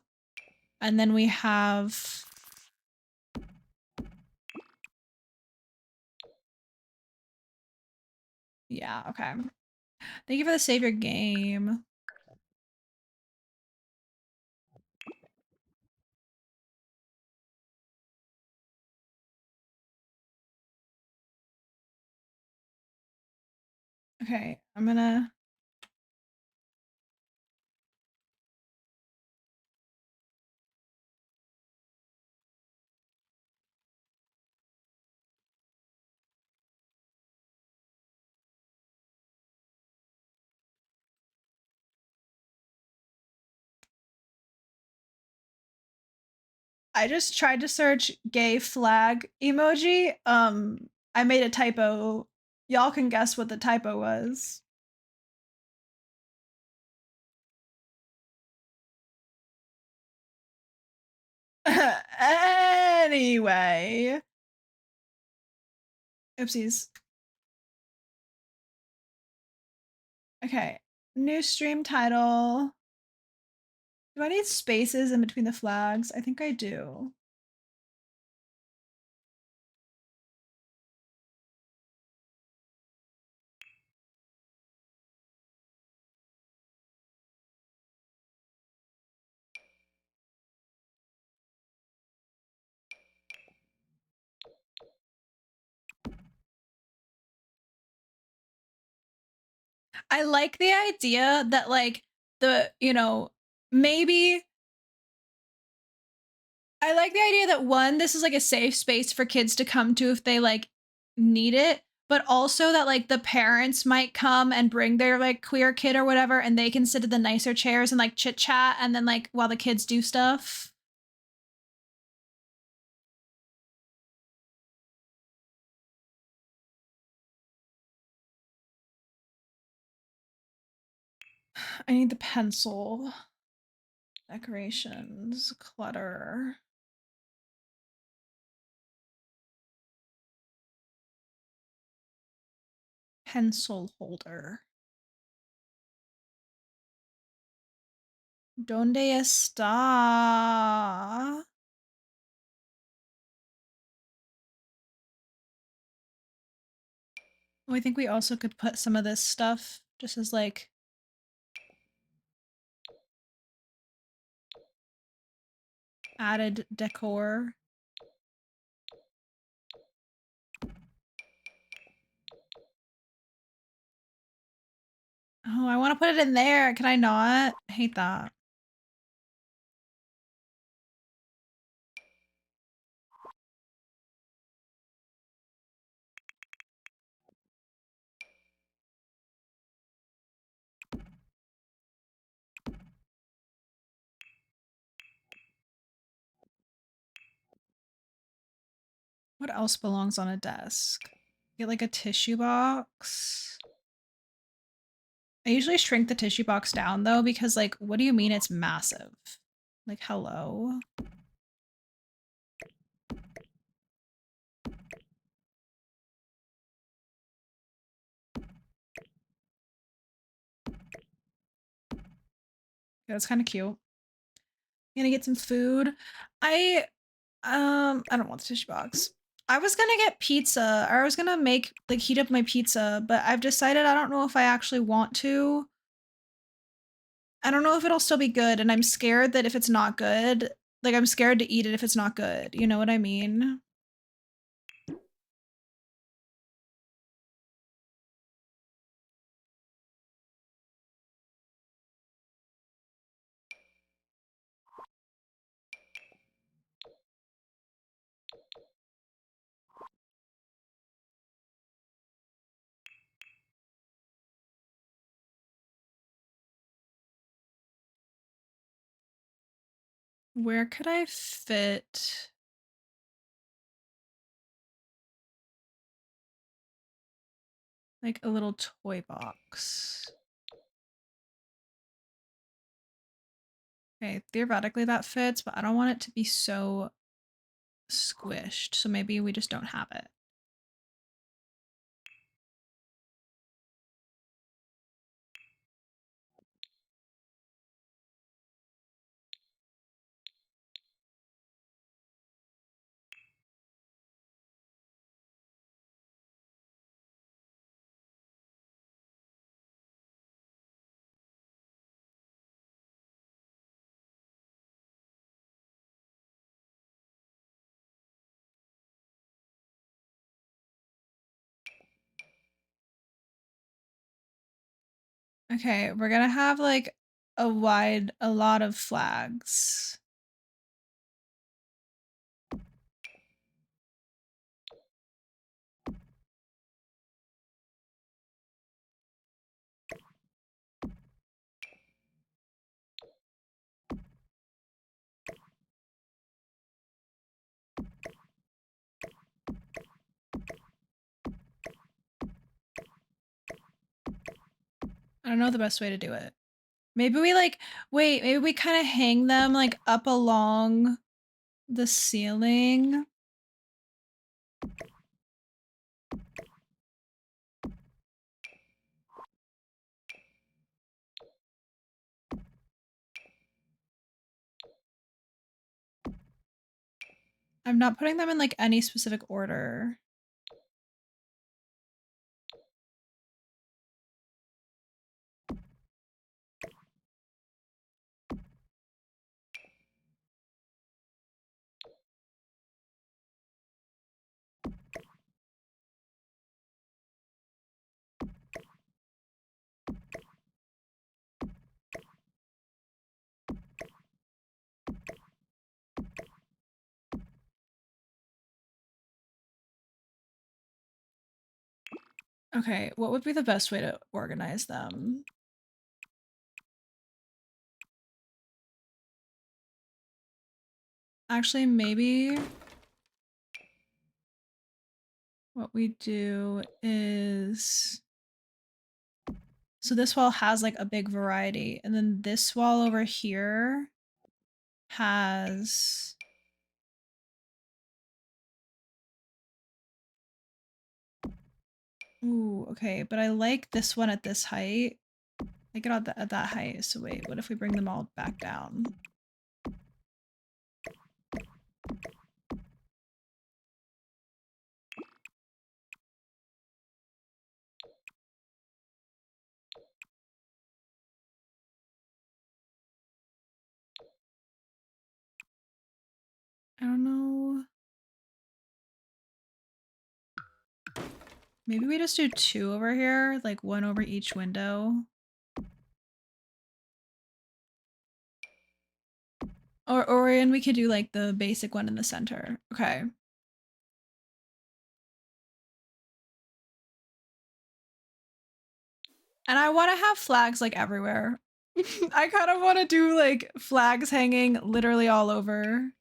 And then we have yeah, okay. Thank you for the save your game. Okay, I'm gonna I just tried to search gay flag emoji. I made a typo. Y'all can guess what the typo was. Anyway. Oopsies. Okay. New stream title. Do I need spaces in between the flags? I think I do. I like the idea that like maybe I like the idea that one, this is like a safe space for kids to come to if they like need it, but also that like the parents might come and bring their like queer kid or whatever and they can sit at the nicer chairs and like chit chat and then like while the kids do stuff. I need the pencil. Decorations, clutter. Pencil holder. ¿Dónde está? Oh, I think we also could put some of this stuff just as like added decor. Oh, I want to put it in there. Can I not? I hate that. What else belongs on a desk? Get like a tissue box. I usually shrink the tissue box down though, because like, what do you mean it's massive? Like, hello? Yeah, that's kind of cute. Gonna get some food. I don't want the tissue box. I was gonna get pizza. I was gonna make like heat up my pizza, but I've decided I don't know if I actually want to. I don't know if it'll still be good, and I'm scared that if it's not good, like I'm scared to eat it if it's not good. You know what I mean? Where could I fit like a little toy box? Okay, theoretically that fits, but I don't want it to be so squished, so maybe we just don't have it. Okay, we're gonna have like a lot of flags. I don't know the best way to do it. Maybe we like, wait, maybe we kind of hang them like up along the ceiling. I'm not putting them in like any specific order. Okay, what would be the best way to organize them? Actually, maybe what we do is, so this wall has like a big variety, and then this wall over here has, ooh, okay, but I like this one at this height. I get at that height. So wait, what if we bring them all back down? I don't know. Maybe we just do 2 over here, like 1 over each window. And we could do like the basic one in the center. Okay. And I want to have flags like everywhere. I kind of want to do like flags hanging literally all over.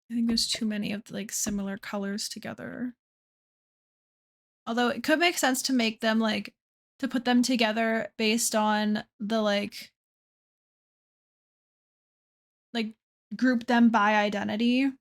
I think there's too many of like similar colors together. Although it could make sense to make them like, to put them together based on the like group them by identity.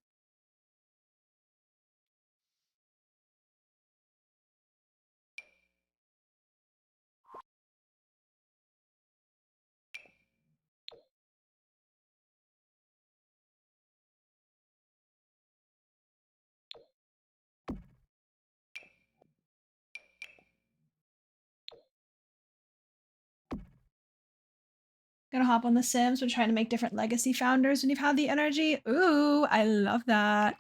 Gonna hop on The Sims. We're trying to make different legacy founders when you've had the energy. Ooh, I love that.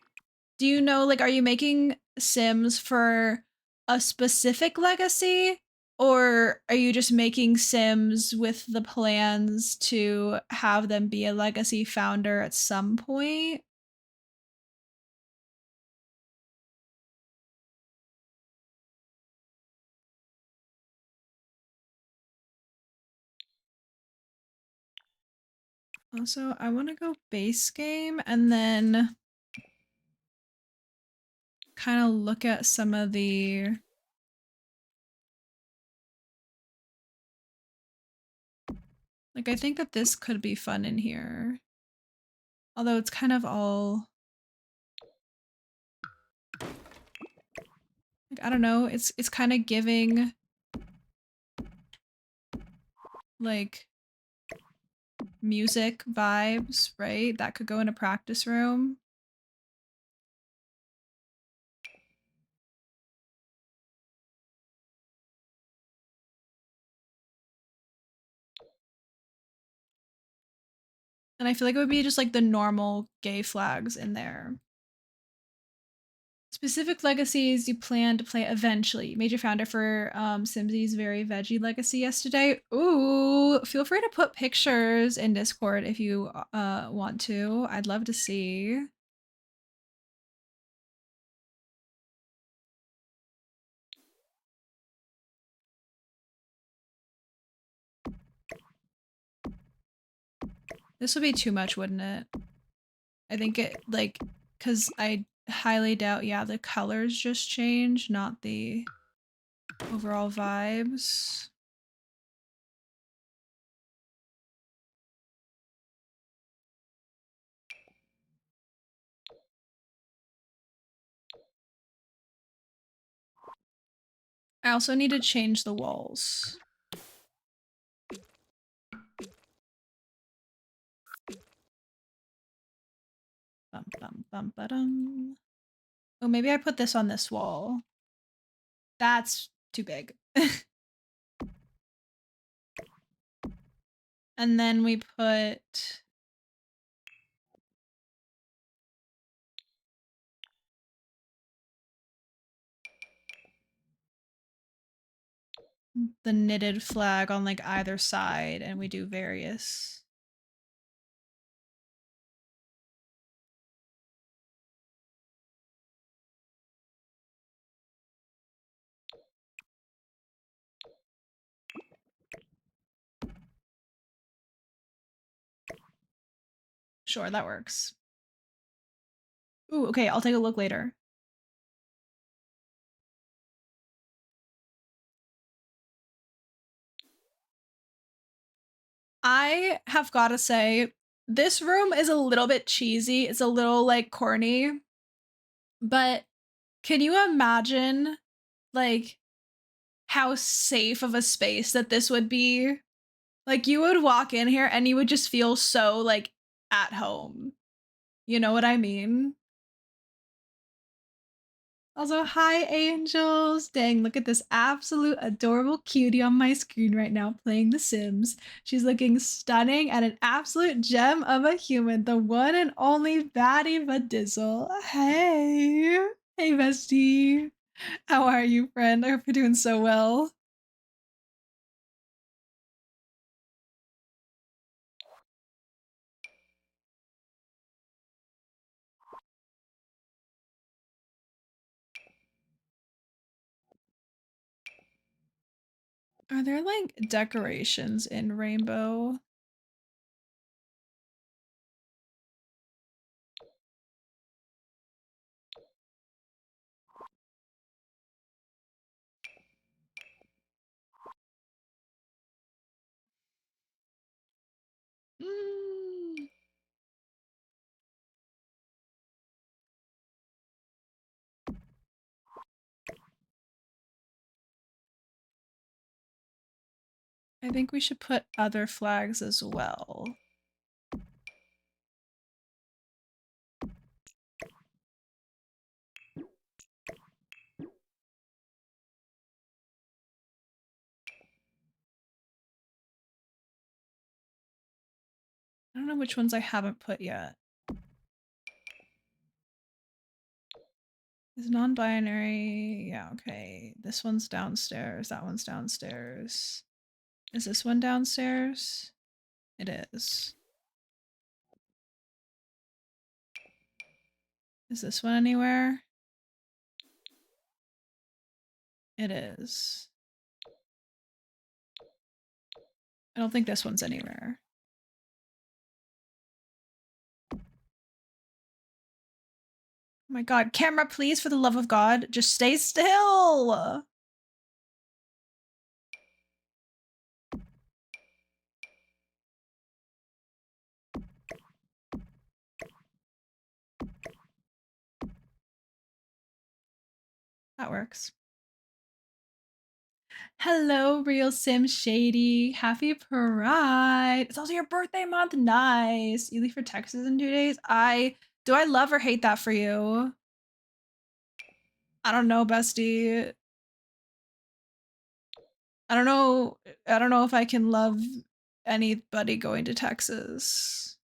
Do you know, like, are you making Sims for a specific legacy? Or are you just making Sims with the plans to have them be a legacy founder at some point? Also, I want to go base game and then kind of look at some of the, like, I think that this could be fun in here. Although it's kind of all, like, I don't know, it's kind of giving like music vibes, right? That could go in a practice room. And I feel like it would be just like the normal gay flags in there. Specific legacies you plan to play eventually. You made your founder for Simsy's Very Veggie legacy yesterday. Ooh, feel free to put pictures in Discord if you want to. I'd love to see. This would be too much, wouldn't it? I think it, like, because I highly doubt, yeah, the colors just change, not the overall vibes. I also need to change the walls. Bum, bum, bum, ba-dum. Oh, maybe I put this on this wall. That's too big. And then we put the knitted flag on like either side, and we do various. Sure, that works. Ooh, okay, I'll take a look later. I have got to say, this room is a little bit cheesy. It's a little like corny, but can you imagine like how safe of a space that this would be? Like you would walk in here and you would just feel so like at home. You know what I mean? Also, hi angels. Dang, look at this absolute adorable cutie on my screen right now playing The Sims. She's looking stunning and an absolute gem of a human, the one and only Batty Vadizzle. Hey. Hey, bestie. How are you, friend? I hope you're doing so well. Are there like decorations in Rainbow? Mm. I think we should put other flags as well. I don't know which ones I haven't put yet. Is non-binary. Yeah, okay. This one's downstairs. That one's downstairs. Is this one downstairs? It is. Is this one anywhere? It is. I don't think this one's anywhere. Oh my god, camera, please, for the love of God, just stay still! That works. Hello, Real Sim Shady. Happy Pride. It's also your birthday month. Nice. You leave for Texas in 2 days? Do I love or hate that for you? I don't know, bestie. I don't know. I don't know if I can love anybody going to Texas.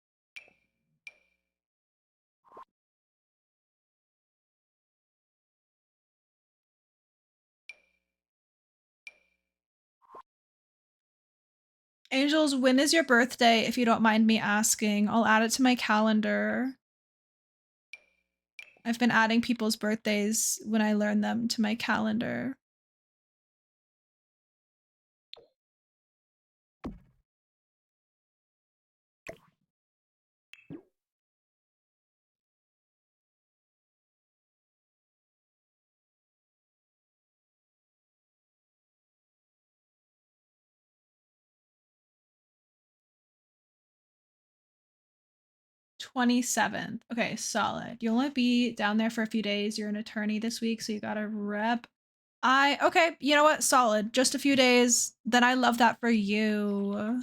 Angels, when is your birthday, if you don't mind me asking? I'll add it to my calendar. I've been adding people's birthdays when I learn them to my calendar. $27th. Okay, solid. You'll only be down there for a few days. You're an attorney this week, so you gotta rep. Okay, you know what? Solid. Just a few days. Then I love that for you.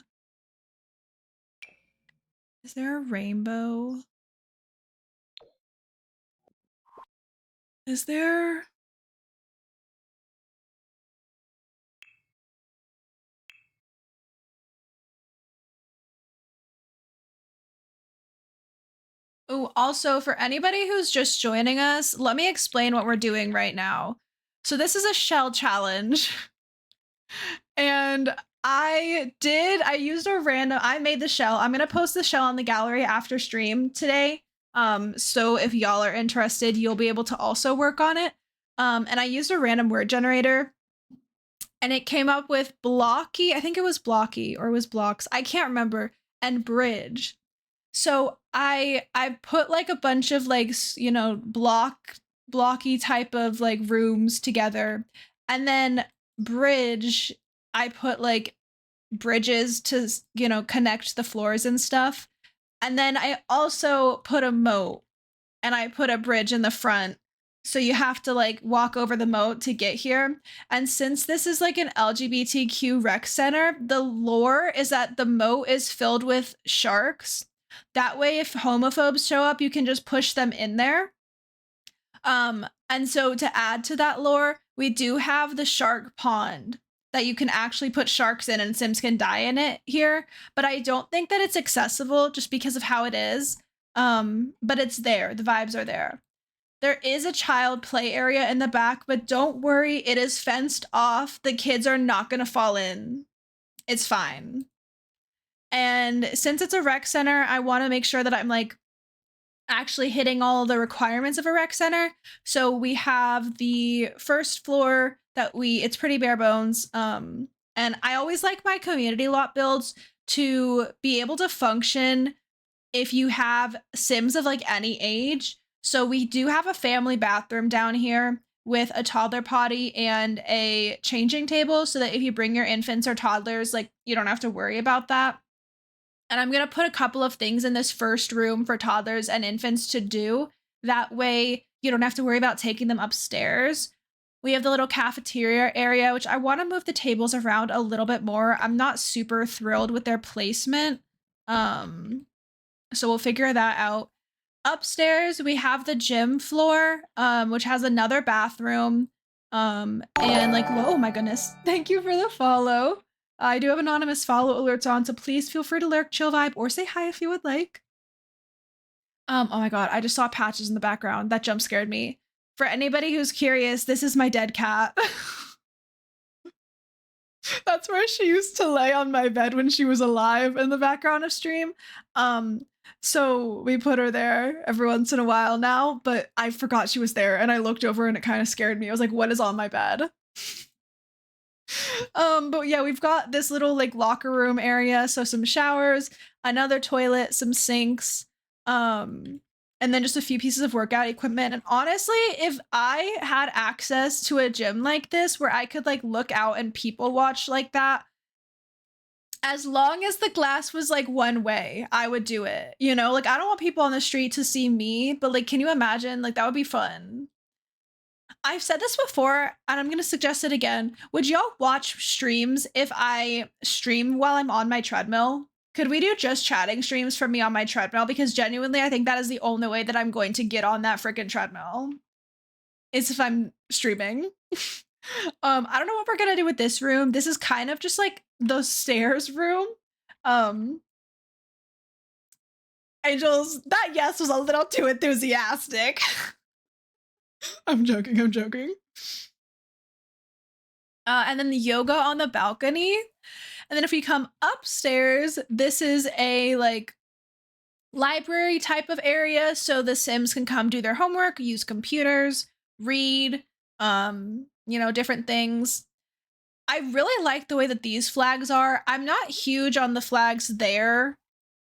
Is there a rainbow? Is there? Oh, also for anybody who's just joining us, let me explain what we're doing right now. So this is a shell challenge. And I made the shell. I'm gonna post the shell on the gallery after stream today. So if y'all are interested, you'll be able to also work on it. And I used a random word generator and it came up with blocky. I think it was blocky or it was blocks. I can't remember. And bridge. So I put like a bunch of like, blocky type of like rooms together. And then bridge, I put like bridges to, connect the floors and stuff. And then I also put a moat and I put a bridge in the front. So you have to like walk over the moat to get here. And since this is like an LGBTQ rec center, the lore is that the moat is filled with sharks. That way, if homophobes show up, you can just push them in there. And so to add to that lore, we do have the shark pond that you can actually put sharks in and Sims can die in it here. But I don't think that it's accessible just because of how it is. But it's there. The vibes are there. There is a child play area in the back, but don't worry, it is fenced off. The kids are not going to fall in. It's fine. And since it's a rec center, I want to make sure that I'm like actually hitting all the requirements of a rec center. So we have the first floor that it's pretty bare bones. And I always like my community lot builds to be able to function if you have Sims of like any age. So we do have a family bathroom down here with a toddler potty and a changing table so that if you bring your infants or toddlers, like you don't have to worry about that. And I'm going to put a couple of things in this first room for toddlers and infants to do. That way you don't have to worry about taking them upstairs. We have the little cafeteria area, which I want to move the tables around a little bit more. I'm not super thrilled with their placement. So we'll figure that out. Upstairs, we have the gym floor, which has another bathroom. And like, oh my goodness. Thank you for the follow. I do have anonymous follow alerts on, so please feel free to lurk, chill vibe, or say hi if you would like. Oh my god, I just saw patches in the background. That jump scared me. For anybody who's curious, this is my dead cat. That's where she used to lay on my bed when she was alive in the background of stream. So we put her there every once in a while now, but I forgot she was there and I looked over and it kind of scared me. I was like, what is on my bed? But yeah, we've got this little like locker room area, so some showers, another toilet, some sinks, and then just a few pieces of workout equipment. And honestly, if I had access to a gym like this where I could like look out and people watch like that, as long as the glass was like one way, I would do it. You know, like I don't want people on the street to see me, but like, can you imagine? Like that would be fun. I've said this before and I'm going to suggest it again. Would y'all watch streams if I stream while I'm on my treadmill? Could we do just chatting streams for me on my treadmill? Because genuinely, I think that is the only way that I'm going to get on that freaking treadmill. Is if I'm streaming. I don't know what we're gonna do with this room. This is kind of just like the stairs room. Angels, that yes was a little too enthusiastic. I'm joking, I'm joking. And then the yoga on the balcony. And then if we come upstairs, this is a like library type of area so the Sims can come do their homework, use computers, read, different things. I really like the way that these flags are. I'm not huge on the flags there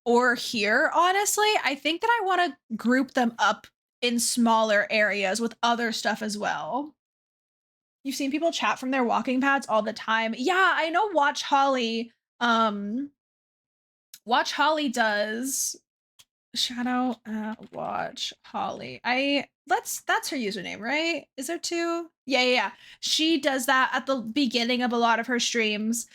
or here, honestly. I think that I want to group them up in smaller areas with other stuff as well. You've seen people chat from their walking pads all the time. Yeah, I know um Watch Holly does. Shout out Watch Holly. That's her username, right? Is there two? Yeah. She does that at the beginning of a lot of her streams.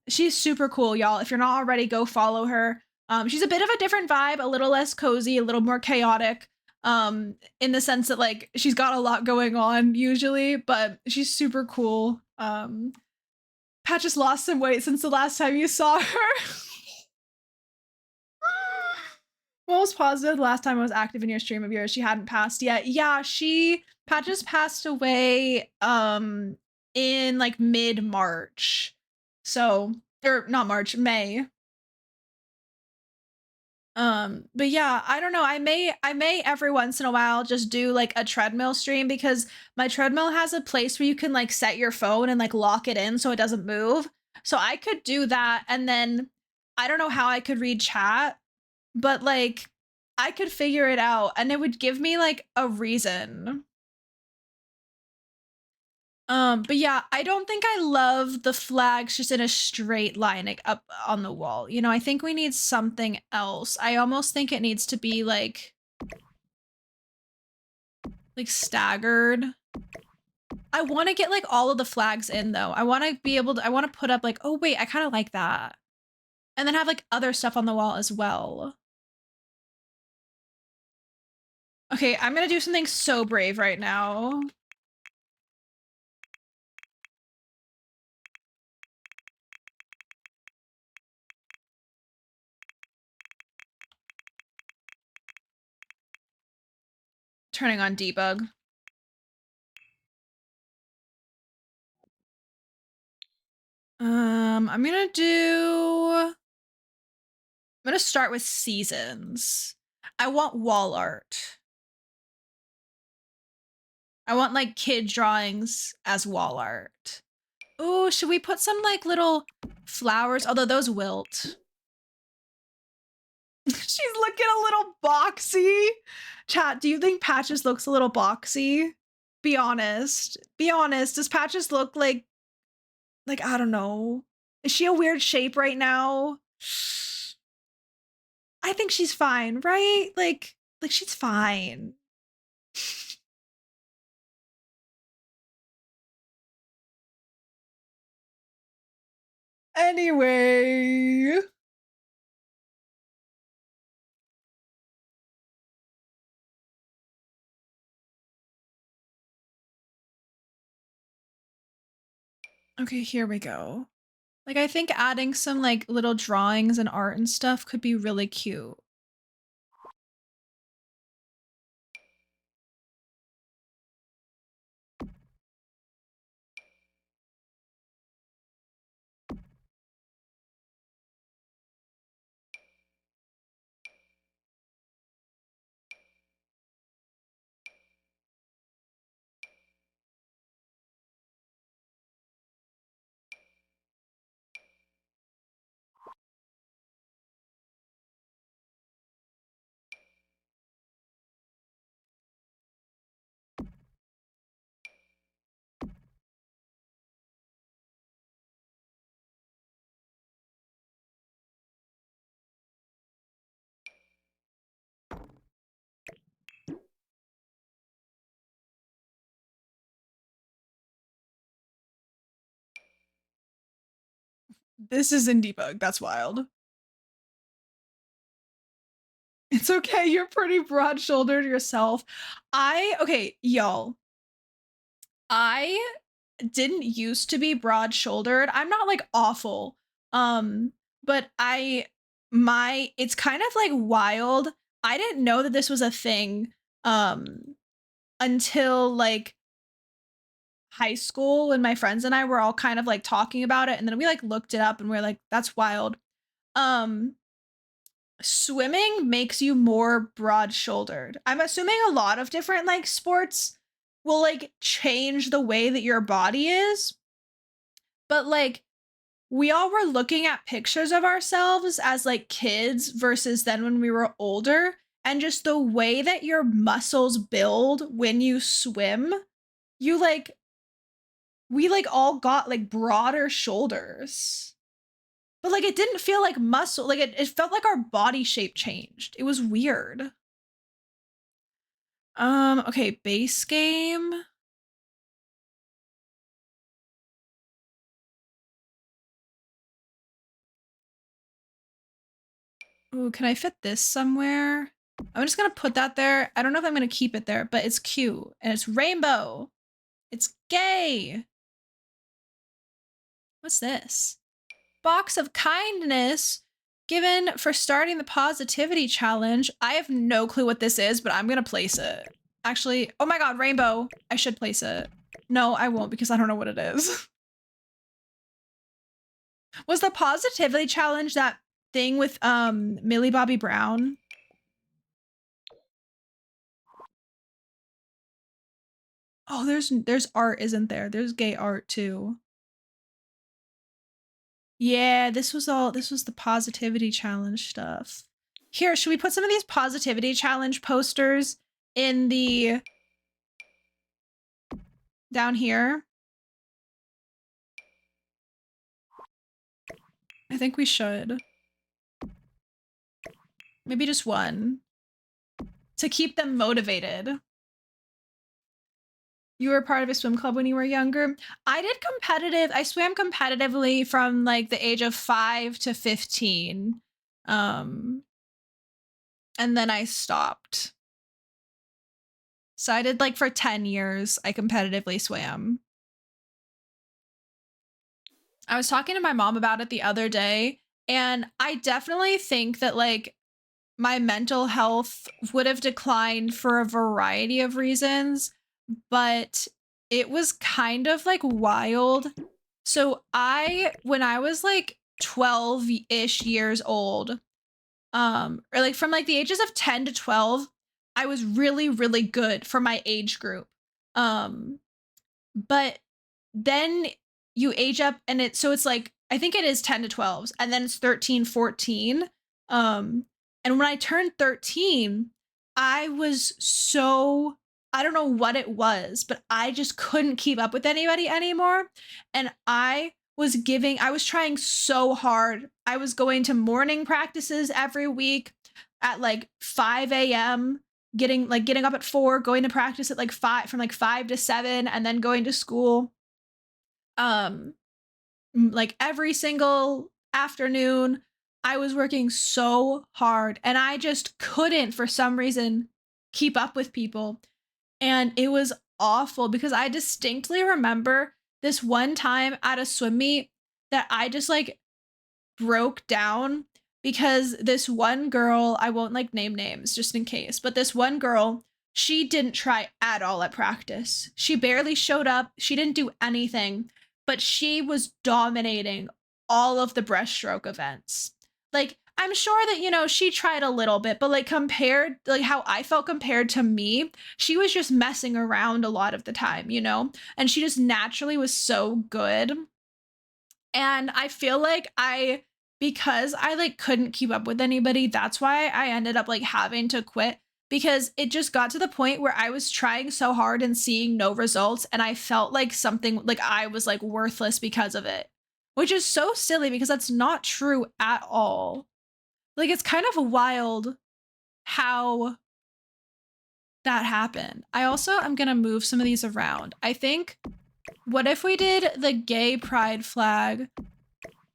She's super cool, y'all. If you're not already, go follow her. She's a bit of a different vibe, a little less cozy, a little more chaotic. In the sense that like she's got a lot going on usually, but she's super cool. Pat just lost some weight since the last time you saw her. Most positive last time I was active in your stream of yours, she hadn't passed yet. Yeah, Pat just passed away in like mid-March. So, or not March, May. But yeah, I don't know. I may every once in a while just do like a treadmill stream because my treadmill has a place where you can like set your phone and like lock it in so it doesn't move. So I could do that and then I don't know how I could read chat, but like I could figure it out and it would give me like a reason. But yeah, I don't think I love the flags just in a straight line like up on the wall. I think we need something else. I almost think it needs to be like staggered. I want to get like all of the flags in though. I want to be able to I want to put up like, oh wait, I kind of like that. And then have like other stuff on the wall as well. Okay, I'm going to do something so brave right now. Turning on debug. I'm gonna start with seasons. I want wall art. I want like kid drawings as wall art. Oh, should we put some like little flowers? Although those wilt. She's looking a little boxy. Chat, do you think Patches looks a little boxy? Be honest. Be honest. Does Patches look like I don't know. Is she a weird shape right now? I think she's fine, right? Like she's fine. Anyway. Okay, here we go. Like, I think adding some, like, little drawings and art and stuff could be really cute. This is in debug. That's wild. It's okay. You're pretty broad-shouldered yourself. Okay, y'all. I didn't used to be broad-shouldered. I'm not like awful. But it's kind of like wild. I didn't know that this was a thing until like high school when my friends and I were all kind of like talking about it, and then we like looked it up and we are like, that's wild. Um, Swimming makes you more broad-shouldered. I'm assuming a lot of different like sports will like change the way that your body is, but like we all were looking at pictures of ourselves as like kids versus then when we were older, and just the way that your muscles build when you swim, you like we like all got like broader shoulders. But like it didn't feel like muscle, like it felt like our body shape changed. It was weird. Okay, base game. Ooh, can I fit this somewhere? I'm just gonna put that there. I don't know if I'm gonna keep it there, but it's cute and it's rainbow. It's gay. What's this? Box of kindness given for starting the positivity challenge. I have no clue what this is, but I'm gonna place it. Actually, oh my god, rainbow. I should place it. No, I won't because I don't know what it is. Was the positivity challenge that thing with Millie Bobby Brown? Oh, there's art, isn't there? There's gay art too. Yeah, this was the positivity challenge stuff. Here, should we put some of these positivity challenge posters in the down here? I think we should. Maybe just one to keep them motivated. You were part of a swim club when you were younger. I swam competitively from like the age of 5 to 15. And then I stopped. So I did like for 10 years, I competitively swam. I was talking to my mom about it the other day, and I definitely think that like my mental health would have declined for a variety of reasons, but it was kind of like wild. So when I was like 12-ish years old, or like from like the ages of 10 to 12, I was really, really good for my age group. But then you age up and it's like, I think it is 10 to 12s, and then it's 13, 14. And when I turned 13, I was so, I don't know what it was, but I just couldn't keep up with anybody anymore. And I was trying so hard. I was going to morning practices every week at like 5 a.m., getting up at 4, going to practice at like 5, from like 5 to 7, and then going to school like every single afternoon. I was working so hard and I just couldn't for some reason keep up with people, and it was awful because I distinctly remember this one time at a swim meet that I just like broke down because this one girl, I won't like name names just in case, but this one girl, she didn't try at all at practice. She barely showed up. She didn't do anything, but she was dominating all of the breaststroke events. Like, I'm sure that, she tried a little bit, but like compared, like how I felt compared to me, she was just messing around a lot of the time, and she just naturally was so good. And I feel like because I like couldn't keep up with anybody, that's why I ended up like having to quit, because it just got to the point where I was trying so hard and seeing no results, and I felt like something like I was like worthless because of it, which is so silly because that's not true at all. Like, it's kind of wild how that happened. I also am going to move some of these around. I think, what if we did the gay pride flag,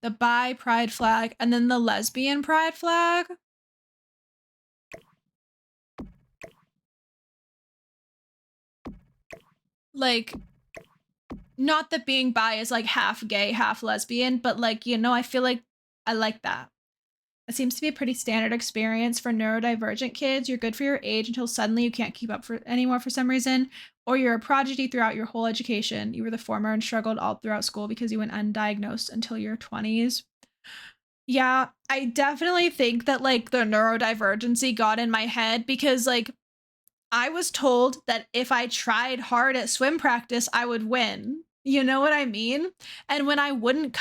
the bi pride flag, and then the lesbian pride flag? Like, not that being bi is like half gay, half lesbian, but like, I feel like I like that. It seems to be a pretty standard experience for neurodivergent kids. You're good for your age until suddenly you can't keep up for anymore for some reason, or you're a prodigy throughout your whole education. You were the former and struggled all throughout school because you went undiagnosed until your 20s. Yeah, I definitely think that like the neurodivergency got in my head because like I was told that if I tried hard at swim practice, I would win. You know what I mean? And when I wouldn't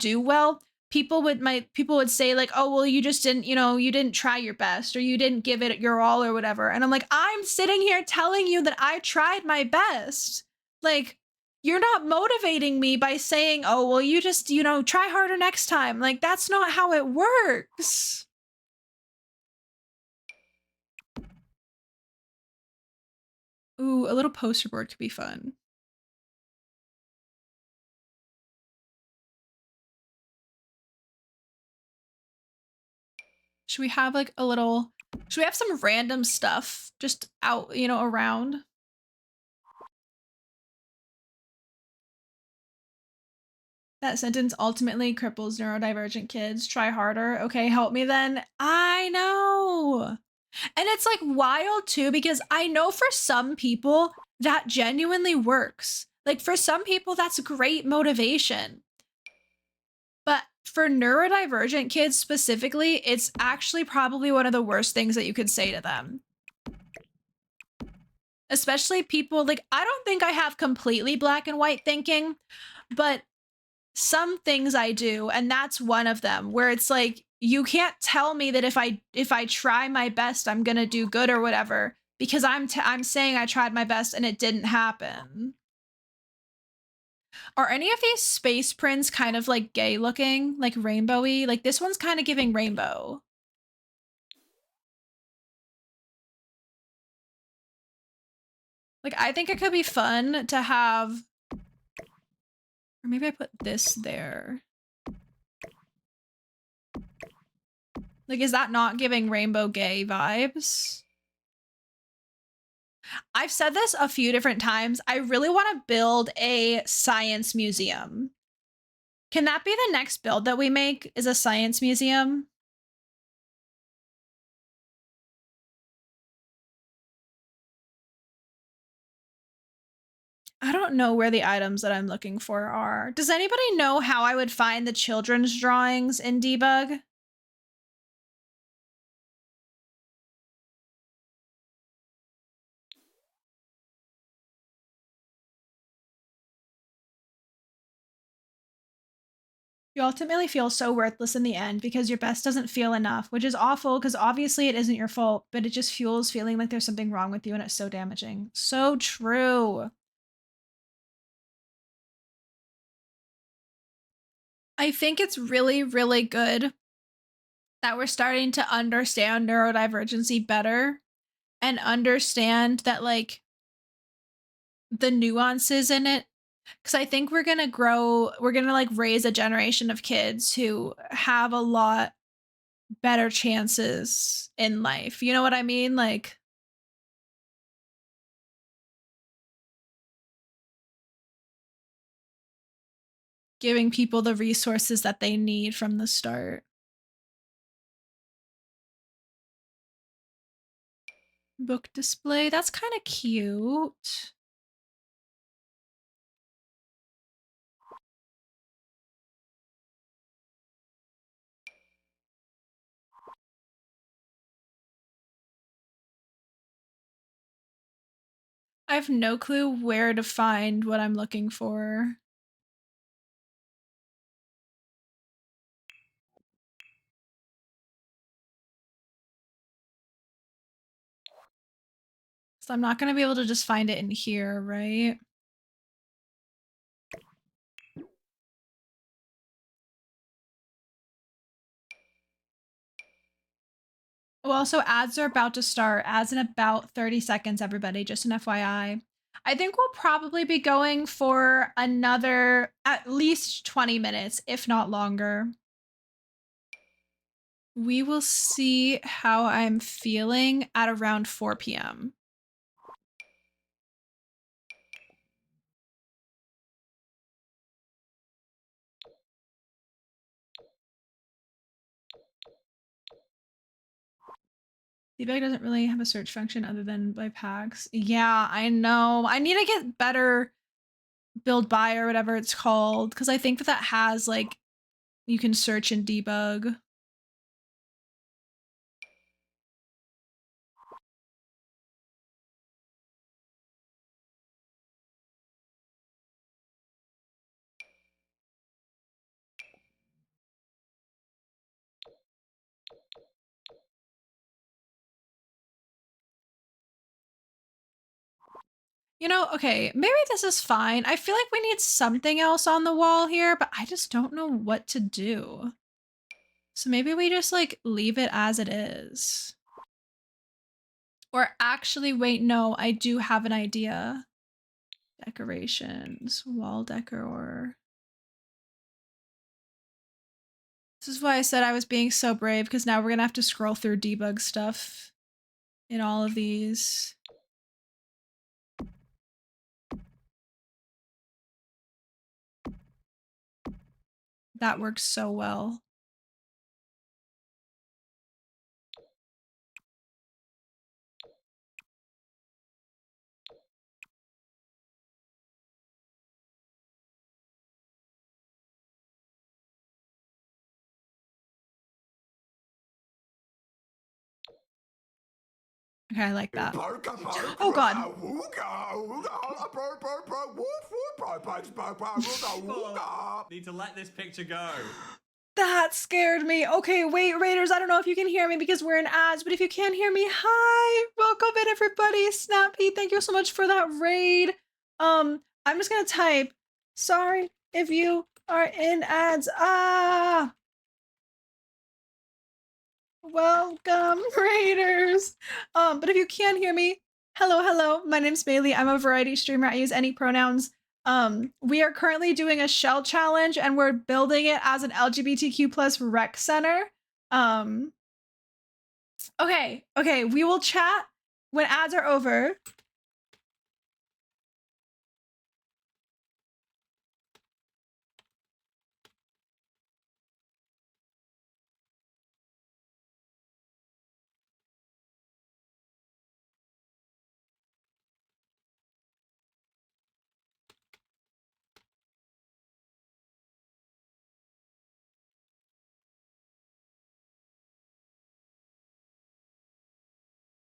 do well, people would say like, "Oh, well, you just didn't, you didn't try your best or you didn't give it your all or whatever." And I'm like, "I'm sitting here telling you that I tried my best." Like, you're not motivating me by saying, "Oh, well, you just, try harder next time." Like, that's not how it works. Ooh, a little poster board could be fun. Should we have like a little should we have some random stuff just out, around? That sentence ultimately cripples neurodivergent kids. Try harder. Okay, help me then. I know. And it's like wild too because I know for some people that genuinely works. Like for some people that's great motivation. But for neurodivergent kids specifically, it's actually probably one of the worst things that you could say to them. Especially people like I don't think I have completely black and white thinking, but some things I do, and that's one of them where it's like you can't tell me that if I try my best I'm going to do good or whatever because I'm saying I tried my best and it didn't happen. Are any of these space prints kind of like gay looking, like rainbowy? Like this one's kind of giving rainbow. Like I think it could be fun to have, or maybe I put this there. Like, is that not giving rainbow gay vibes? I've said this a few different times. I really want to build a science museum. Can that be the next build that we make? Is a science museum? I don't know where the items that I'm looking for are. Does anybody know how I would find the children's drawings in debug? You ultimately feel so worthless in the end because your best doesn't feel enough, which is awful because obviously it isn't your fault, but it just fuels feeling like there's something wrong with you and it's so damaging. So true. I think it's really, really good that we're starting to understand neurodivergency better and understand that, like, the nuances in it. Because I think we're gonna like raise a generation of kids who have a lot better chances in life. You know what I mean? Like, giving people the resources that they need from the start. Book display, that's kind of cute. I have no clue where to find what I'm looking for. So I'm not going to be able to just find it in here, right? Oh, also, ads are about to start. Ads in about 30 seconds, everybody, just an FYI. I think we'll probably be going for another at least 20 minutes, if not longer. We will see how I'm feeling at around 4 p.m. Debug doesn't really have a search function other than by packs. Yeah, I know. I need to get better build by or whatever it's called, because I think that that has like you can search and debug. You know, okay, maybe this is fine. I feel like we need something else on the wall here, but I just don't know what to do. So maybe we just like leave it as it is. Or actually, wait, no, I do have an idea. Decorations, wall decor. This is why I said I was being so brave, because now we're gonna have to scroll through debug stuff in all of these. That works so well. Okay, I like that. Oh god. Need to let this picture go. That scared me. Okay, wait, Raiders, I don't know if you can hear me because we're in ads, but if you can't hear me, hi! Welcome in, everybody. Snappy, thank you so much for that raid. I'm just gonna type, sorry if you are in ads. Ah! Welcome, Raiders. But if you can hear me, hello, hello. My name's Bailey. I'm a variety streamer. I use any pronouns. We are currently doing a shell challenge and we're building it as an LGBTQ plus rec center. Okay, we will chat when ads are over.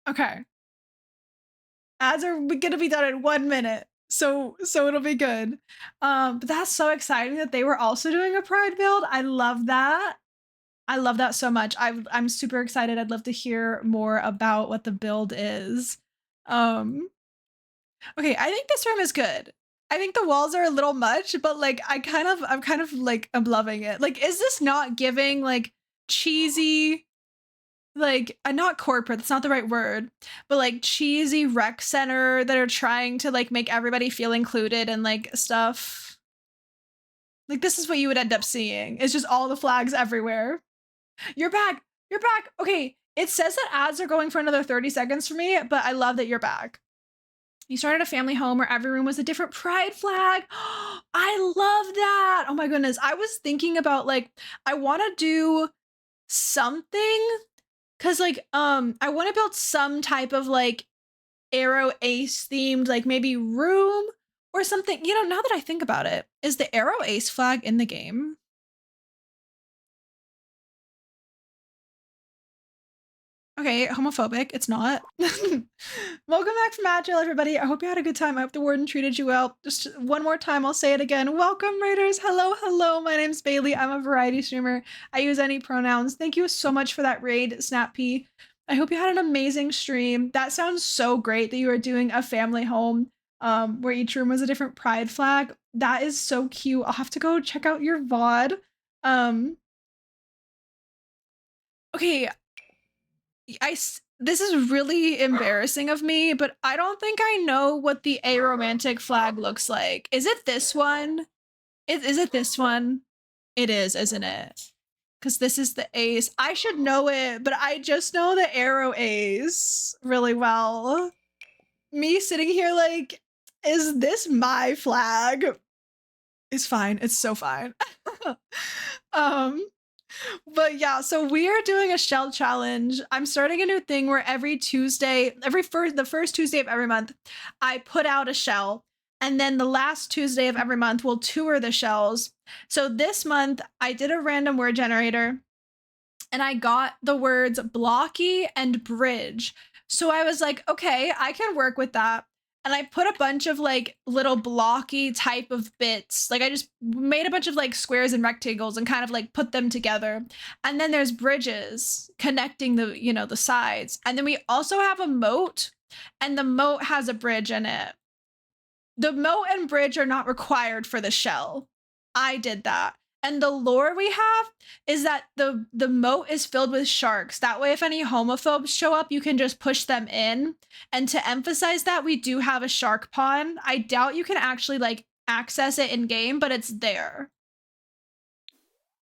Okay. Ads are gonna be done in 1 minute. So it'll be good. But that's so exciting that they were also doing a pride build. I love that. I love that so much. I'm super excited. I'd love to hear more about what the build is. Okay, I think this room is good. I think the walls are a little much, but like I'm kind of like I'm loving it. Like, is this not giving like cheesy, like not corporate, that's not the right word, but like cheesy rec center that are trying to like make everybody feel included and like stuff? Like, this is what you would end up seeing. It's just all the flags everywhere. You're back. You're back. Okay, it says that ads are going for another 30 seconds for me, but I love that you're back. You started a family home where every room was a different pride flag. I love that. Oh my goodness. I was thinking about like, I want to do something because like, I want to build some type of like Arrow Ace themed, like maybe room or something. You know, now that I think about it, is the Arrow Ace flag in the game? Okay, homophobic. It's not. Welcome back from Agile, everybody. I hope you had a good time. I hope the warden treated you well. Just one more time, I'll say it again. Welcome, Raiders. Hello, hello. My name's Bailey. I'm a variety streamer. I use any pronouns. Thank you so much for that raid, SnapP. I hope you had an amazing stream. That sounds so great that you are doing a family home where each room was a different pride flag. That is so cute. I'll have to go check out your VOD. Okay, this is really embarrassing of me, but I don't think I know what the aromantic flag looks like. Is it this one? Is it this one? It is, isn't it? Because this is the ace. I should know it, but I just know the arrow ace really well. Me sitting here like, is this my flag? It's fine. It's so fine. um, But yeah, so we are doing a shell challenge. I'm starting a new thing where every Tuesday, the first Tuesday of every month, I put out a shell. And then the last Tuesday of every month, we'll tour the shells. So this month, I did a random word generator and I got the words blocky and bridge. So I was like, okay, I can work with that. And I put a bunch of like little blocky type of bits. Like I just made a bunch of like squares and rectangles and kind of like put them together. And then there's bridges connecting the, the sides. And then we also have a moat, and the moat has a bridge in it. The moat and bridge are not required for the shell. I did that. And the lore we have is that the moat is filled with sharks. That way, if any homophobes show up, you can just push them in. And to emphasize that, we do have a shark pond. I doubt you can actually like access it in game, but it's there.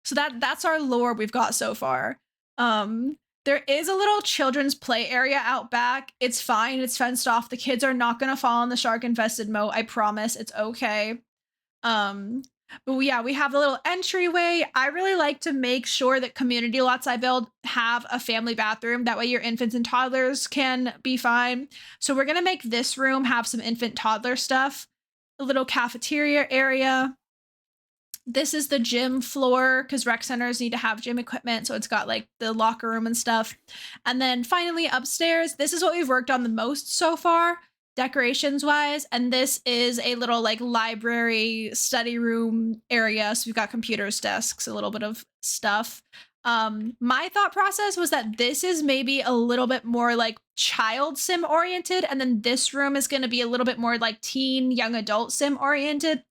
So that's our lore we've got so far. There is a little children's play area out back. It's fine. It's fenced off. The kids are not going to fall in the shark infested moat. I promise. It's okay. But yeah, we have a little entryway. I really like to make sure that community lots I build have a family bathroom. That way your infants and toddlers can be fine. So we're going to make this room have some infant toddler stuff. A little cafeteria area. This is the gym floor because rec centers need to have gym equipment. So it's got like the locker room and stuff. And then finally upstairs, this is what we've worked on the most so far, decorations wise. And this is a little like library study room area. So we've got computers, desks, a little bit of stuff. My thought process was that this is maybe a little bit more like child sim oriented. And then this room is going to be a little bit more like teen, young adult sim oriented.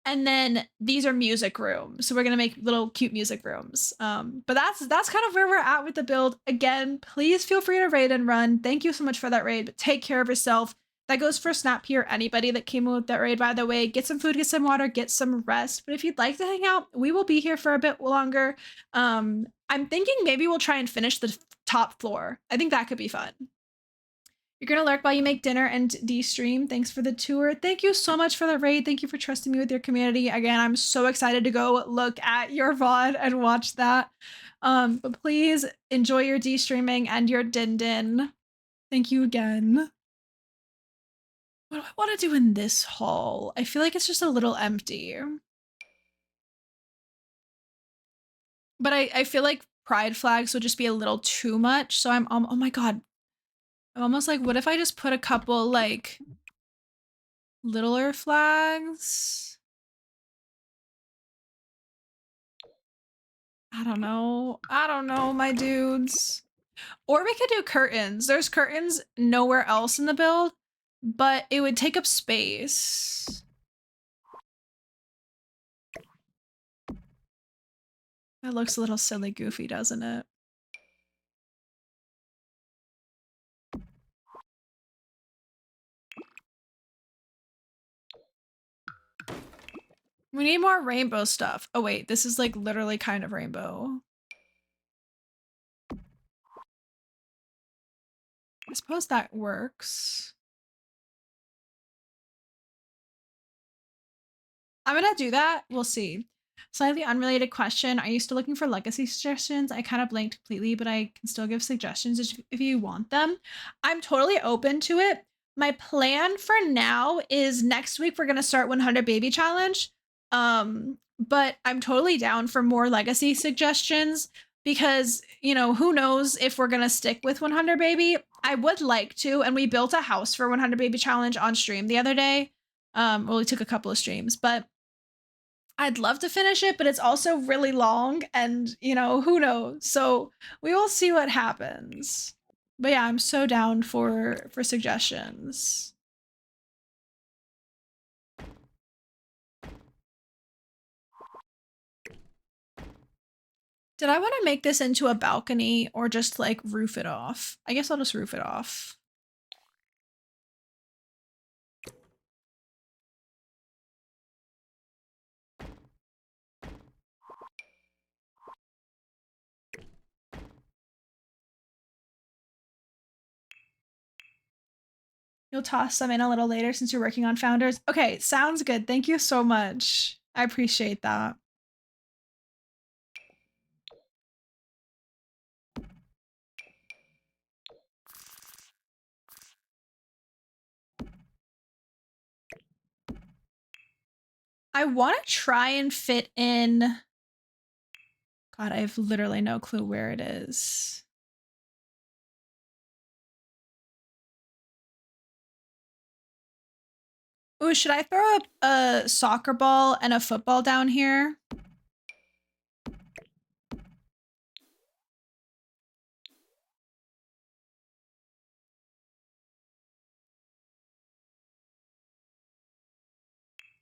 And then these are music rooms. So we're going to make little cute music rooms. But that's kind of where we're at with the build. Again, please feel free to raid and run. Thank you so much for that raid, but take care of yourself. That goes for Snap here, anybody that came in with that raid, by the way. Get some food, get some water, get some rest. But if you'd like to hang out, we will be here for a bit longer. I'm thinking maybe we'll try and finish the top floor. I think that could be fun. You're going to lurk while you make dinner and de-stream. Thanks for the tour. Thank you so much for the raid. Thank you for trusting me with your community. Again, I'm so excited to go look at your VOD and watch that. But please enjoy your de-streaming and your din-din. Thank you again. What do I want to do in this hall? I feel like it's just a little empty. But I feel like pride flags would just be a little too much. So I'm, oh my God. I'm almost like, what if I just put a couple like littler flags? I don't know. I don't know, my dudes. Or we could do curtains. There's curtains nowhere else in the build, but it would take up space. That looks a little silly goofy, doesn't it? We need more rainbow stuff. Oh wait, this is like literally kind of rainbow. I suppose that works. I'm gonna do that. We'll see. Slightly unrelated question. Are you still looking for legacy suggestions? I kind of blanked completely, but I can still give suggestions if you want them. I'm totally open to it. My plan for now is next week we're gonna start 100 Baby Challenge. But I'm totally down for more legacy suggestions because, who knows if we're gonna stick with 100 Baby. I would like to, and we built a house for 100 Baby Challenge on stream the other day. Well, we took a couple of streams, but I'd love to finish it, but it's also really long and, who knows? So we will see what happens. But yeah, I'm so down for suggestions. Did I want to make this into a balcony or just like roof it off? I guess I'll just roof it off. You'll toss some in a little later since you're working on Founders. Okay, sounds good. Thank you so much. I appreciate that. I want to try and fit in. God, I have literally no clue where it is. Ooh, should I throw up a soccer ball and a football down here?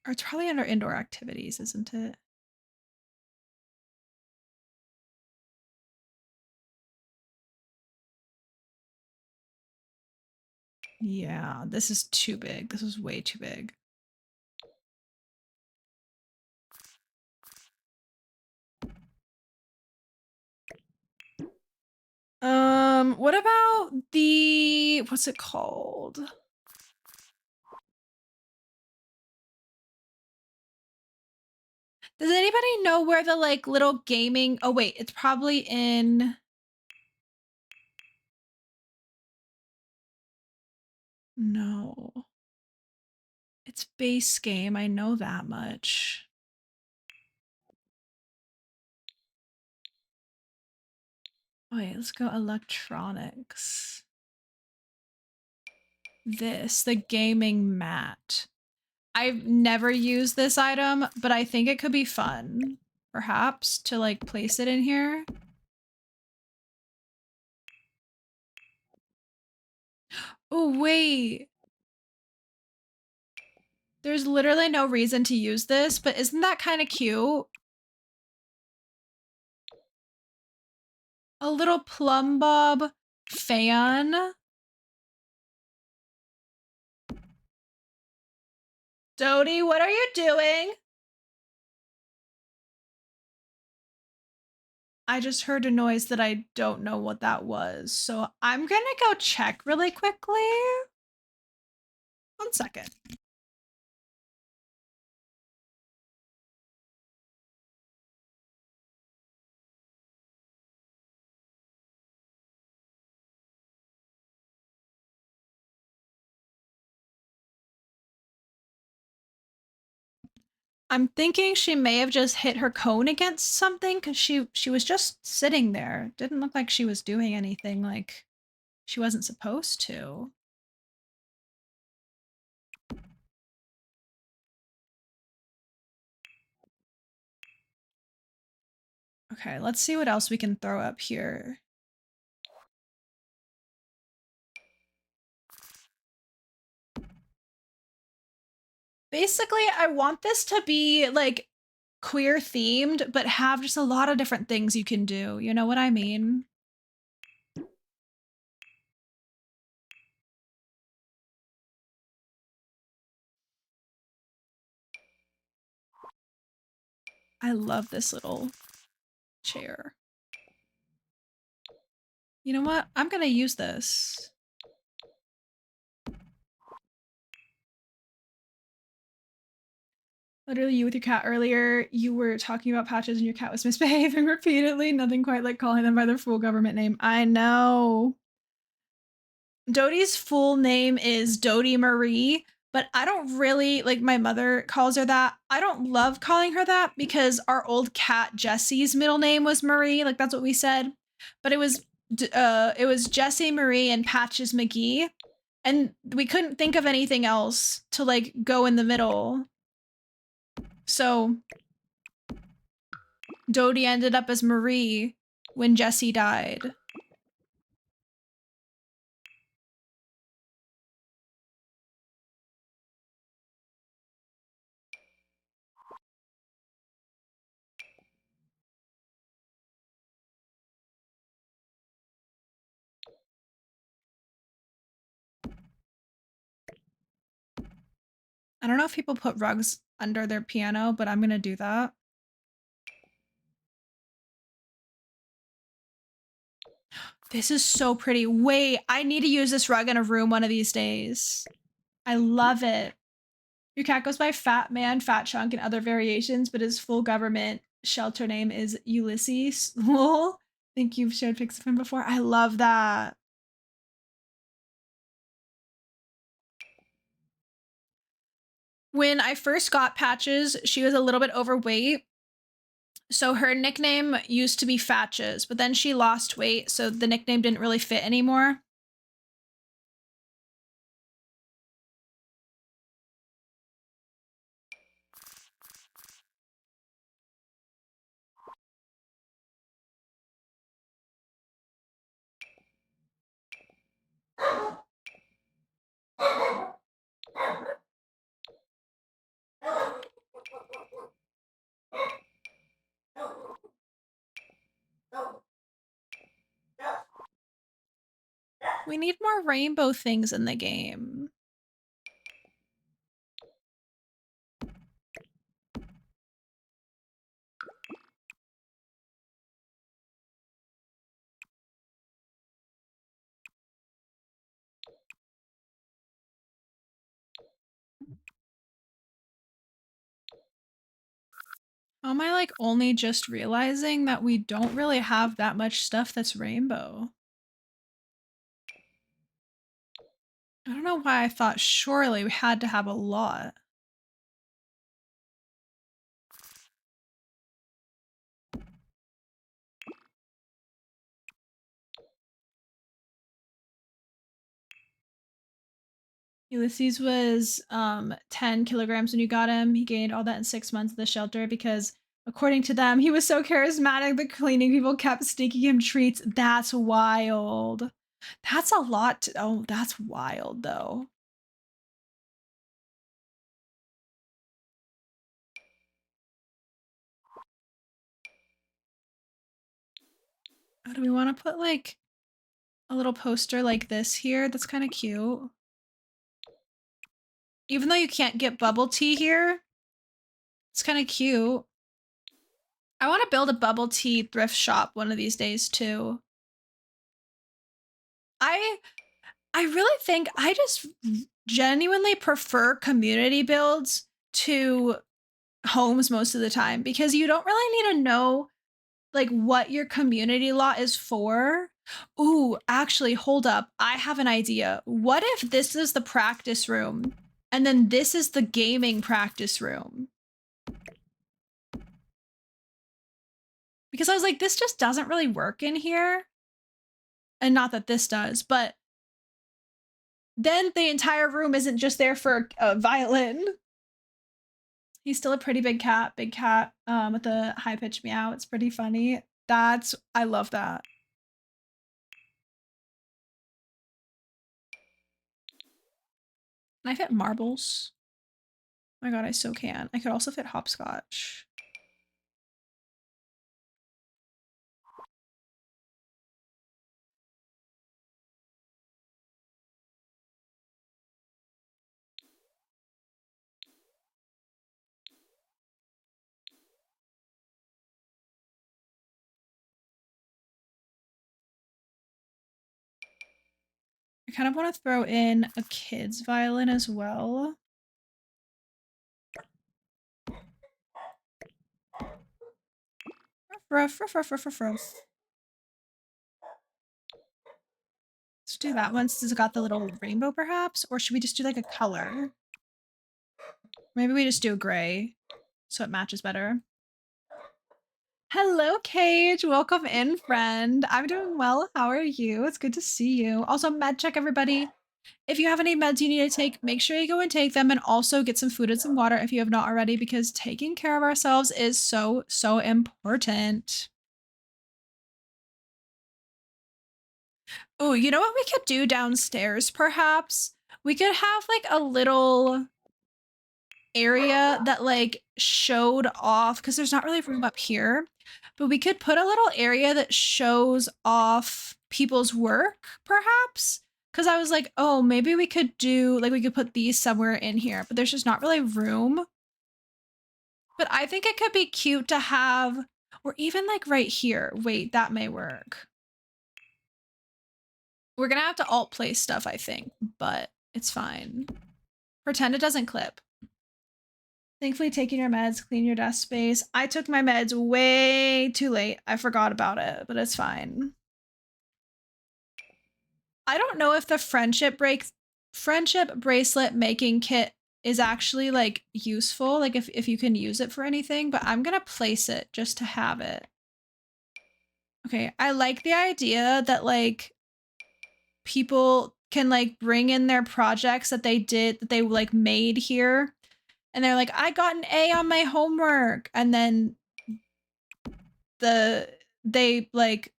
Or it's probably under indoor activities, isn't it? Yeah, this is too big. This is way too big. What about the, what's it called? Does anybody know where the like little gaming, oh wait, it's probably in, no. It's base game, I know that much. Wait, let's go electronics. This, the gaming mat. I've never used this item, but I think it could be fun, perhaps, to like place it in here. Oh, wait. There's literally no reason to use this, but isn't that kind of cute? A little plumb bob fan. Dodie, what are you doing? I just heard a noise that I don't know what that was, so I'm gonna go check really quickly. 1 second. I'm thinking she may have just hit her cone against something because she was just sitting there. Didn't look like she was doing anything like she wasn't supposed to. Okay, let's see what else we can throw up here. Basically, I want this to be like queer themed, but have just a lot of different things you can do. You know what I mean? I love this little chair. You know what? I'm gonna use this. Literally, you with your cat earlier, you were talking about patches and your cat was misbehaving repeatedly. Nothing quite like calling them by their full government name. I know. Dodie's full name is Dodie Marie, but I don't really like my mother calls her that. I don't love calling her that because our old cat Jessie's middle name was Marie, like that's what we said. But it was Jessie Marie and Patches McGee, and we couldn't think of anything else to like go in the middle. So Dodie ended up as Marie when Jessie died. I don't know if people put rugs under their piano, but I'm gonna do that. This is so pretty. Wait, I need to use this rug in a room one of these days. I love it. Your cat goes by Fat Man, Fat Chunk, and other variations, but his full government shelter name is Ulysses. Lol. I think you've shared pics of him before. I love that. When I first got Patches, she was a little bit overweight. So her nickname used to be Fatches, but then she lost weight, so the nickname didn't really fit anymore. We need more rainbow things in the game. How am I like only just realizing that we don't really have that much stuff that's rainbow? I don't know why I thought surely we had to have a lot. Ulysses was 10 kilograms when you got him. He gained all that in 6 months at the shelter because, according to them, he was so charismatic the cleaning people kept sneaking him treats. That's wild. That's a lot. Oh, that's wild, though. Oh, do we want to put like a little poster like this here? That's kind of cute. Even though you can't get bubble tea here, it's kind of cute. I want to build a bubble tea thrift shop one of these days too. I really think I just genuinely prefer community builds to homes most of the time because you don't really need to know like what your community lot is for. Ooh, actually, hold up. I have an idea. What if this is the practice room and then this is the gaming practice room? Because I was like, this just doesn't really work in here. And not that this does, but then the entire room isn't just there for a violin. He's still a pretty big cat with a high pitched meow. It's pretty funny. I love that. Can I fit marbles? Oh my god, I so can. I could also fit hopscotch. I kind of want to throw in a kid's violin as well. Ruff, ruff, ruff, ruff, ruff, ruff. Let's do that one since it's got the little rainbow perhaps, or should we just do like a color? Maybe we just do a gray so it matches better. Hello, Cage. Welcome in, friend. I'm doing well. How are you? It's good to see you. Also, med check, everybody. If you have any meds you need to take, make sure you go and take them and also get some food and some water if you have not already because taking care of ourselves is so, so important. Oh, you know what we could do downstairs, perhaps? We could have like a little area that like showed off because there's not really room up here, but we could put a little area that shows off people's work, perhaps. Because I was like, oh, maybe we could do like we could put these somewhere in here, but there's just not really room. But I think it could be cute to have, or even like right here. Wait, that may work. We're gonna have to alt place stuff, I think, but it's fine. Pretend it doesn't clip. Thankfully, taking your meds, clean your desk space. I took my meds way too late. I forgot about it, but it's fine. I don't know if the friendship bracelet making kit is actually like useful, like if you can use it for anything, but I'm gonna place it just to have it. Okay, I like the idea that like people can like bring in their projects that they like made here, and they're like, I got an A on my homework, and then they like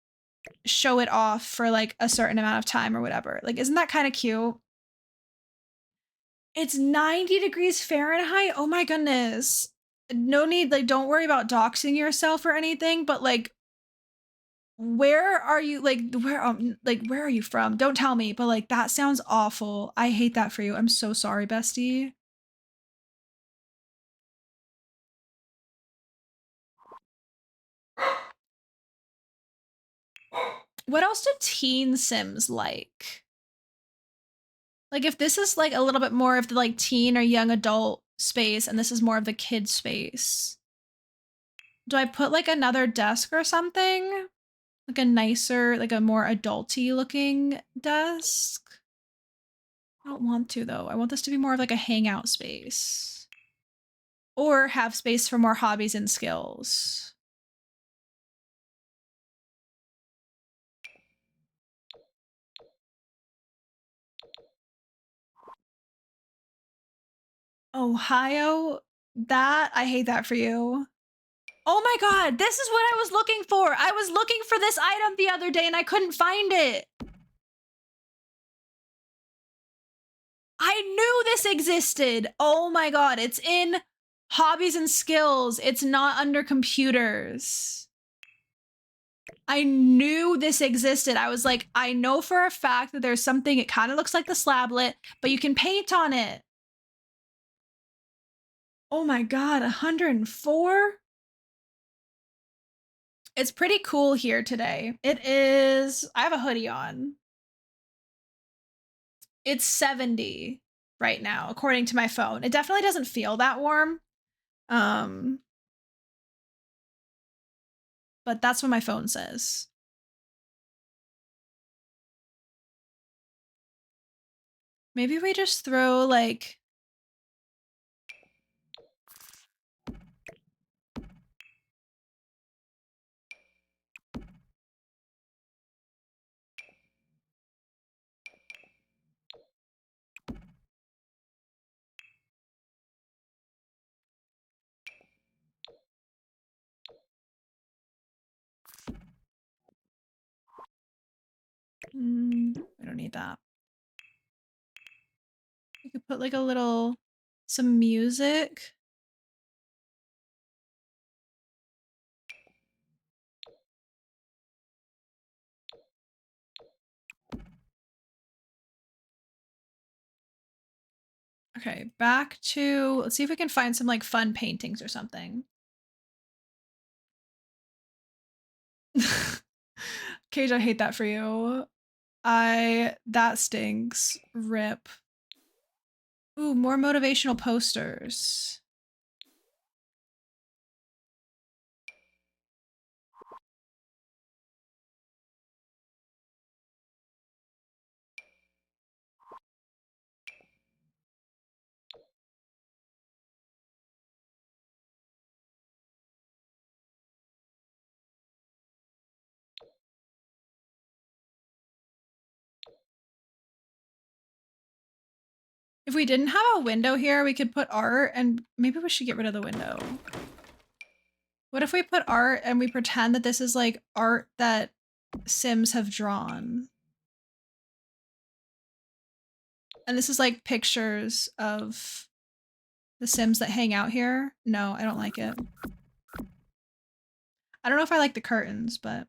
show it off for like a certain amount of time or whatever. Like, isn't that kind of cute? It's 90 degrees Fahrenheit. Oh my goodness. No need, like, don't worry about doxing yourself or anything, but like, where are you? Where are you from? Don't tell me, but like, that sounds awful. I hate that for you. I'm so sorry, bestie. What else do teen sims like? Like, if this is like a little bit more of the like teen or young adult space and this is more of the kid space, do I put like another desk or something? Like a nicer, like a more adulty looking desk? I don't want to though. I want this to be more of like a hangout space. Or have space for more hobbies and skills. Ohio, that I hate that for you. Oh my god, this is what I was looking for. I was looking for this item the other day and I couldn't find it. I knew this existed. Oh my god, it's in hobbies and skills. It's not under computers. I knew this existed. I was like, I know for a fact that there's something, it kind of looks like the slablet, but you can paint on it. Oh my god, 104? It's pretty cool here today. It is, I have a hoodie on. It's 70 right now, according to my phone. It definitely doesn't feel that warm. But that's what my phone says. Maybe we just throw like I don't need that. You could put like a little, some music. Okay, back to, let's see if we can find some like fun paintings or something. Cage, I hate that for you. That stinks. Rip. Ooh, more motivational posters. If we didn't have a window here, we could put art, and maybe we should get rid of the window. What if we put art and we pretend that this is like art that Sims have drawn? And this is like pictures of the Sims that hang out here. No, I don't like it. I don't know if I like the curtains, but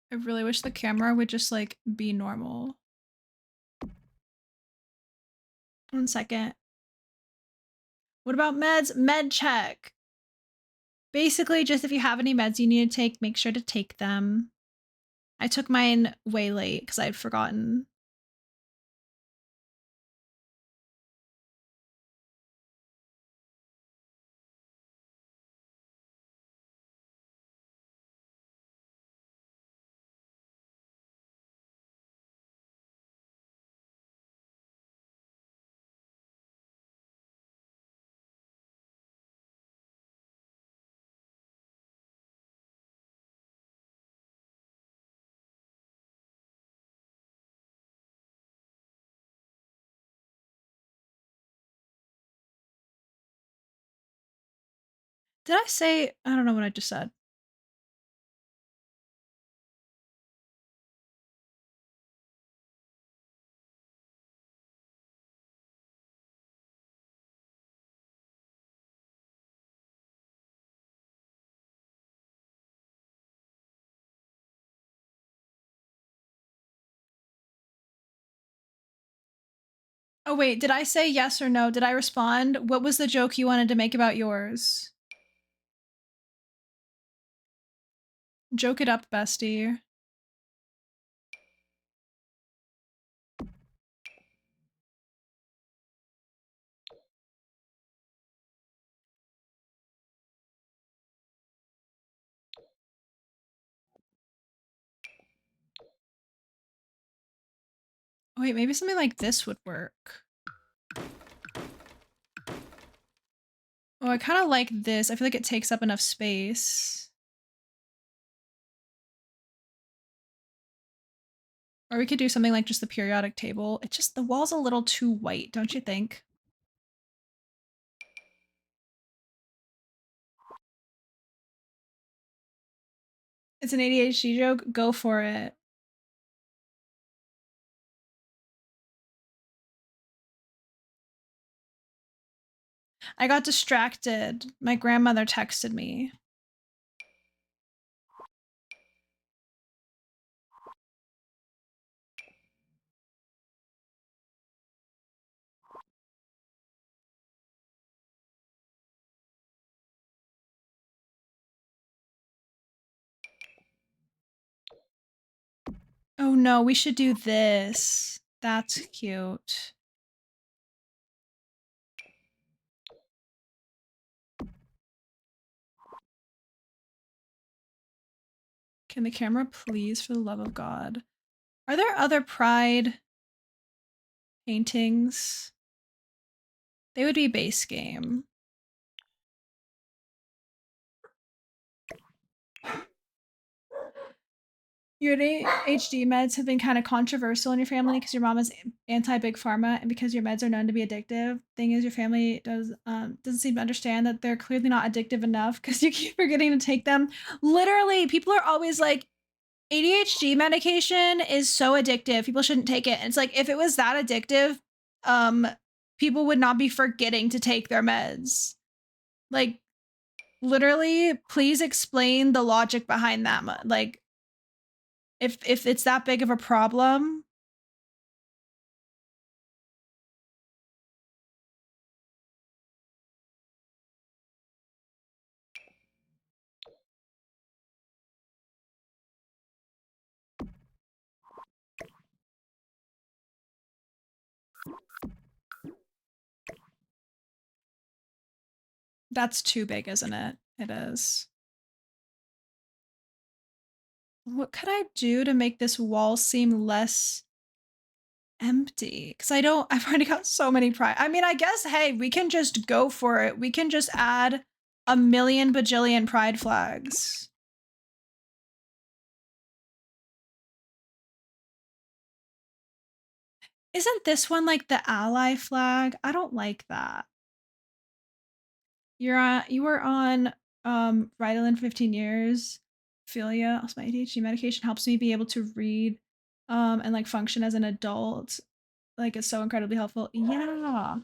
I really wish the camera would just like be normal. 1 second. What about meds? Med check. Basically, just if you have any meds you need to take, make sure to take them. I took mine way late because I'd forgotten. Did I say? I don't know what I just said. Oh wait, did I say yes or no? Did I respond? What was the joke you wanted to make about yours? Joke it up, bestie. Oh, wait, maybe something like this would work. Oh, I kind of like this. I feel like it takes up enough space. Or we could do something like just the periodic table. It just, the wall's a little too white, don't you think? It's an ADHD joke. Go for it. I got distracted. My grandmother texted me. Oh no, we should do this. That's cute. Can the camera please, for the love of God? Are there other Pride paintings? They would be base game. Your ADHD meds have been kind of controversial in your family because your mom is anti-big pharma and because your meds are known to be addictive. Thing is, your family doesn't seem to understand that they're clearly not addictive enough because you keep forgetting to take them. Literally, people are always like, ADHD medication is so addictive. People shouldn't take it. And it's like, if it was that addictive, people would not be forgetting to take their meds. Like, literally, please explain the logic behind that. Like, if it's that big of a problem, that's too big, isn't it? It is. What could I do to make this wall seem less empty? Because I've already got so many pride. I mean, I guess, hey, we can just go for it. We can just add a million bajillion pride flags. Isn't this one like the ally flag? I don't like that. You were on Ritalin 15 years. Philia. Also, my ADHD medication helps me be able to read and like function as an adult. Like it's so incredibly helpful. Yeah.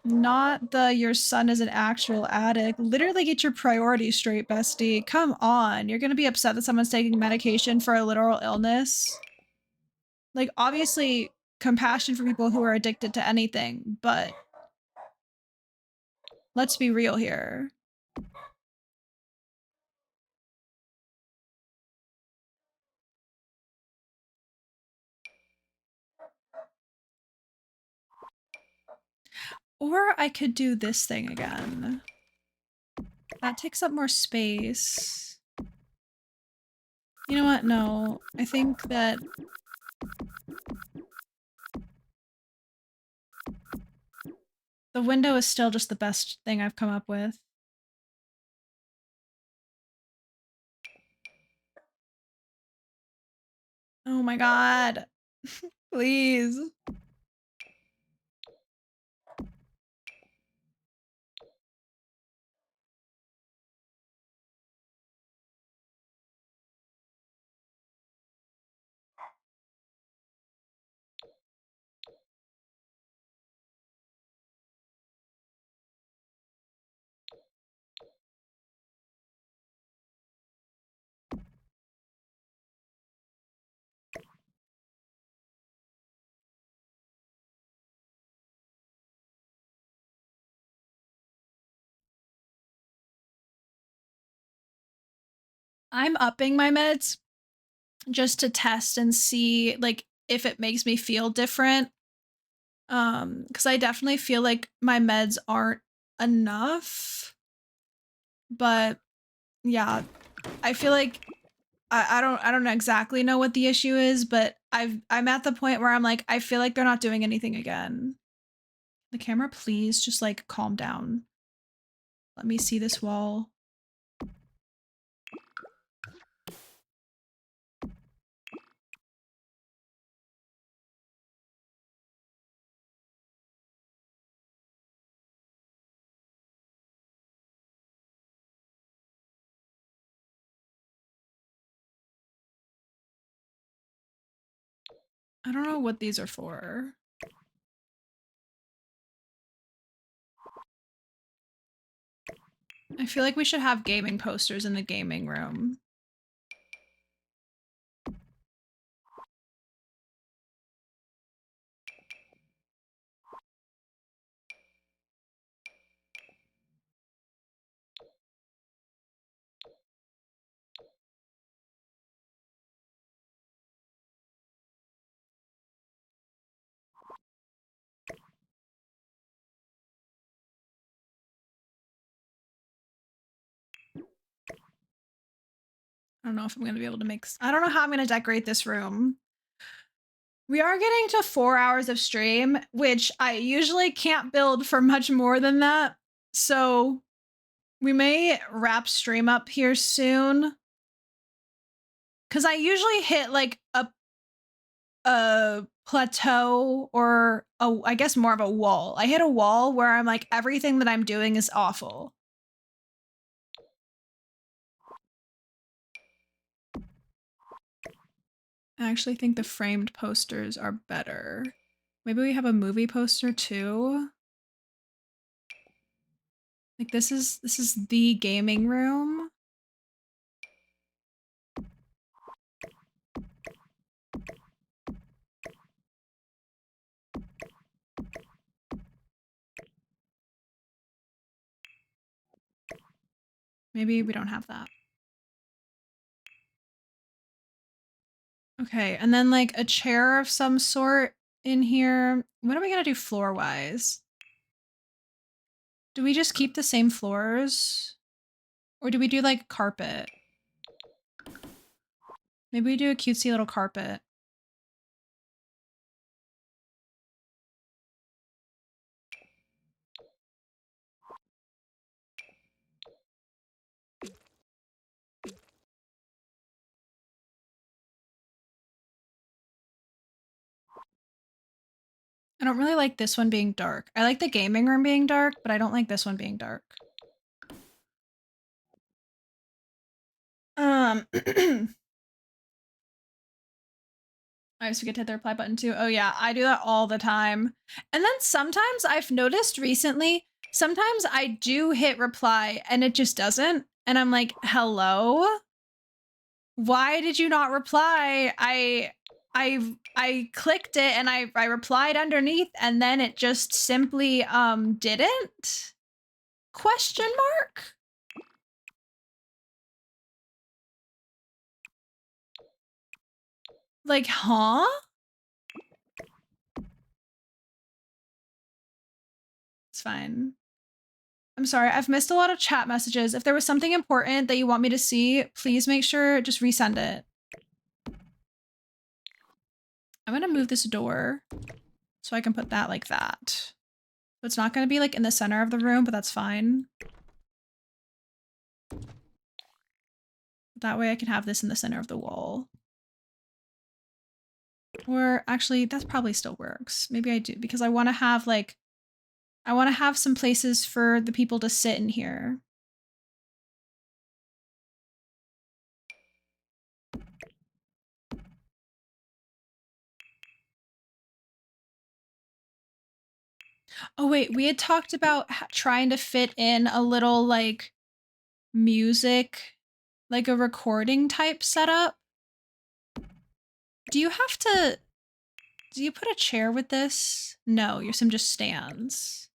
Not the your son is an actual addict. Literally get your priorities straight, bestie. Come on. You're gonna be upset that someone's taking medication for a literal illness. Like obviously compassion for people who are addicted to anything, but let's be real here. Or I could do this thing again. That takes up more space. You know what? No, I think that the window is still just the best thing I've come up with. Oh my god. Please. I'm upping my meds just to test and see like if it makes me feel different. Because I definitely feel like my meds aren't enough. But yeah, I feel like I don't exactly know what the issue is, but I'm at the point where I'm like, I feel like they're not doing anything again. The camera, please just like calm down. Let me see this wall. I don't know what these are for. I feel like we should have gaming posters in the gaming room. I don't know if I'm gonna be able to make. I don't know how I'm gonna decorate this room. We are getting to 4 hours of stream, which I usually can't build for much more than that. So we may wrap stream up here soon. Cause I usually hit like a plateau or I guess more of a wall. I hit a wall where I'm like, everything that I'm doing is awful. I actually think the framed posters are better. Maybe we have a movie poster too. Like this is the gaming room. Maybe we don't have that. Okay, and then like a chair of some sort in here. What are we gonna do floor-wise? Do we just keep the same floors? Or do we do like carpet? Maybe we do a cutesy little carpet. I don't really like this one being dark. I like the gaming room being dark, but I don't like this one being dark. I always forget to hit the reply button too. Oh yeah, I do that all the time. And then sometimes I've noticed recently, sometimes I do hit reply and it just doesn't. And I'm like, hello? Why did you not reply? I clicked it and I replied underneath and then it just simply didn't? Question mark? Like, huh? It's fine. I'm sorry, I've missed a lot of chat messages. If there was something important that you want me to see, please make sure, just resend it. I'm gonna move this door so I can put that like that. So it's not gonna be like in the center of the room, but that's fine. That way I can have this in the center of the wall. Or actually, that probably still works. Maybe I do, because I want to have like, I want to have some places for the people to sit in here. Oh wait, we had talked about trying to fit in a little like music, like a recording type setup. Do you have to, do you put a chair with this? No, your sim just stands.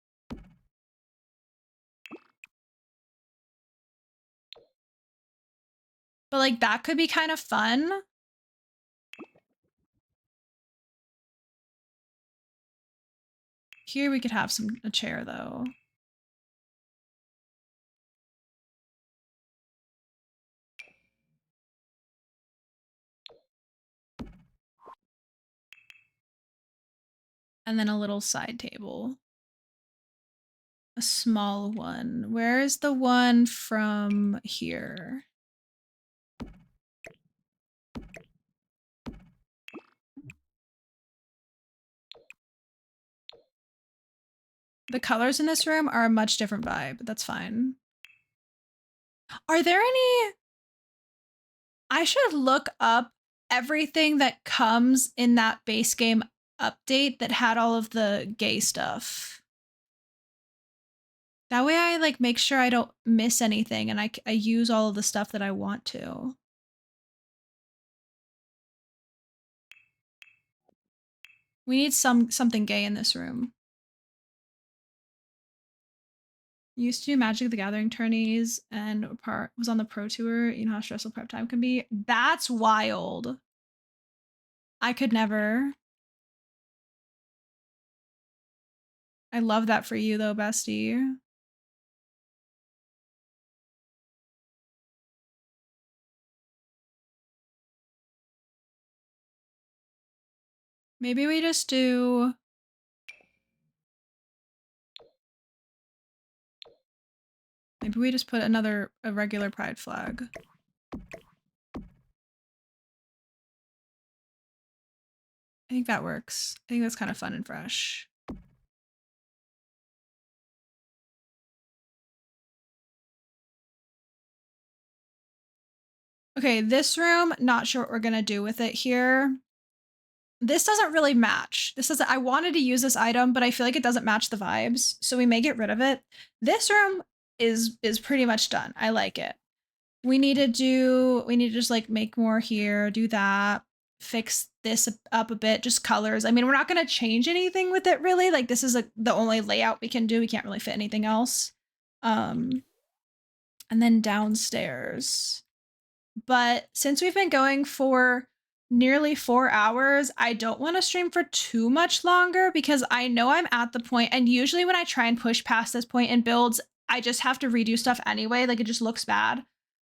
But like that could be kind of fun. Here we could have a chair though. And then a little side table. A small one. Where is the one from here? The colors in this room are a much different vibe, but that's fine. Are there any... I should look up everything that comes in that base game update that had all of the gay stuff. That way I like make sure I don't miss anything and I use all of the stuff that I want to. We need something gay in this room. Used to do Magic the Gathering tourneys and was on the pro tour. You know how stressful prep time can be? That's wild. I could never. I love that for you though, bestie. Maybe we just do... Maybe we just put a regular pride flag. I think that works. I think that's kind of fun and fresh. Okay, this room, not sure what we're gonna do with it here. This doesn't really match. I wanted to use this item, but I feel like it doesn't match the vibes, so we may get rid of it. This room is pretty much done. I like it. We need to just like make more here, do that, fix this up a bit, just colors. I mean, we're not gonna change anything with it really. Like this is the only layout we can do. We can't really fit anything else. And then downstairs. But since we've been going for nearly 4 hours, I don't want to stream for too much longer because I know I'm at the point, and usually when I try and push past this point in builds, I just have to redo stuff anyway, like it just looks bad.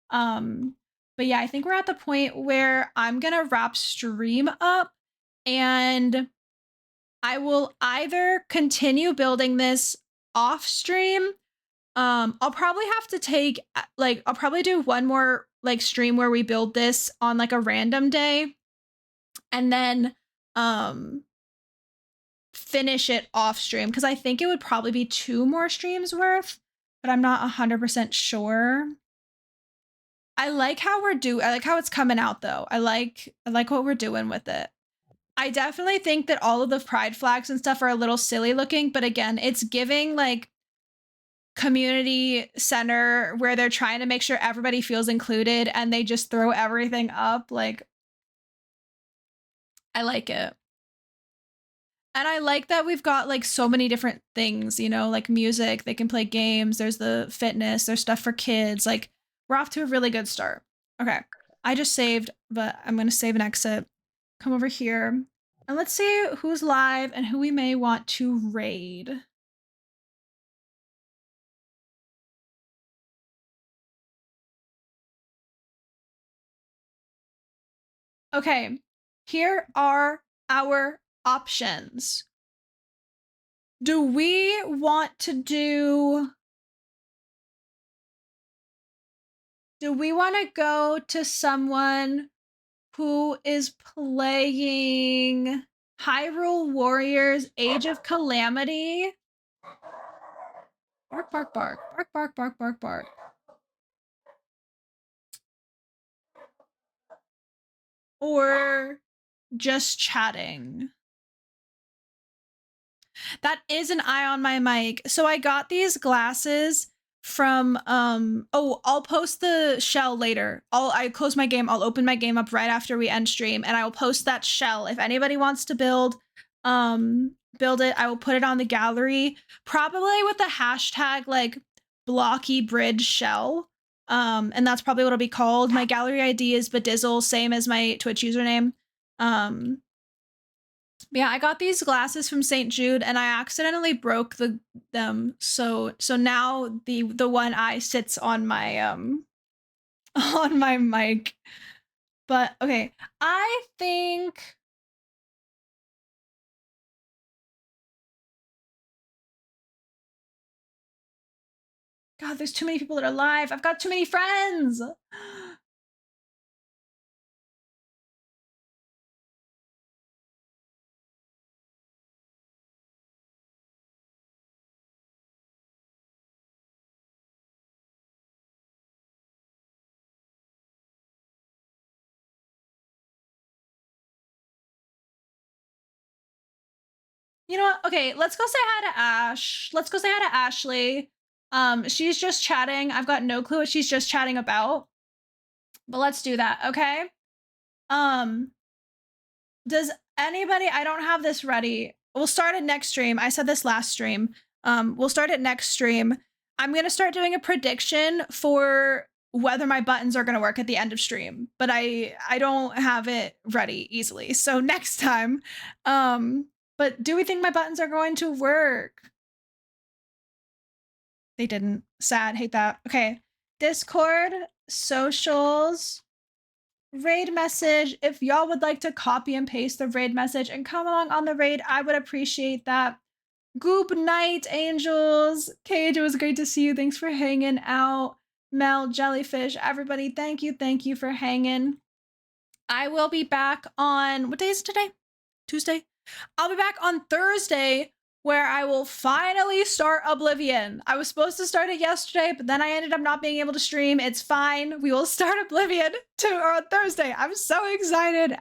But yeah, I think we're at the point where I'm gonna wrap stream up and I will either continue building this off stream. I'll probably have to take I'll probably do one more like stream where we build this on like a random day and then finish it off stream because I think it would probably be 2 more streams worth, but I'm not 100% sure. I like how it's coming out though. I like what we're doing with it. I definitely think that all of the pride flags and stuff are a little silly looking, but again, it's giving like community center where they're trying to make sure everybody feels included and they just throw everything up. Like, I like it. And I like that we've got like so many different things, you know, like music, they can play games, there's the fitness, there's stuff for kids. Like, we're off to a really good start. Okay, I just saved, but I'm gonna save and exit. Come over here and let's see who's live and who we may want to raid. Okay, here are our options. Do we want to go to someone who is playing Hyrule Warriors Age of Calamity? Bark, bark, bark, bark, bark, bark, bark, bark. Or just chatting? That is an eye on my mic. So I got these glasses from I'll post the shell later. I close my game, I'll open my game up right after we end stream, and I will post that shell. If anybody wants to build it, I will put it on the gallery, probably with the hashtag like blocky bridge shell. And that's probably what it'll be called. My gallery ID is Bedizzle, same as my Twitch username. Yeah, I got these glasses from St. Jude and I accidentally broke them. So now the one eye sits on my on my mic. But okay, I think God, there's too many people that are live. I've got too many friends. You know what? Okay, let's go say hi to Ash. Let's go say hi to Ashley. She's just chatting. I've got no clue what she's just chatting about. But let's do that, okay? Does anybody, I don't have this ready. We'll start it next stream. I said this last stream. We'll start it next stream. I'm going to start doing a prediction for whether my buttons are going to work at the end of stream, but I don't have it ready easily. So next time, but do we think my buttons are going to work? They didn't. Sad. Hate that. Okay. Discord, socials, raid message. If y'all would like to copy and paste the raid message and come along on the raid, I would appreciate that. Goop night, angels. Cage, it was great to see you. Thanks for hanging out. Mel, Jellyfish, everybody, thank you for hanging. I will be back on, what day is it today? Tuesday? I'll be back on Thursday where I will finally start Oblivion. I was supposed to start it yesterday, but then I ended up not being able to stream. It's fine. We will start Oblivion on Thursday. I'm so excited.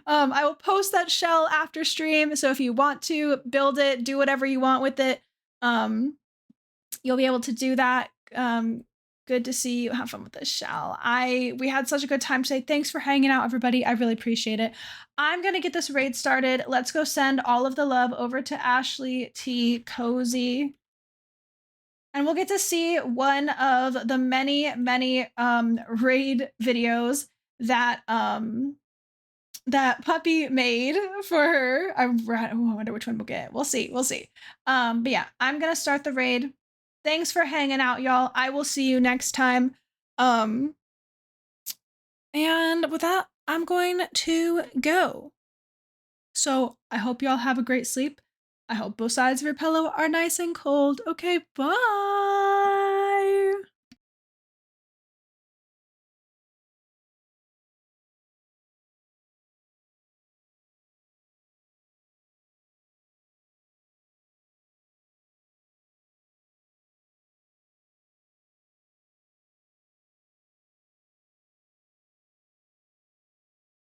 I will post that shell after stream, so if you want to build it, do whatever you want with it, you'll be able to do that. Good to see you. Have fun with this shell. We had such a good time today. Thanks for hanging out, everybody. I really appreciate it. I'm gonna get this raid started. Let's go send all of the love over to Ashley T. Cozy. And we'll get to see one of the many raid videos that that puppy made for her. I wonder which one we'll get. We'll see. But yeah, I'm gonna start the raid. Thanks for hanging out, y'all. I will see you next time. And with that, I'm going to go. So I hope y'all have a great sleep. I hope both sides of your pillow are nice and cold. Okay, bye.